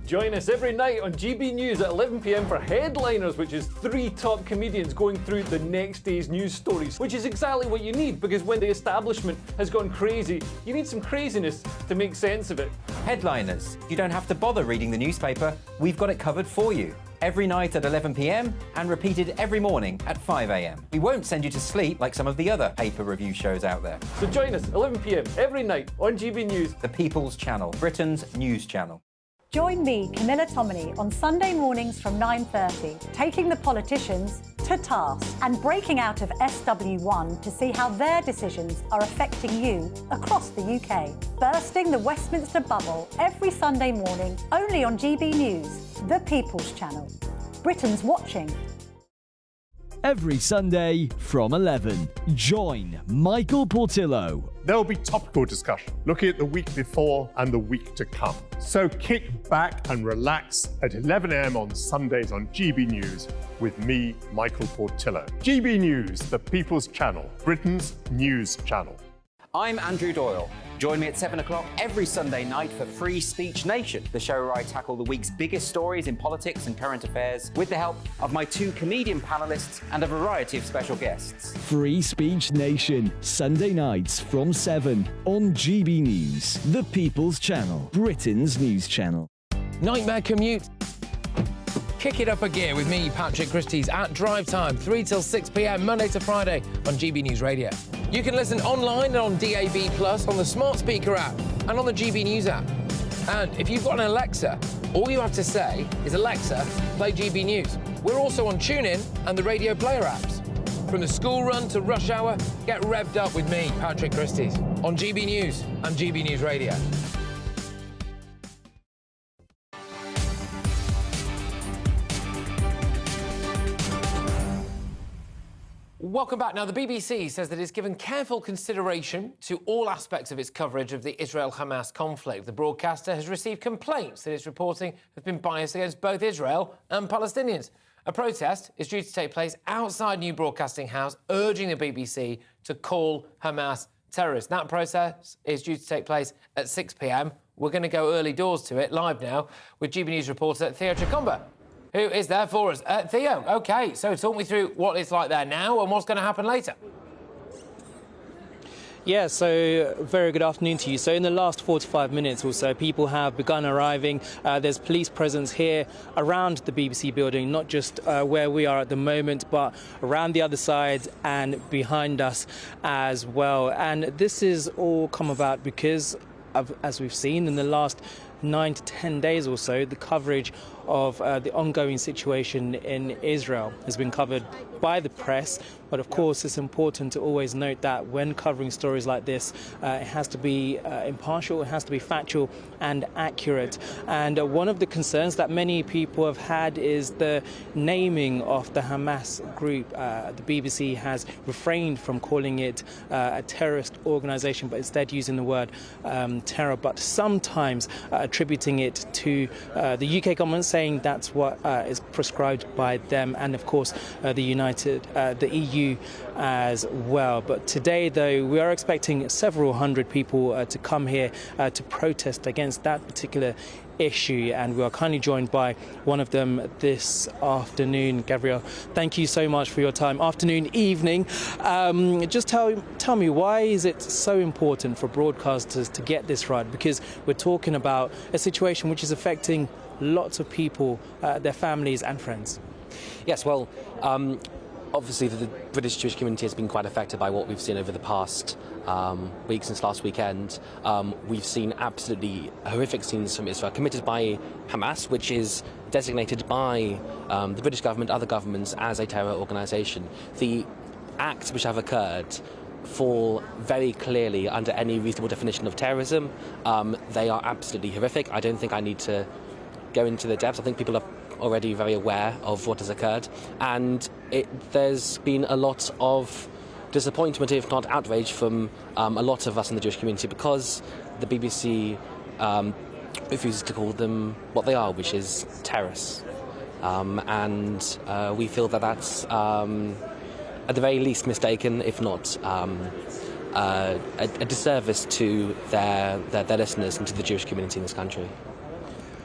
Join us every night on GB News at 11 p.m. for Headliners, which is 3 top comedians going through the next day's news stories, which is exactly what you need, because when the establishment has gone crazy, you need some craziness to make sense of it. Headliners. You don't have to bother reading the newspaper. We've got it covered for you. Every night at 11 p.m. and repeated every morning at 5 a.m. We won't send you to sleep like some of the other paper review shows out there. So join us 11 p.m. every night on GB News. The People's Channel, Britain's news channel. Join me, Camilla Tominey, on Sunday mornings from 9:30, taking the politicians to task and breaking out of SW1 to see how their decisions are affecting you across the UK. Bursting the Westminster bubble every Sunday morning, only on GB News, the People's Channel. Britain's watching. every Sunday from 11. Join Michael Portillo. There will be topical discussion, looking at the week before and the week to come. So kick back and relax at 11 a.m. on Sundays on GB News with me, Michael Portillo. GB News, the People's Channel, Britain's news channel. I'm Andrew Doyle. Join me at 7 o'clock every Sunday night for Free Speech Nation, the show where I tackle the week's biggest stories in politics and current affairs with the help of my 2 comedian panellists and a variety of special guests. Free Speech Nation, Sunday nights from 7 on GB News, the People's Channel, Britain's news channel. Nightmare commute. Kick it up a gear with me, Patrick Christys, at drive time, 3 till 6 p.m, Monday to Friday on GB News Radio. You can listen online and on DAB+, on the smart speaker app, and on the GB News app. And if you've got an Alexa, all you have to say is, Alexa, play GB News. We're also on TuneIn and the Radio Player apps. From the school run to rush hour, get revved up with me, Patrick Christys, on GB News and GB News Radio. Welcome back. Now, the BBC says that it's given careful consideration to all aspects of its coverage of the Israel-Hamas conflict. The broadcaster has received complaints that its reporting has been biased against both Israel and Palestinians. A protest is due to take place outside New Broadcasting House, urging the BBC to call Hamas terrorists. That protest is due to take place at 6 p.m. We're going to go early doors to it, live now, with GB News reporter Theo Chicomba, who is there for us. Theo, OK, so talk me through what it's like there now and what's going to happen later. Yeah, so very good afternoon to you. So in the last 45 minutes or so, people have begun arriving. There's police presence here around the BBC building, not just where we are at the moment, but around the other side and behind us as well. And this is all come about because of, as we've seen in the last 9 to 10 days or so, the coverage of the ongoing situation in Israel has been covered by the press. But of course, it's important to always note that when covering stories like this, it has to be impartial, it has to be factual and accurate. And one of the concerns that many people have had is the naming of the Hamas group. The BBC has refrained from calling it a terrorist organisation, but instead using the word terror, but sometimes attributing it to the UK government, saying that's what is prescribed by them, and of course the EU as well. But today, though, we are expecting several hundred people to come here to protest against that particular issue, and we are kindly joined by one of them this afternoon. Gabrielle, thank you so much for your time. Afternoon, evening. Just tell me, why is it so important for broadcasters to get this right? Because we're talking about a situation which is affecting lots of people, their families and friends. Yes, well, obviously the British Jewish community has been quite affected by what we've seen over the past week since last weekend. We've seen absolutely horrific scenes from Israel committed by Hamas, which is designated by the British government, other governments, as a terror organisation. The acts which have occurred fall very clearly under any reasonable definition of terrorism. They are absolutely horrific. I don't think I need to go into the depths. I think people are already very aware of what has occurred, and there's been a lot of disappointment, if not outrage, from a lot of us in the Jewish community, because the BBC refuses to call them what they are, which is terrorists. And we feel that that's at the very least mistaken, if not a disservice to their listeners and to the Jewish community in this country.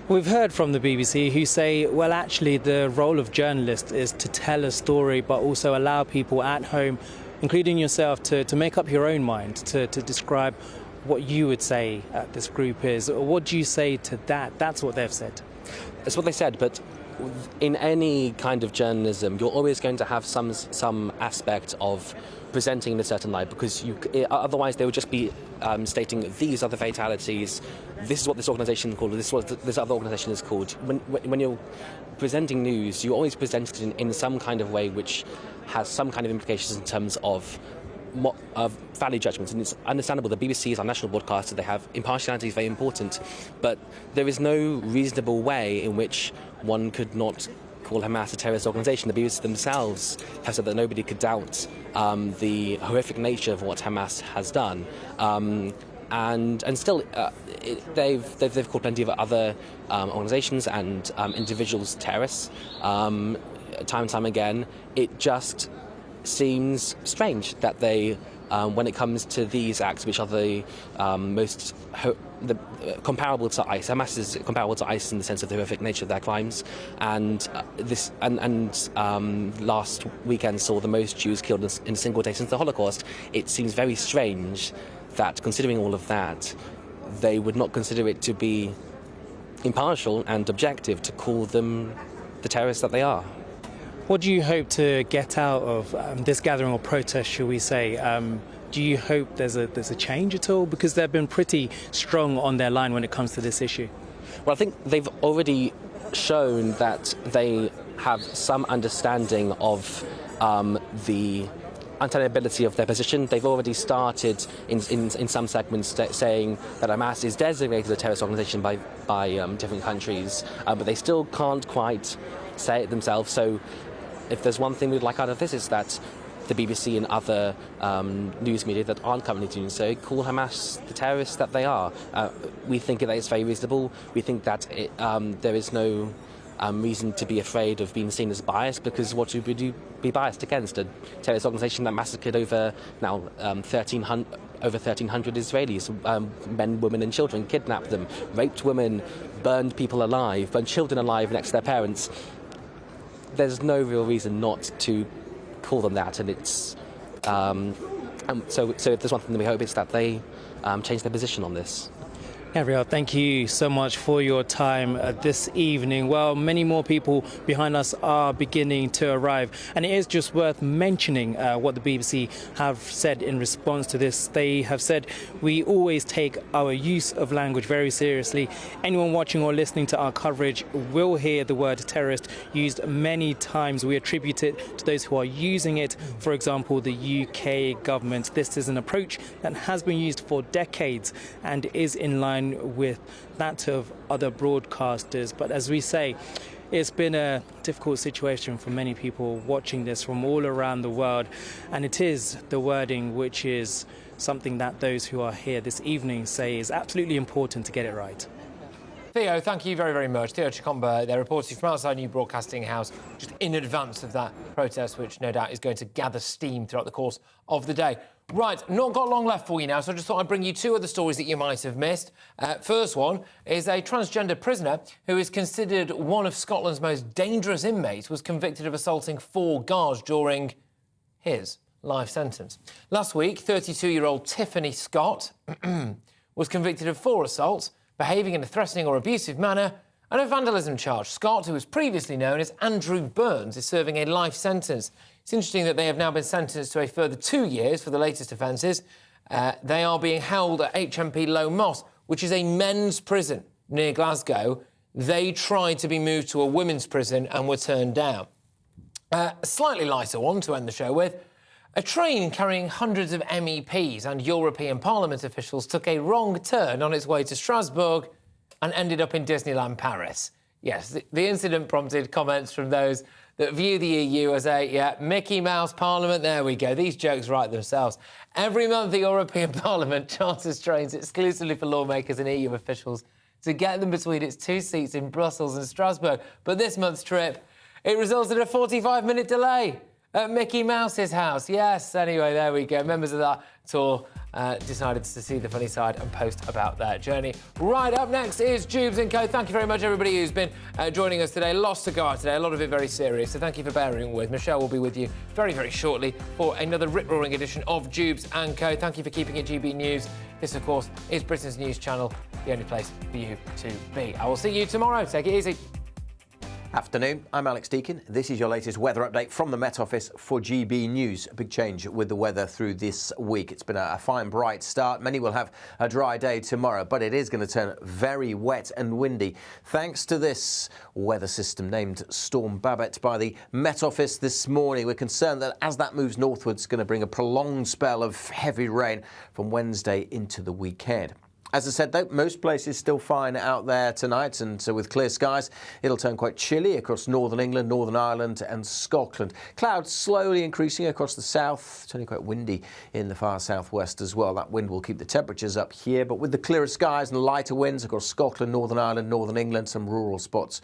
We've heard from the BBC who say, well, actually, the role of journalists is to tell a story, but also allow people at home, including yourself, to make up your own mind, to describe what you would say this group is. What do you say to that? That's what they've said. That's what they said, but in any kind of journalism, you're always going to have some aspect of presenting in a certain light, because otherwise they would just be stating, these are the fatalities, this is what this organisation is called, this is what this other organisation is called. When you're presenting news, you always present it in some kind of way which has some kind of implications in terms of value judgments. And it's understandable, the BBC is our national broadcaster, they have impartiality is very important, but there is no reasonable way in which one could not call Hamas a terrorist organisation. The BBC themselves have said that nobody could doubt the horrific nature of what Hamas has done. And still, they've called plenty of other organisations and individuals terrorists. Time and time again, it just seems strange that they, when it comes to these acts, which are the most comparable to ICE. Hamas is comparable to ICE in the sense of the horrific nature of their crimes, and last weekend saw the most Jews killed in a single day since the Holocaust. It seems very strange that, considering all of that, they would not consider it to be impartial and objective to call them the terrorists that they are. What do you hope to get out of this gathering or protest, shall we say? Do you hope there's a change at all? Because they've been pretty strong on their line when it comes to this issue. Well, I think they've already shown that they have some understanding of the untenability of their position. They've already started in some segments saying that Hamas is designated a terrorist organisation by different countries, but they still can't quite say it themselves. So if there's one thing we'd like out of this, is that the BBC and other news media that aren't currently doing so call Hamas the terrorists that they are. We think that it's very reasonable. We think that there is no reason to be afraid of being seen as biased, because what would you be biased against? A terrorist organisation that massacred over 1,300 Israelis, men, women and children, kidnapped them, raped women, burned people alive, burned children alive next to their parents. There's no real reason not to call them that, and it's so if there's one thing that we hope, it's that they change their position on this. Gabriel, thank you so much for your time this evening. Well, many more people behind us are beginning to arrive, and it is just worth mentioning what the BBC have said in response to this. They have said, we always take our use of language very seriously. Anyone watching or listening to our coverage will hear the word terrorist used many times. We attribute it to those who are using it, for example, the UK government. This is an approach that has been used for decades and is in line with that of other broadcasters. But as we say, it's been a difficult situation for many people watching this from all around the world, and it is the wording which is something that those who are here this evening say is absolutely important to get it right. Theo, thank you very, very much. Theo Chikomba, they're reporting from outside New Broadcasting House, just in advance of that protest, which no doubt is going to gather steam throughout the course of the day. Right, not got long left for you now, so I just thought I'd bring you two other stories that you might have missed. First one is a transgender prisoner who is considered one of Scotland's most dangerous inmates was convicted of assaulting 4 guards during his life sentence. Last week, 32-year-old Tiffany Scott was convicted of 4 assaults, behaving in a threatening or abusive manner, and a vandalism charge. Scott, who was previously known as Andrew Burns, is serving a life sentence. It's interesting that they have now been sentenced to a further 2 years for the latest offences. They are being held at HMP Low Moss, which is a men's prison near Glasgow. They tried to be moved to a women's prison and were turned down. A slightly lighter one to end the show with. A train carrying hundreds of MEPs and European Parliament officials took a wrong turn on its way to Strasbourg and ended up in Disneyland Paris. Yes, the incident prompted comments from those that view the EU as a Mickey Mouse Parliament. There we go. These jokes write themselves. Every month, the European Parliament charters trains exclusively for lawmakers and EU officials to get them between its 2 seats in Brussels and Strasbourg. But this month's trip, it resulted in a 45-minute delay at Mickey Mouse's house. Yes, anyway, there we go. Members of that tour decided to see the funny side and post about their journey. Right, up next is Jubes & Co. Thank you very much, everybody who's been joining us today. Lots to go out today, a lot of it very serious, so thank you for bearing with. Michelle will be with you very, very shortly for another rip-roaring edition of Jubes & Co. Thank you for keeping it GB News. This, of course, is Britain's news channel, the only place for you to be. I will see you tomorrow. Take it easy. Afternoon, I'm Alex Deakin. This is your latest weather update from the Met Office for GB News. A big change with the weather through this week. It's been a fine, bright start. Many will have a dry day tomorrow, but it is going to turn very wet and windy thanks to this weather system named Storm Babette by the Met Office this morning. We're concerned that as that moves northwards, it's going to bring a prolonged spell of heavy rain from Wednesday into the weekend. As I said, though, most places still fine out there tonight, and so with clear skies, it'll turn quite chilly across northern England, Northern Ireland and Scotland. Clouds slowly increasing across the south, turning quite windy in the far southwest as well. That wind will keep the temperatures up here, but with the clearer skies and lighter winds across Scotland, Northern Ireland, Northern England, some rural spots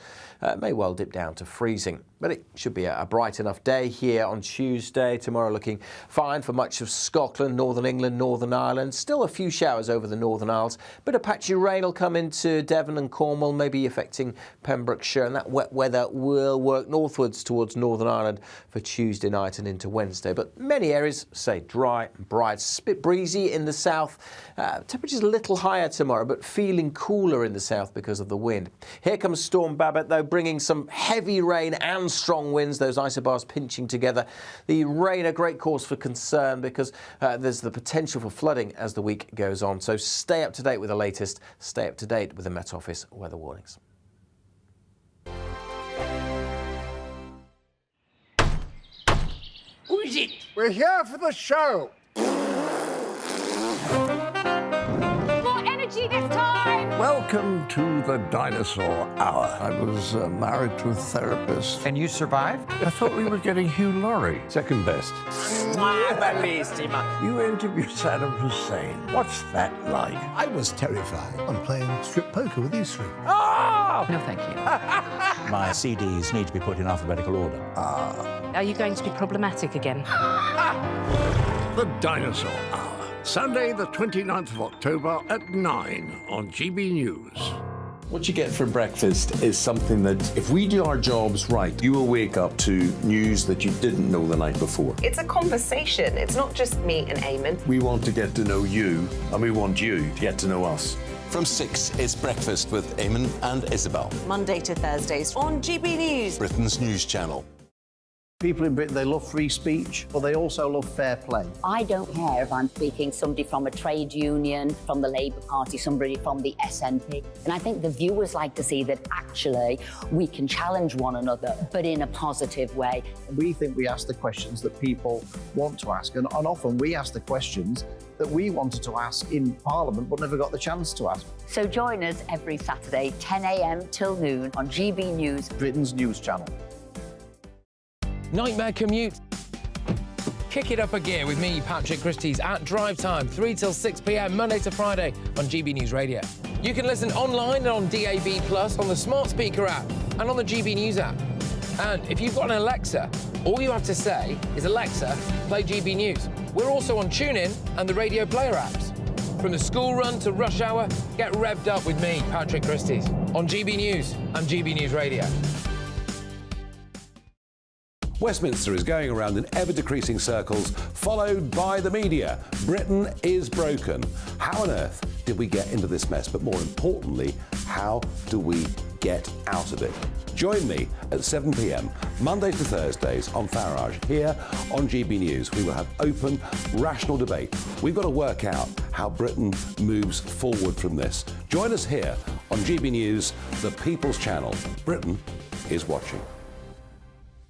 may well dip down to freezing. But it should be a bright enough day here on Tuesday. Tomorrow looking fine for much of Scotland, Northern England, Northern Ireland. Still a few showers over the Northern Isles. Bit of patchy rain will come into Devon and Cornwall, maybe affecting Pembrokeshire. And that wet weather will work northwards towards Northern Ireland for Tuesday night and into Wednesday. But many areas stay dry and bright. It's a bit breezy in the south. Temperatures a little higher tomorrow, but feeling cooler in the south because of the wind. Here comes Storm Babbitt, though, bringing some heavy rain and strong winds, those isobars pinching together. The rain a great cause for concern because there's the potential for flooding as the week goes on. So stay up to date with the latest. Stay up to date with the Met Office weather warnings. Who is it? We're here for the show. More energy this time! Welcome to the Dinosaur Hour. I was married to a therapist. And you survived? I thought we were getting Hugh Laurie. Second best. You interviewed Saddam Hussein. What's that like? I was terrified. I'm playing strip poker with these three. Ah! No, thank you. My CDs need to be put in alphabetical order. Are you going to be problematic again? The Dinosaur Hour. Sunday, the 29th of October at 9 on GB News. What you get for breakfast is something that, if we do our jobs right, you will wake up to news that you didn't know the night before. It's a conversation. It's not just me and Eamon. We want to get to know you, and we want you to get to know us. From 6, it's Breakfast with Eamon and Isabel. Monday to Thursdays on GB News. Britain's news channel. People in Britain, they love free speech, but they also love fair play. I don't care if I'm speaking somebody from a trade union, from the Labour Party, somebody from the SNP. And I think the viewers like to see that actually we can challenge one another, but in a positive way. We think we ask the questions that people want to ask, and often we ask the questions that we wanted to ask in Parliament but never got the chance to ask. So join us every Saturday, 10 a.m. till noon on GB News, Britain's news channel. Nightmare commute. Kick it up a gear with me, Patrick Christys, at drive time, 3 till 6 p.m, Monday to Friday on GB News Radio. You can listen online and on DAB+, on the smart speaker app and on the GB News app. And if you've got an Alexa, all you have to say is, Alexa, play GB News. We're also on TuneIn and the Radio Player apps. From the school run to rush hour, get revved up with me, Patrick Christys, on GB News and GB News Radio. Westminster is going around in ever-decreasing circles, followed by the media. Britain is broken. How on earth did we get into this mess? But more importantly, how do we get out of it? Join me at 7 p.m, Mondays to Thursdays on Farage, here on GB News. We will have open, rational debate. We've got to work out how Britain moves forward from this. Join us here on GB News, the People's Channel. Britain is watching.